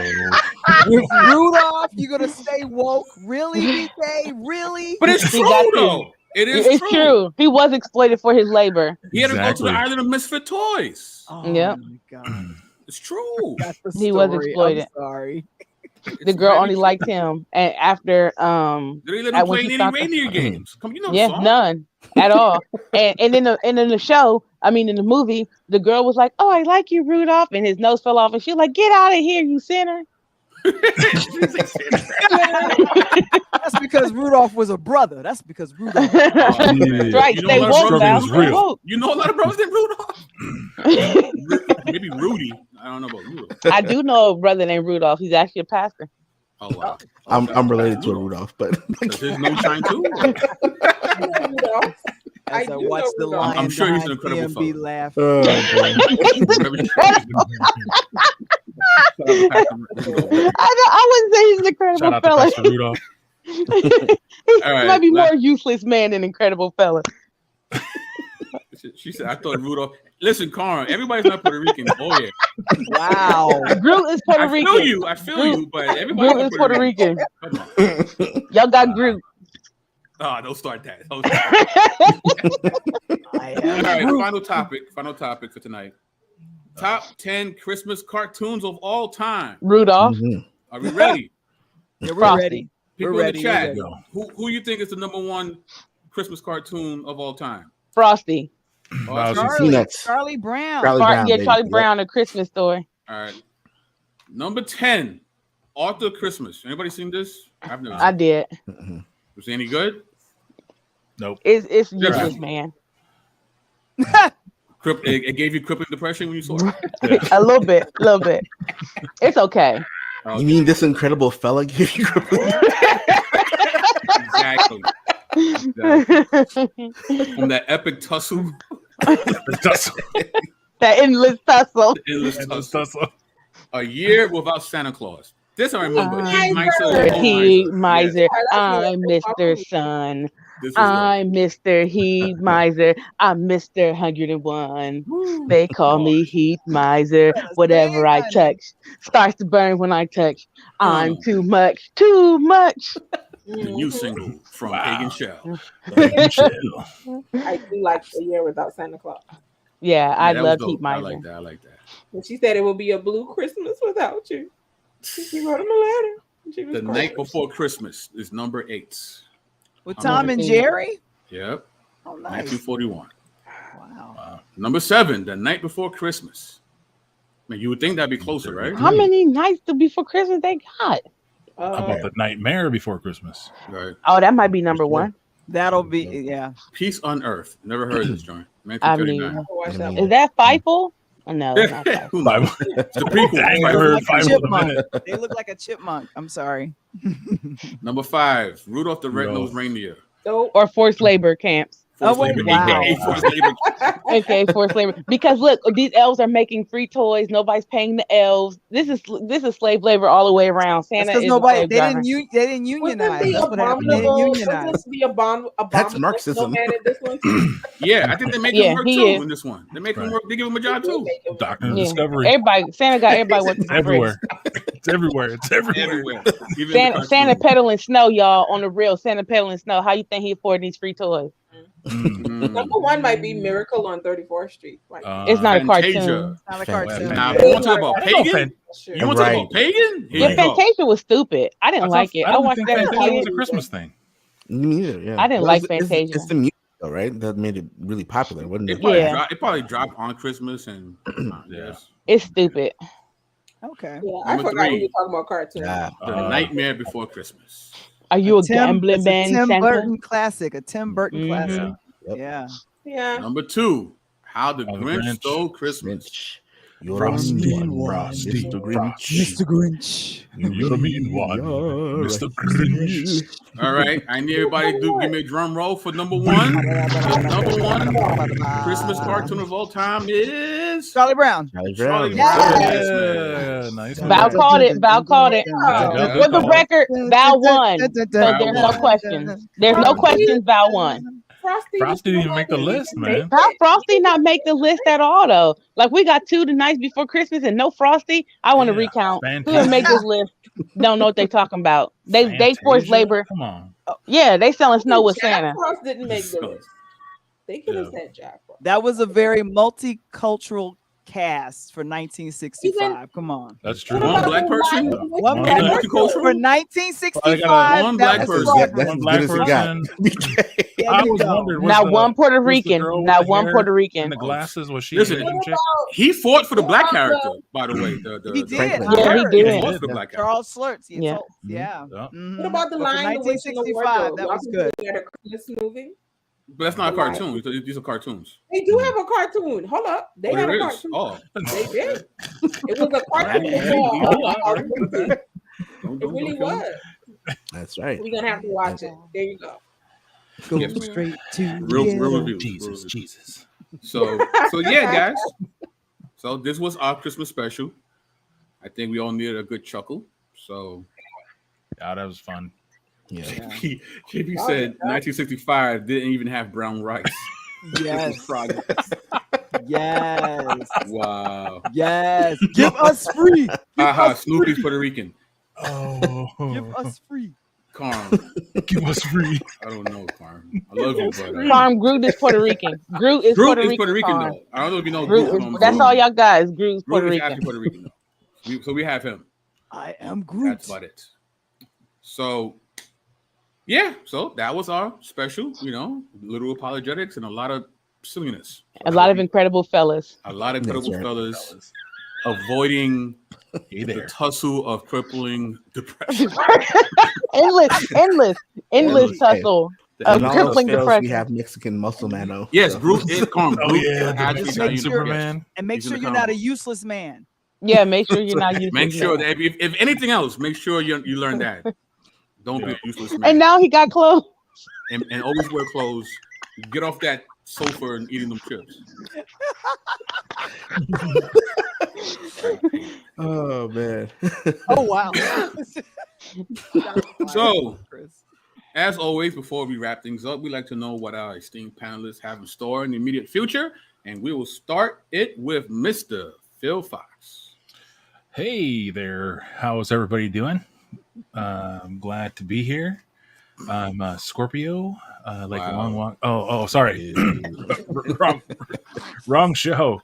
[SPEAKER 6] With Rudolph, you gonna stay woke? Really, BK? Really?
[SPEAKER 1] But it's true, though.
[SPEAKER 4] It's true. He was exploited for his labor.
[SPEAKER 1] He had to go to the island of misfit toys.
[SPEAKER 6] Oh
[SPEAKER 4] Yep.
[SPEAKER 6] my God.
[SPEAKER 1] It's true.
[SPEAKER 4] He was exploited.
[SPEAKER 6] I'm sorry.
[SPEAKER 4] The girl only liked him, and after
[SPEAKER 1] did he let him play any reindeer games? Come, you know,
[SPEAKER 4] yeah, none at all. and in the show, I mean in the movie, the girl was like, "Oh, I like you, Rudolph," and his nose fell off, and she was like, "Get out of here, you sinner."
[SPEAKER 6] That's because Rudolph was a brother. That's because Rudolph.
[SPEAKER 4] That's right.
[SPEAKER 1] You know,
[SPEAKER 4] Stay woke now. Stay woke.
[SPEAKER 1] You know a lot of brothers named Rudolph. Maybe Rudy. I don't know about Rudolph.
[SPEAKER 4] I do know a brother named Rudolph. He's actually a pastor.
[SPEAKER 1] Oh wow.
[SPEAKER 5] I'm related to a Rudolph, but
[SPEAKER 1] there's no shine too.
[SPEAKER 6] As I watch the lion,
[SPEAKER 1] I'm sure he's an incredible fellow.
[SPEAKER 6] Laugh.
[SPEAKER 4] I wouldn't say he's an incredible
[SPEAKER 3] Shout out
[SPEAKER 4] fella.
[SPEAKER 3] to Pastor Rudolph.
[SPEAKER 1] All right,
[SPEAKER 4] might be more useless man than incredible fella.
[SPEAKER 1] She said, "I thought Rudolph." Listen, Carl. Everybody's not Puerto Rican. Oh yeah.
[SPEAKER 6] Wow.
[SPEAKER 4] Groot is Puerto Rican.
[SPEAKER 1] I feel you, but everybody's
[SPEAKER 4] Groot is Puerto Rican.
[SPEAKER 1] Come on.
[SPEAKER 4] Y'all got Groot.
[SPEAKER 1] Oh, don't start that. Don't start that. All right, final topic for tonight. Top 10 Christmas cartoons of all time.
[SPEAKER 4] Rudolph.
[SPEAKER 1] Are we ready?
[SPEAKER 6] Yeah, we're ready.
[SPEAKER 1] People
[SPEAKER 6] We're
[SPEAKER 1] in the chat,
[SPEAKER 6] ready.
[SPEAKER 1] who you think is the number one Christmas cartoon of all time?
[SPEAKER 4] Frosty.
[SPEAKER 6] Charlie Brown.
[SPEAKER 4] Charlie Brown, A Christmas Story.
[SPEAKER 1] All right. Number 10, Arthur Christmas. Anybody seen this? I've never.
[SPEAKER 4] I did.
[SPEAKER 1] Was it any good?
[SPEAKER 3] Nope.
[SPEAKER 4] It's useless, man.
[SPEAKER 1] It gave you crippling depression when you saw it?
[SPEAKER 4] A little bit. It's okay.
[SPEAKER 5] You mean this incredible fella gave you crippling?
[SPEAKER 1] Exactly. From that epic tussle.
[SPEAKER 4] That endless tussle.
[SPEAKER 1] A year without Santa Claus. This I remember.
[SPEAKER 4] He miser. I'm Mr. Sun. I'm Mr. Heat Miser. I'm Mr. 101. They call me Heat Miser. Whatever I touch starts to burn when I touch. I'm too much.
[SPEAKER 1] The new single from Pagan Shell.
[SPEAKER 2] I do like A Year Without Santa Claus.
[SPEAKER 4] Yeah, I love Heat Miser.
[SPEAKER 1] I like that.
[SPEAKER 2] And she said it will be a blue Christmas without you. She wrote him a letter.
[SPEAKER 1] The Night Before Christmas is number 8.
[SPEAKER 6] With Tom and Jerry?
[SPEAKER 1] Yep.
[SPEAKER 6] Oh, nice.
[SPEAKER 1] 1941.
[SPEAKER 6] Wow.
[SPEAKER 1] Number 7, The Night Before Christmas. Man, you would think that'd be closer, right?
[SPEAKER 4] How many nights before Christmas they got?
[SPEAKER 3] How about The Nightmare Before Christmas?
[SPEAKER 1] Right.
[SPEAKER 4] Oh, that might be number 1.
[SPEAKER 6] That'll be, yeah.
[SPEAKER 1] Peace on Earth. Never heard of this joint.
[SPEAKER 4] I mean, is that Fievel? Oh, no, not
[SPEAKER 3] Fievel.
[SPEAKER 1] The prequel.
[SPEAKER 3] I ain't heard Fievel.
[SPEAKER 6] They look like a chipmunk. I'm sorry.
[SPEAKER 1] Number 5, Rudolph the Red-Nosed Reindeer.
[SPEAKER 4] Or forced labor camps.
[SPEAKER 6] Wow.
[SPEAKER 4] Okay, forced labor. Because look, these elves are making free toys. Nobody's paying the elves. This is slave labor all the way around. Santa is
[SPEAKER 6] nobody.
[SPEAKER 4] They didn't
[SPEAKER 6] unionize. That's what happened. They didn't unionize.
[SPEAKER 5] That's Marxism.
[SPEAKER 1] Yeah, I think they make him work too in this one. They make him work. They give him a job too.
[SPEAKER 3] Doctor Discovery.
[SPEAKER 4] Santa got everybody working.
[SPEAKER 3] It's everywhere. It's everywhere.
[SPEAKER 4] Santa peddling snow, y'all. On the real, Santa peddling snow. How you think he affording these free toys?
[SPEAKER 2] Number 1 might be Miracle on 34th Street.
[SPEAKER 4] It's not a cartoon.
[SPEAKER 2] It's not a cartoon.
[SPEAKER 1] Now, you want to talk about Pagan? You want to talk about Pagan?
[SPEAKER 4] Yeah, Fantasia was stupid. I didn't like it. I watched that.
[SPEAKER 3] It was a Christmas thing.
[SPEAKER 5] Me neither. Yeah.
[SPEAKER 4] I didn't like Fantasia.
[SPEAKER 5] It's the music, though, right? That made it really popular, wasn't it?
[SPEAKER 1] It probably dropped on Christmas and
[SPEAKER 4] it's stupid.
[SPEAKER 6] Okay.
[SPEAKER 2] Yeah, I forgot we were talking about cartoons.
[SPEAKER 1] The Nightmare Before Christmas.
[SPEAKER 4] Are you a gambling man?
[SPEAKER 6] Tim
[SPEAKER 4] Santa?
[SPEAKER 6] Burton classic. A Tim Burton classic.
[SPEAKER 5] Yep.
[SPEAKER 6] Yeah.
[SPEAKER 2] Yeah.
[SPEAKER 1] Number 2, How the Grinch Stole Christmas.
[SPEAKER 5] You're
[SPEAKER 8] Frosty,
[SPEAKER 5] a mean one,
[SPEAKER 8] Frosty,
[SPEAKER 5] Mr. Grinch.
[SPEAKER 6] Mr. Grinch.
[SPEAKER 8] You're a mean one, Mr. Grinch.
[SPEAKER 1] All right, I need everybody to give me a drum roll for number one. The number one Christmas cartoon of all time is
[SPEAKER 6] Charlie Brown.
[SPEAKER 1] Charlie
[SPEAKER 5] Brown.
[SPEAKER 1] Brown.
[SPEAKER 6] Yeah.
[SPEAKER 1] Yes, man.
[SPEAKER 3] Yeah, nice.
[SPEAKER 4] Val called it. Val called it.
[SPEAKER 1] Yeah.
[SPEAKER 4] For the record, Val won. So there's no
[SPEAKER 1] won.
[SPEAKER 4] questions. There's no questions. Val won.
[SPEAKER 3] Frosty didn't even make the list, man.
[SPEAKER 4] How Frosty not make the list at all though? Like we got 2 the nights before Christmas and no Frosty. I want to recount. Who didn't make this list? Don't know what they talking about. They forced labor.
[SPEAKER 3] Come on.
[SPEAKER 4] Yeah, they selling snow with Santa.
[SPEAKER 2] Jack Frost didn't make the list. They could have said Jack Frost.
[SPEAKER 6] That was a very multicultural cast for 1965. Come on.
[SPEAKER 3] That's true.
[SPEAKER 1] One black person.
[SPEAKER 6] One black person for 1965.
[SPEAKER 1] One black person.
[SPEAKER 5] That's as good as it got.
[SPEAKER 3] I was wondering.
[SPEAKER 4] Not one Puerto Rican. Not one Puerto Rican.
[SPEAKER 3] And the glasses was she?
[SPEAKER 1] Listen, he fought for the black character, by the way.
[SPEAKER 6] He did.
[SPEAKER 4] Yeah, he did.
[SPEAKER 1] He fought for the black character.
[SPEAKER 6] Charles Schultz.
[SPEAKER 4] Yeah.
[SPEAKER 6] Yeah.
[SPEAKER 2] What about the
[SPEAKER 6] But for
[SPEAKER 2] line?
[SPEAKER 6] 1965, that was good.
[SPEAKER 2] A Christmas movie.
[SPEAKER 1] But that's not a cartoon. These are cartoons.
[SPEAKER 2] They do have a cartoon. Hold up, they had a
[SPEAKER 1] There is.
[SPEAKER 2] cartoon.
[SPEAKER 1] Oh,
[SPEAKER 2] They did. It was a cartoon. It really was.
[SPEAKER 5] That's right.
[SPEAKER 2] We're gonna have to watch it. There you go.
[SPEAKER 6] Go
[SPEAKER 1] Yes, ma'am.
[SPEAKER 6] straight to
[SPEAKER 1] real review.
[SPEAKER 8] Jesus.
[SPEAKER 1] So yeah, guys. So this was our Christmas special. I think we all needed a good chuckle. So
[SPEAKER 3] Yeah, that was fun.
[SPEAKER 5] Yeah.
[SPEAKER 1] JP said 1965 didn't even have brown rice.
[SPEAKER 6] Yes.
[SPEAKER 1] Progress.
[SPEAKER 6] Yes.
[SPEAKER 1] Wow.
[SPEAKER 6] Yes. Give us free.
[SPEAKER 1] Haha, Snoopy's Puerto Rican.
[SPEAKER 3] Oh,
[SPEAKER 6] Give us free.
[SPEAKER 1] Carm.
[SPEAKER 3] give us free.
[SPEAKER 1] I don't know, Carm. I love you, but
[SPEAKER 4] Farm Groot is Puerto Rican. Groot is
[SPEAKER 1] Groot
[SPEAKER 4] Puerto
[SPEAKER 1] is Puerto
[SPEAKER 4] Rican.
[SPEAKER 1] Rican though. I don't know if you know
[SPEAKER 4] Groot
[SPEAKER 1] Groot.
[SPEAKER 4] is, that's all y'all guys. Groot is
[SPEAKER 1] Groot
[SPEAKER 4] Puerto
[SPEAKER 1] is
[SPEAKER 4] Rican.
[SPEAKER 1] actually Puerto Rican though. So we have him.
[SPEAKER 6] I am Groot.
[SPEAKER 1] That's about it. So yeah, so that was our special, little apologetics and a lot of silliness.
[SPEAKER 4] A lot of incredible fellas.
[SPEAKER 1] A lot of incredible
[SPEAKER 5] That's right.
[SPEAKER 1] fellas avoiding
[SPEAKER 3] Hey
[SPEAKER 1] the
[SPEAKER 3] there.
[SPEAKER 1] tussle of crippling depression.
[SPEAKER 4] endless tussle of
[SPEAKER 5] And all else
[SPEAKER 4] crippling
[SPEAKER 5] fails,
[SPEAKER 4] depression.
[SPEAKER 5] we have Mexican muscle man.
[SPEAKER 1] Yes, Groot is Carm.
[SPEAKER 3] Oh
[SPEAKER 1] Groot
[SPEAKER 3] yeah,
[SPEAKER 1] actually
[SPEAKER 6] Just
[SPEAKER 1] got
[SPEAKER 6] make
[SPEAKER 1] you
[SPEAKER 6] sure-
[SPEAKER 1] the
[SPEAKER 3] Superman.
[SPEAKER 6] And make
[SPEAKER 1] He's in
[SPEAKER 6] sure
[SPEAKER 1] the
[SPEAKER 6] you're not a
[SPEAKER 1] combo.
[SPEAKER 6] useless man.
[SPEAKER 4] Yeah, make sure you're not using
[SPEAKER 1] Make sure
[SPEAKER 4] that.
[SPEAKER 1] that if anything else, make sure you learn that. Don't be a useless man.
[SPEAKER 4] And now he got clothes.
[SPEAKER 1] and always wear clothes. Get off that sofa and eating them chips.
[SPEAKER 5] Oh man.
[SPEAKER 6] Oh wow.
[SPEAKER 1] So, as always, before we wrap things up, we like to know what our esteemed panelists have in store in the immediate future, and we will start it with Mr. Phil Fox.
[SPEAKER 3] Hey there. How's everybody doing? I'm glad to be here. I'm Scorpio. Like a
[SPEAKER 1] Wow.
[SPEAKER 3] long walk. Oh, sorry. wrong show.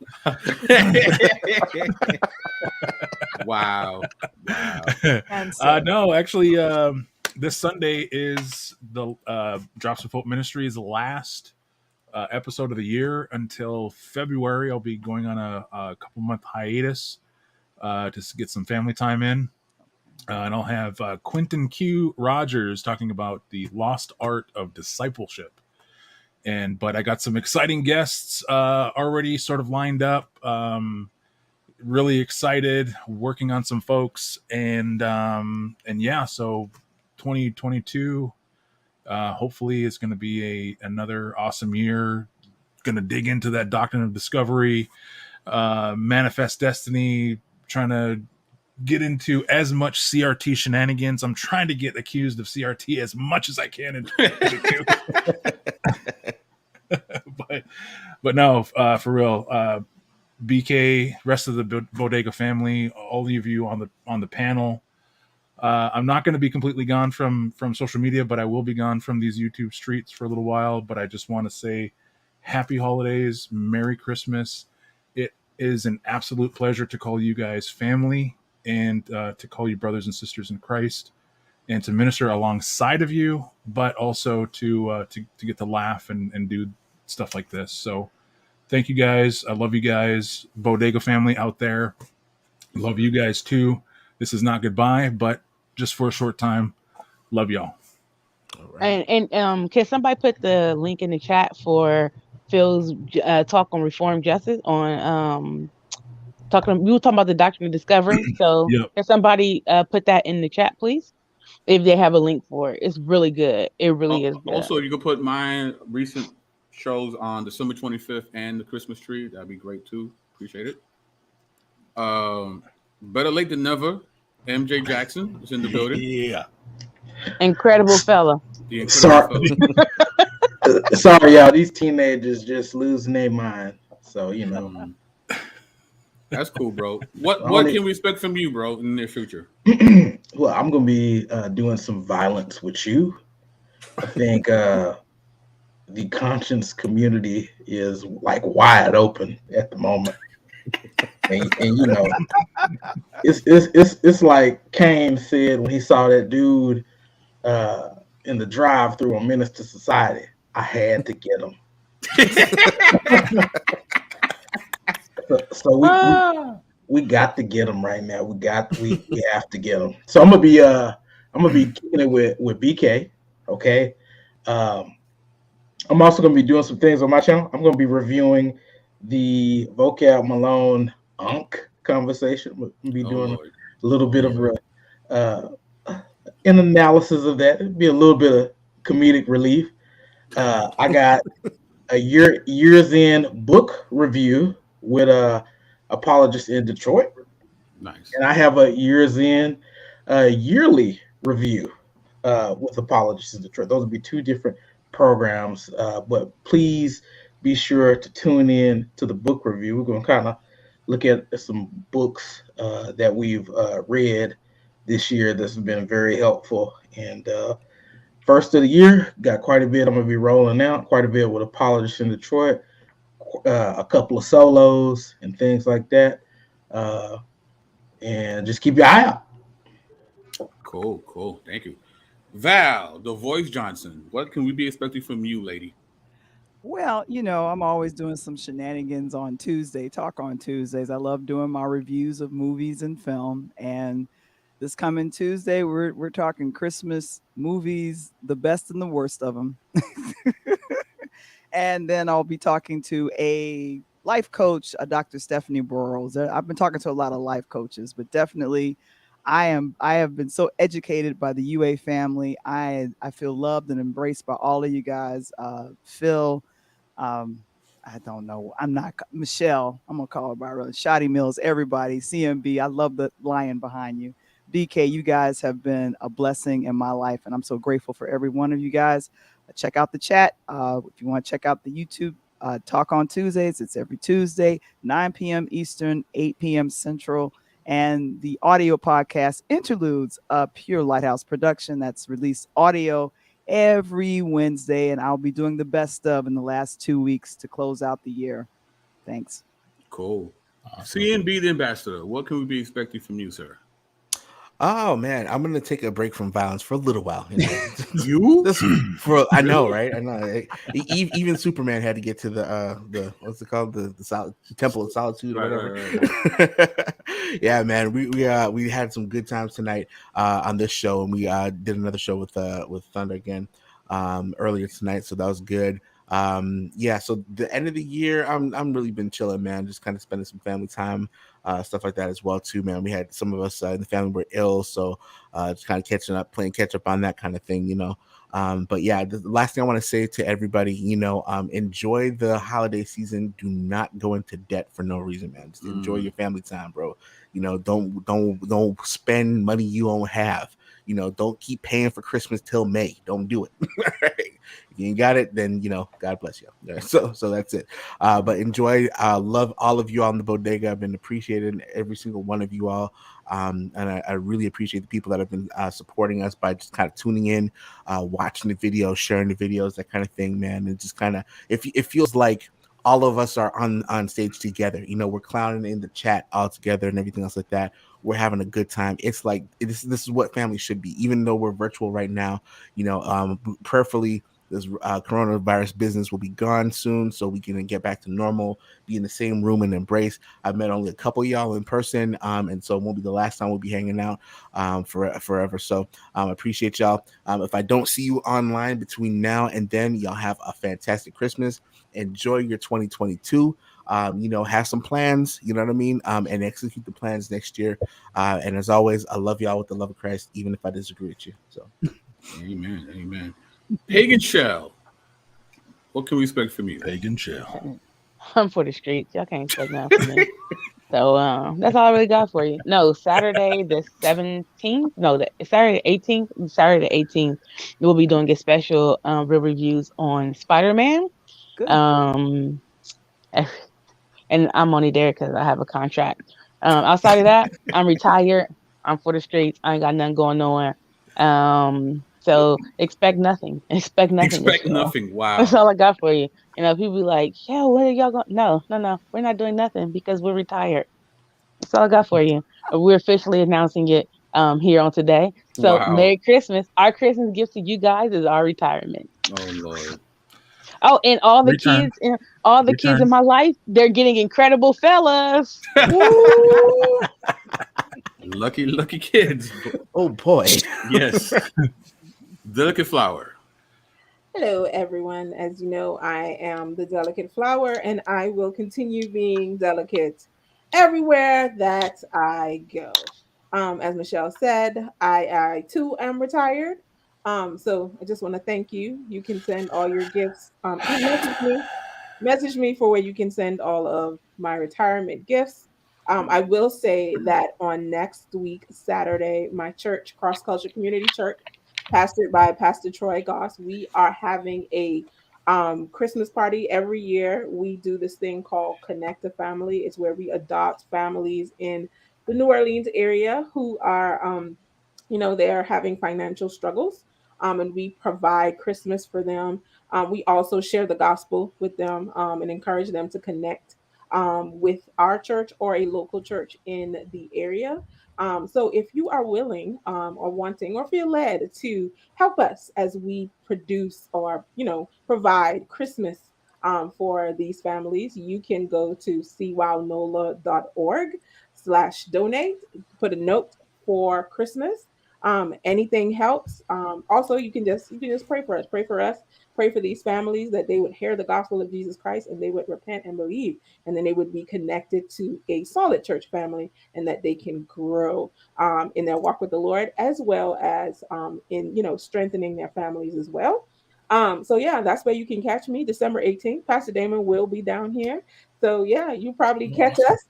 [SPEAKER 1] Wow.
[SPEAKER 3] No, actually, this Sunday is the Drops of Hope Ministry's last episode of the year until February. I'll be going on a couple month hiatus to get some family time in. And I'll have Quentin Q. Rogers talking about the lost art of discipleship. But I got some exciting guests already sort of lined up. Really excited, working on some folks, and yeah. So 2022, hopefully, is going to be another awesome year. Going to dig into that doctrine of discovery, manifest destiny, trying to get into as much CRT shenanigans. I'm trying to get accused of CRT as much as I can in 2022. but no, for real, BK, rest of the Bodega family, all of you on the panel. I'm not going to be completely gone from social media, but I will be gone from these YouTube streets for a little while. But I just want to say happy holidays, Merry Christmas. It is an absolute pleasure to call you guys family, and to call you brothers and sisters in Christ, and to minister alongside of you, but also to get to laugh and do stuff like this. So thank you guys. I love you guys. Bodega family out there, love you guys too. This is not goodbye, but just for a short time. Love y'all.
[SPEAKER 5] All right.
[SPEAKER 4] And can somebody put the link in the chat for Phil's talk on reform justice on We were talking about the doctrine of discovery. So
[SPEAKER 3] Yep.
[SPEAKER 4] can somebody put that in the chat, please? If they have a link for it, it's really good. It really is good.
[SPEAKER 1] Also, you can put my recent shows on December 25th and the Christmas tree. That'd be great too. Appreciate it. Better late than never. MJ Jackson is in the building.
[SPEAKER 3] Yeah.
[SPEAKER 4] Incredible fella.
[SPEAKER 1] The incredible fella.
[SPEAKER 9] Sorry, y'all. These teenagers just losing their mind. So you know.
[SPEAKER 1] That's cool, bro. What can we expect from you, bro, in the near future?
[SPEAKER 9] Well, I'm gonna be doing some violence with you. I think the conscience community is like wide open at the moment, and you know, it's like Kane said when he saw that dude in the drive-through on Menace to Society. I had to get him. So we got to get him right now. We have to get him. So I'm gonna be kicking it with BK. Okay. I'm also gonna be doing some things on my channel. I'm gonna be reviewing the Vocab Malone Unk conversation. I'm gonna be doing a little bit of an analysis of that. It'd be a little bit of comedic relief. I got a years in book review with Apologists in Detroit.
[SPEAKER 1] Nice.
[SPEAKER 9] And I have a years in yearly review with Apologists in Detroit. Those will be two different programs, but please be sure to tune in to the book review. We're going to kind of look at some books that we've read this year that's been very helpful. And first of the year, got quite a bit. I'm going to be rolling out quite a bit with Apologists in Detroit. A couple of solos and things like that, and just keep your eye out.
[SPEAKER 1] Cool. Thank you, Val, the Voice Johnson. What can we be expecting from you, lady?
[SPEAKER 6] Well, you know, I'm always doing some shenanigans on Talk on Tuesdays. I love doing my reviews of movies and film. And this coming Tuesday, we're talking Christmas movies, the best and the worst of them. And then I'll be talking to a life coach, Dr. Stephanie Burrows. I've been talking to a lot of life coaches, but definitely I have been so educated by the UA family. I feel loved and embraced by all of you guys. Phil, I don't know. I'm not Michelle. I'm gonna call her by her. Shotty Mills, everybody, CMB. I love the lion behind you. BK, you guys have been a blessing in my life, and I'm so grateful for every one of you guys. Check out the chat. If you want to check out the YouTube Talk on Tuesdays, it's every Tuesday, 9 p.m. Eastern, 8 p.m. Central. And the audio podcast Interludes, a Pure Lighthouse production that's released audio every Wednesday. And I'll be doing the best of in the last 2 weeks to close out the year. Thanks.
[SPEAKER 1] Cool. Awesome. CNB, the ambassador. What can we be expecting from you, sir?
[SPEAKER 5] Oh man, I'm gonna take a break from violence for a little while.
[SPEAKER 1] You?
[SPEAKER 5] I know, right? I know. Even Superman had to get to the what's it called, the Temple of Solitude or whatever. Right. Yeah, man, we had some good times tonight on this show, and we did another show with Thunder again earlier tonight, so that was good. Yeah, so the end of the year, I'm really been chilling, man, just kind of spending some family time, stuff like that as well too, man. We had some of us in the family were ill, so just kind of playing catch up on that kind of thing, you know. But yeah, the last thing I want to say to everybody, you know, enjoy the holiday season. Do not go into debt for no reason, man. Just enjoy your family time, bro. You know, don't spend money you don't have. You know, don't keep paying for Christmas till May. Don't do it. If you ain't got it, then, you know, God bless you. So that's it. But enjoy. Love all of you on the Bodega. I've been appreciating every single one of you all. And I really appreciate the people that have been supporting us by just kind of tuning in, watching the videos, sharing the videos, that kind of thing, man. And just kind of, it feels like all of us are on stage together. You know, we're clowning in the chat all together and everything else like that. We're having a good time. It's like this is what family should be, even though we're virtual right now. You know, prayerfully, this coronavirus business will be gone soon, so we can get back to normal, be in the same room and embrace. I've met only a couple of y'all in person, and so it won't be the last time we'll be hanging out forever. So I appreciate y'all. If I don't see you online between now and then, y'all have a fantastic Christmas. Enjoy your 2022. have some plans, you know what I mean, and execute the plans next year. And as always, I love y'all with the love of Christ, even if I disagree with you. So,
[SPEAKER 1] amen. Pagan Shell, what can we expect from you?
[SPEAKER 3] Pagan Shell.
[SPEAKER 4] I'm for the streets. Y'all can't expect nothing from me. So that's all I really got for you. No, Saturday the 17th. No, Saturday the 18th. Saturday the 18th, we'll be doing a special real reviews on Spider-Man.
[SPEAKER 6] Good.
[SPEAKER 4] And I'm only there because I have a contract. Outside of that, I'm retired. I'm for the streets. I ain't got nothing going on. So expect nothing. Expect nothing.
[SPEAKER 1] Expect nothing. Wow.
[SPEAKER 4] That's all I got for you. People be like, "Yeah, what are y'all going?" No. We're not doing nothing because we're retired. That's all I got for you. We're officially announcing it here on today. So Merry Christmas. Our Christmas gift to you guys is our retirement.
[SPEAKER 1] Oh Lord.
[SPEAKER 4] Oh, and all the kids in my life, they're getting incredible fellas.
[SPEAKER 1] Lucky kids.
[SPEAKER 5] Oh boy.
[SPEAKER 1] Yes. Delicate Flower.
[SPEAKER 2] Hello, everyone. As you know, I am the Delicate Flower, and I will continue being delicate everywhere that I go. As Michelle said, I too am retired. So I just want to thank you. You can send all your gifts. Message me for where you can send all of my retirement gifts. I will say that on next week, Saturday, my church, Cross Culture Community Church, pastored by Pastor Troy Goss, we are having a Christmas party every year. We do this thing called Connect a Family. It's where we adopt families in the New Orleans area who are, they are having financial struggles. And we provide Christmas for them. We also share the gospel with them and encourage them to connect with our church or a local church in the area. So if you are willing or wanting or feel led to help us as we produce or, provide Christmas for these families, you can go to cwownola.org/donate, put a note for Christmas. Anything helps. Also, you can just pray for us. Pray for these families that they would hear the gospel of Jesus Christ and they would repent and believe, and then they would be connected to a solid church family, and that they can grow in their walk with the Lord, as well as in strengthening their families as well. So yeah, that's where you can catch me December 18th. Pastor Damon will be down here. So yeah, you probably catch us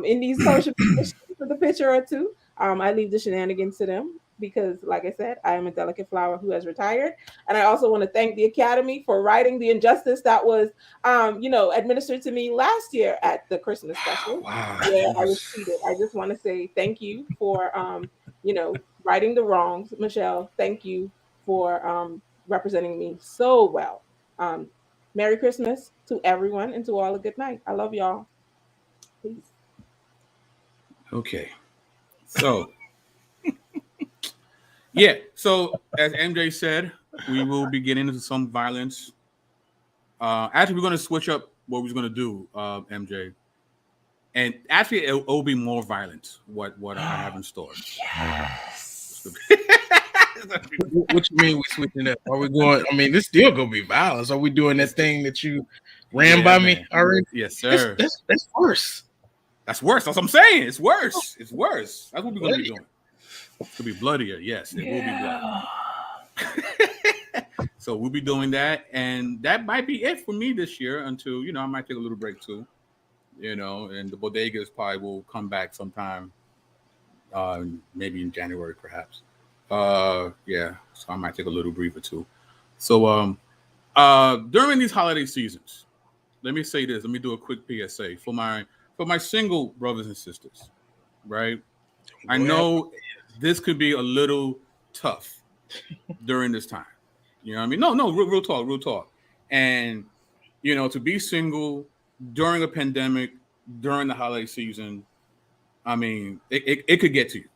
[SPEAKER 2] in these social media with a picture or two. I leave the shenanigans to them because, like I said, I am a delicate flower who has retired. And I also want to thank the Academy for writing the injustice that was, administered to me last year at the Christmas special.
[SPEAKER 1] Wow.
[SPEAKER 2] Where I was cheated. I just want to say thank you for, righting the wrongs. Michelle, thank you for representing me so well. Merry Christmas to everyone and to all a good night. I love y'all. Peace.
[SPEAKER 1] Okay. So, yeah. So, as MJ said, we will be getting into some violence. Actually, we're going to switch up what we're going to do, MJ. And actually, it will be more violent, what I have in store.
[SPEAKER 10] Yes. What you mean we switching up? Are we going? I mean, this still going to be violence. Are we doing that thing that you ran by me already?
[SPEAKER 1] Yes, sir.
[SPEAKER 10] That's worse.
[SPEAKER 1] That's worse. That's what I'm saying. It's worse. It's worse. That's what we're going to be doing. It's going to be bloodier. Yes, it will be bloody. So we'll be doing that. And that might be it for me this year until, I might take a little break too. And the Bodegas probably will come back sometime, maybe in January perhaps. Yeah, so I might take a little breather too. So during these holiday seasons, let me say this. Let me do a quick PSA for my single brothers and sisters, right? I know this could be a little tough during this time. You know what I mean? No, real talk. And, to be single during a pandemic, during the holiday season, I mean, it could get to you.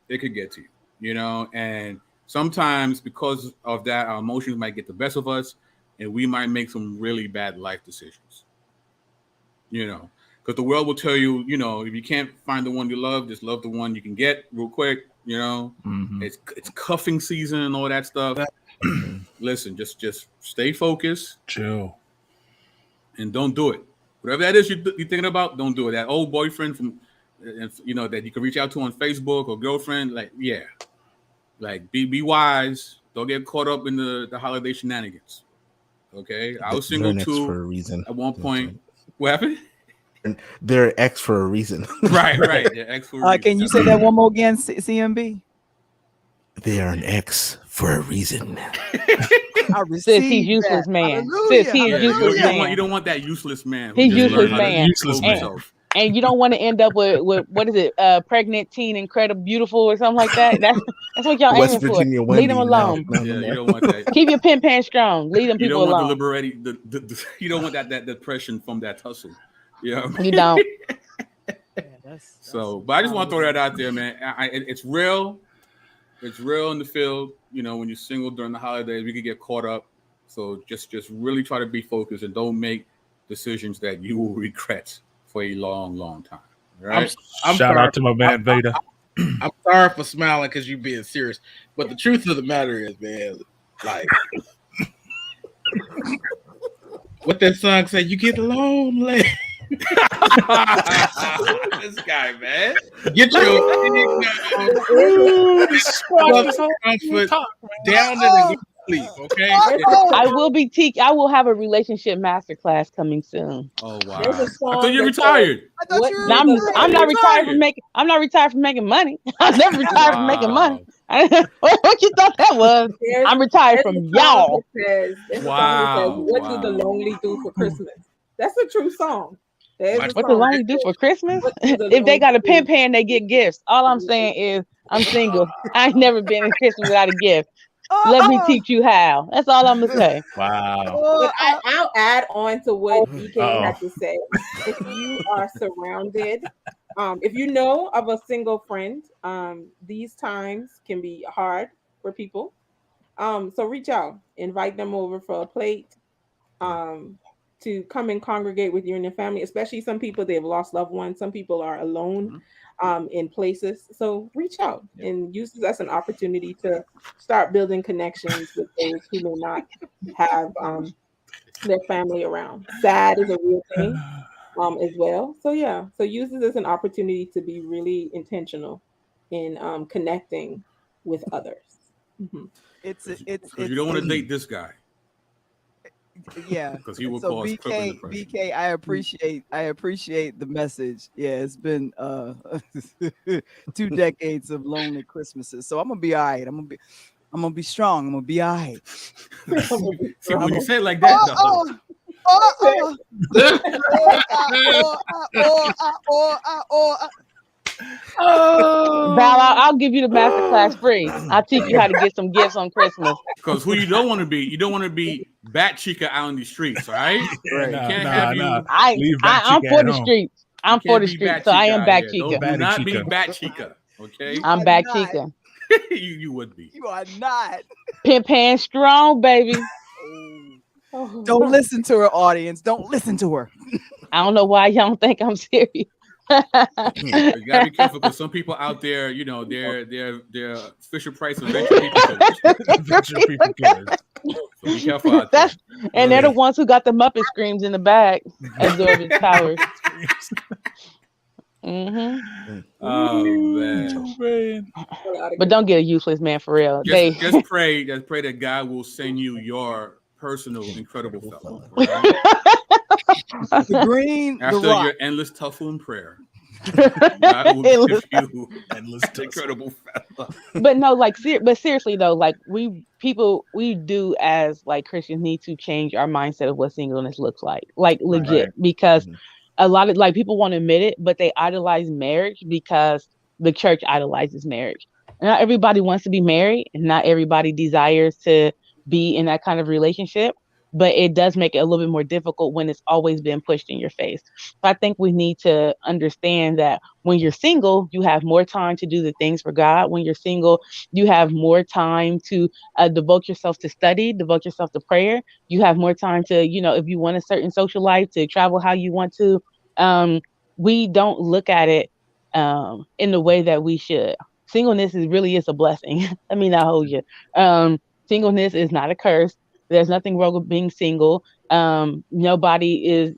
[SPEAKER 1] It could get to you, and sometimes because of that, our emotions might get the best of us and we might make some really bad life decisions, because the world will tell you, if you can't find the one you love, just love the one you can get real quick.
[SPEAKER 3] Mm-hmm.
[SPEAKER 1] It's cuffing season and all that stuff. Listen, just stay focused,
[SPEAKER 3] chill,
[SPEAKER 1] and don't do it. Whatever that is you're thinking about, don't do it. That old boyfriend from, that you can reach out to on Facebook or girlfriend, be wise. Don't get caught up in the holiday shenanigans. Okay, I was single too
[SPEAKER 5] for a reason.
[SPEAKER 1] At one point. What happened?
[SPEAKER 5] They're X for a reason.
[SPEAKER 1] Right. They're X for a reason.
[SPEAKER 6] Can you say that one more again, CMB?
[SPEAKER 5] They are an X for a reason.
[SPEAKER 4] Says he's useless man. Says he is useless man.
[SPEAKER 1] You don't want that useless man.
[SPEAKER 4] He's useless man.
[SPEAKER 3] Useless man.
[SPEAKER 4] And you don't want to end up with what is it? Pregnant teen, incredible, beautiful, or something like that. That's what y'all
[SPEAKER 5] West
[SPEAKER 4] aiming
[SPEAKER 5] Virginia
[SPEAKER 4] for.
[SPEAKER 5] Wendy,
[SPEAKER 4] Leave them alone.
[SPEAKER 1] No. Yeah, you don't want that.
[SPEAKER 4] Keep your pin pan strong. Leave them people alone.
[SPEAKER 1] You don't want you don't want that depression from that tussle. Yeah,
[SPEAKER 4] you don't.
[SPEAKER 1] But I just want to throw that out there, man. It's real. It's real in the field. When you're single during the holidays, we could get caught up. So just really try to be focused and don't make decisions that you will regret for a long, long time. Right?
[SPEAKER 3] I'm Shout out to my man Veda.
[SPEAKER 10] I'm sorry for smiling because you're being serious, but the truth of the matter is, man, like what that song said, you get lonely.
[SPEAKER 1] This guy, man.
[SPEAKER 10] Get your comfort down in the sleep, okay?
[SPEAKER 4] I will have a relationship masterclass coming soon.
[SPEAKER 1] Oh wow! I thought you retired.
[SPEAKER 4] I'm not retired from making. I'm not retired from making money. I'm never retired from making money. What you thought that was? I'm retired from y'all.
[SPEAKER 2] What do the lonely do for Christmas? That's a true song.
[SPEAKER 4] What the lonely do for Christmas? If they got a pen pan, they get gifts. All I'm saying is I'm single. I ain't never been in Christmas without a gift. Let me teach you how. That's all I'm gonna say.
[SPEAKER 3] Wow.
[SPEAKER 2] But I'll add on to what BK had to say. If you are surrounded, if you know of a single friend, these times can be hard for people. So reach out, invite them over for a plate, to come and congregate with you and your family. Especially some people, they've lost loved ones. Some people are alone. In places. So reach out and use this as an opportunity to start building connections with those who may not have their family around. Sad is a real thing as well. So use this as an opportunity to be really intentional in connecting with others. Mm-hmm.
[SPEAKER 6] It's
[SPEAKER 1] you don't want to date this guy.
[SPEAKER 6] Yeah,
[SPEAKER 1] because he will cause
[SPEAKER 6] BK, I appreciate the message. Yeah, it's been 2 decades of lonely Christmases, so I'm gonna be all right. I'm gonna be strong. I'm gonna be all right.
[SPEAKER 1] See, when you say it like that,
[SPEAKER 4] Val, I'll give you the masterclass free. I'll teach you how to get some gifts on Christmas.
[SPEAKER 1] Because who you don't want to be Bat Chica out in the streets, all right?
[SPEAKER 4] I'm for the streets. I'm for the streets, so I am Bat Chica.
[SPEAKER 1] Do not be Bat Chica, okay?
[SPEAKER 4] I'm Bat Chica.
[SPEAKER 1] You would be.
[SPEAKER 6] You are not.
[SPEAKER 4] Pimp hand strong, baby.
[SPEAKER 6] Don't listen to her, audience. Don't listen to her.
[SPEAKER 4] I don't know why y'all don't think I'm serious.
[SPEAKER 1] You gotta be careful because some people out there, they're Fisher Price and venture people killers. So be careful out there.
[SPEAKER 4] And they're the ones who got the Muppet screams in the back absorbing powers.
[SPEAKER 1] Oh man!
[SPEAKER 4] But don't get a useless man for real.
[SPEAKER 1] Just pray that God will send you your personal incredible fellow. Right? After your endless tussle and prayer, God will give you endless incredible fellow.
[SPEAKER 4] But no, but seriously though, we do as Christians need to change our mindset of what singleness looks like legit, because a lot of people want to admit it, but they idolize marriage because the church idolizes marriage. Not everybody wants to be married, and not everybody desires to be in that kind of relationship, but it does make it a little bit more difficult when it's always been pushed in your face. So I think we need to understand that when you're single, you have more time to do the things for God. When you're single, you have more time to devote yourself to study, devote yourself to prayer. You have more time to, if you want a certain social life, to travel how you want to. We don't look at it in the way that we should. Singleness really is a blessing. Let me not hold you. Singleness is not a curse. There's nothing wrong with being single. Nobody is,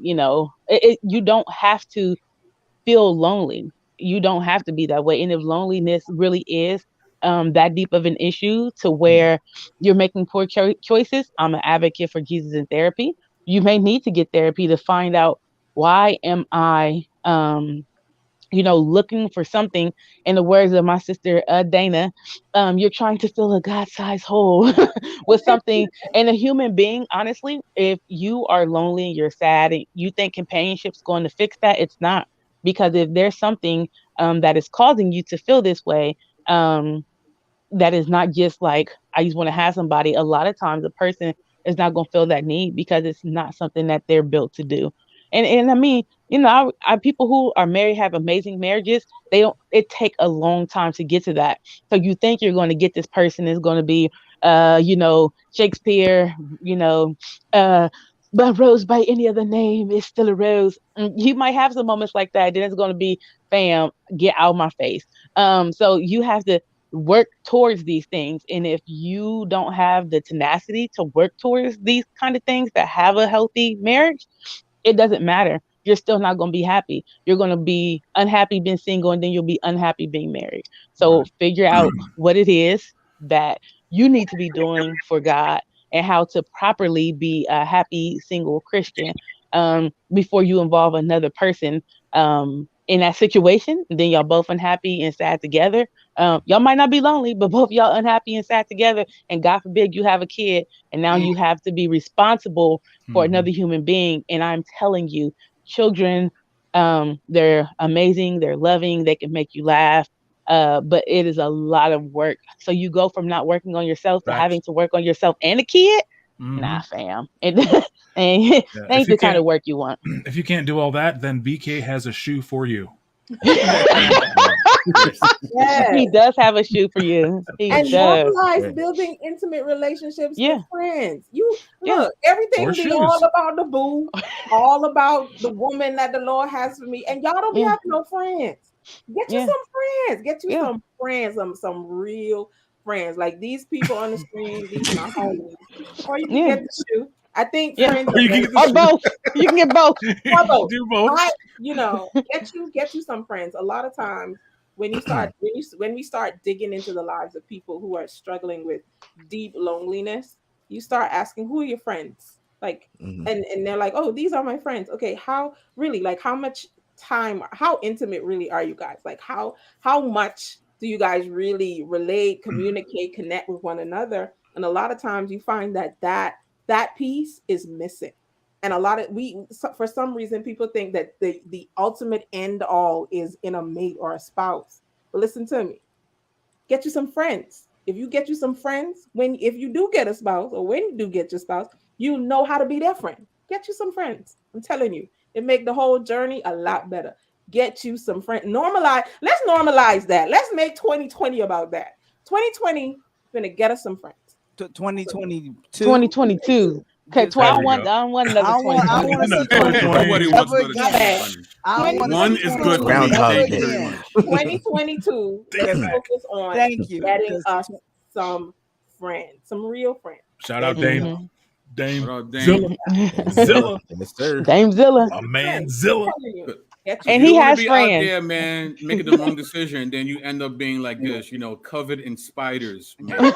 [SPEAKER 4] you don't have to feel lonely. You don't have to be that way. And if loneliness really is that deep of an issue to where you're making poor choices, I'm an advocate for Jesus in therapy. You may need to get therapy to find out, why am I looking for something. In the words of my sister Dana, you're trying to fill a God-sized hole with something. And a human being, honestly, if you are lonely, you're sad, and you think companionship's going to fix that, it's not. Because if there's something that is causing you to feel this way, that is not just like, I just want to have somebody. A lot of times a person is not going to feel that need because it's not something that they're built to do. And I mean, I people who are married have amazing marriages. It take a long time to get to that. So you think you're going to get this person is going to be, Shakespeare, but rose by any other name is still a rose. You might have some moments like that. Then it's going to be, fam, get out of my face. So you have to work towards these things. And if you don't have the tenacity to work towards these kind of things that have a healthy marriage, it doesn't matter. You're still not going to be happy. You're going to be unhappy being single, and then you'll be unhappy being married. So figure out what it is that you need to be doing for God and how to properly be a happy single Christian before you involve another person in that situation. Then y'all both unhappy and sad together. Y'all might not be lonely, but both y'all unhappy and sad together. And God forbid you have a kid, and now you have to be responsible for another human being. And I'm telling you, children, they're amazing, they're loving, they can make you laugh. But it is a lot of work. So you go from not working on yourself to having to work on yourself and a kid. Nah, fam. And ain't the kind of work you want.
[SPEAKER 3] If you can't do all that, then BK has a shoe for you.
[SPEAKER 2] Yes.
[SPEAKER 4] He does have a shoe for you. He
[SPEAKER 2] and
[SPEAKER 4] does.
[SPEAKER 2] normalize building intimate relationships with friends. You look, everything be all about the boo, all about the woman that the Lord has for me, and y'all don't be having no friends. Get you some friends. Get you some friends, some real friends. Like these people on the screen, these my homies. Or you can get the shoe. I think friends
[SPEAKER 4] or both. You can get both.
[SPEAKER 2] Or both.
[SPEAKER 3] Do both.
[SPEAKER 2] Get you some friends. A lot of times when we start digging into the lives of people who are struggling with deep loneliness, you start asking, who are your friends? Like, and they're like, oh, these are my friends. Okay, how really? Like, how much time? How intimate really are you guys? Like, how much do you guys really relate, communicate, connect with one another? And a lot of times you find that piece is missing. And a lot of for some reason, people think that the ultimate end all is in a mate or a spouse. But listen to me. Get you some friends. If you get you some friends, if you do get a spouse, or when you do get your spouse, you know how to be their friend. Get you some friends. I'm telling you, it make the whole journey a lot better. Get you some friends. Let's normalize that. Let's make 2020 about that. 2020 gonna get us some friends.
[SPEAKER 6] 2022.
[SPEAKER 4] 2022. Okay, I don't want another 2020.
[SPEAKER 1] One is good.
[SPEAKER 5] Groundhog Day.
[SPEAKER 2] 2022. Let's focus on getting us some friends, some real friends.
[SPEAKER 3] Shout out Dame.
[SPEAKER 1] Zilla.
[SPEAKER 3] Zilla.
[SPEAKER 5] Yes, sir.
[SPEAKER 4] Dame Zilla.
[SPEAKER 3] My man Zilla.
[SPEAKER 4] And he has
[SPEAKER 1] be
[SPEAKER 4] friends.
[SPEAKER 1] Out there, man, making the wrong decision, then you end up being like this, covered in spiders. Man.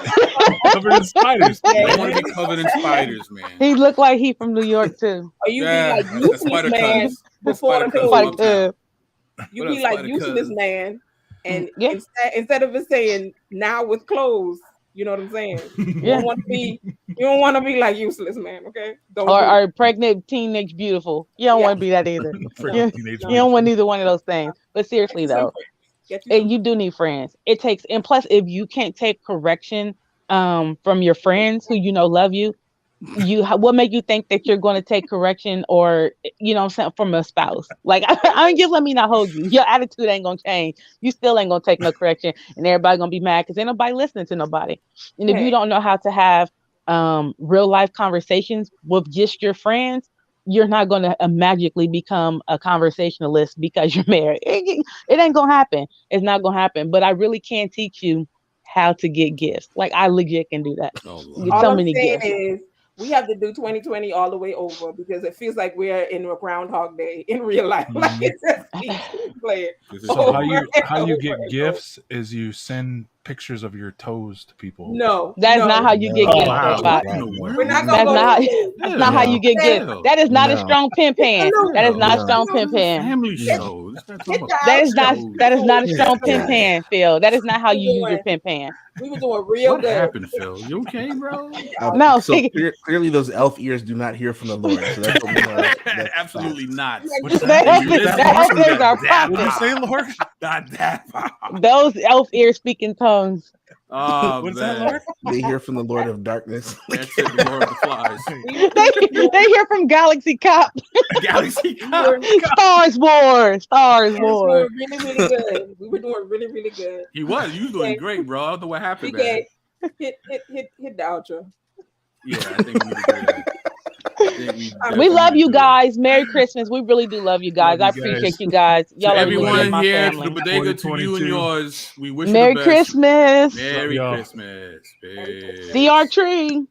[SPEAKER 3] Covered in spiders.
[SPEAKER 1] You don't want to be covered in spiders, man.
[SPEAKER 4] He looked like he from New York too.
[SPEAKER 2] Or you be like useless man before the code. You be like useless man, and instead of it saying now with clothes, you know what I'm saying? You don't want to be like useless man, okay?
[SPEAKER 4] Or pregnant teenage beautiful. You don't want to be that either. You don't want either one of those things. But seriously though, and you do need friends. It takes, and plus if you can't take correction from your friends who love you, what make you think that you're going to take correction or from a spouse? Like I just let me not hold you. Your attitude ain't gonna change. You still ain't gonna take no correction, and everybody gonna be mad because ain't nobody listening to nobody. And if you don't know how to have real life conversations with just your friends, you're not gonna magically become a conversationalist because you're married. It ain't gonna happen. It's not gonna happen. But I really can teach you how to get gifts. Like I legit can do that.
[SPEAKER 2] All I'm saying is, we have to do 2020 all the way over because it feels like we're in a Groundhog Day in real life. Like it just keeps playing.
[SPEAKER 3] So how you get gifts is you send pictures of your toes to people.
[SPEAKER 2] No,
[SPEAKER 4] that's not how you get gifts.
[SPEAKER 1] Wow.
[SPEAKER 2] We're not gonna
[SPEAKER 4] that's not how you get gifts. That is not a strong pen pan. That is not a strong pen pan.
[SPEAKER 1] Family show.
[SPEAKER 4] That is not a strong pen pan, Phil. That is not how you use your pen pan.
[SPEAKER 2] We were doing real
[SPEAKER 1] what
[SPEAKER 2] good.
[SPEAKER 1] What happened, Phil? You okay, bro?
[SPEAKER 4] No.
[SPEAKER 5] So clearly, those elf ears do not hear from the Lord. So that's what we know. That's
[SPEAKER 1] absolutely not.
[SPEAKER 4] The elf ears are prophets.
[SPEAKER 3] What you say, Lord?
[SPEAKER 1] Not that.
[SPEAKER 4] Those elf ears speak in tongues.
[SPEAKER 1] Oh,
[SPEAKER 3] what's that, Lord?
[SPEAKER 5] They hear from the Lord of Darkness.
[SPEAKER 1] That's it, the Lord of the Flies.
[SPEAKER 4] they hear from Galaxy Cop.
[SPEAKER 1] Galaxy Cop.
[SPEAKER 4] Stars Wars.
[SPEAKER 2] We were really, really good. We were doing really, really good.
[SPEAKER 1] You was doing great, bro. I don't know what happened, man.
[SPEAKER 2] Hit the outro.
[SPEAKER 1] Yeah, I think we need to do that.
[SPEAKER 4] We love you guys. Merry Christmas. We really do love you guys. I appreciate you guys. Y'all
[SPEAKER 1] to
[SPEAKER 4] are
[SPEAKER 1] everyone
[SPEAKER 4] my
[SPEAKER 1] here,
[SPEAKER 4] family.
[SPEAKER 1] to the Bodega, to you and yours. We wish
[SPEAKER 4] Merry
[SPEAKER 1] you the best.
[SPEAKER 4] Christmas.
[SPEAKER 1] Merry Christmas.
[SPEAKER 4] See our tree.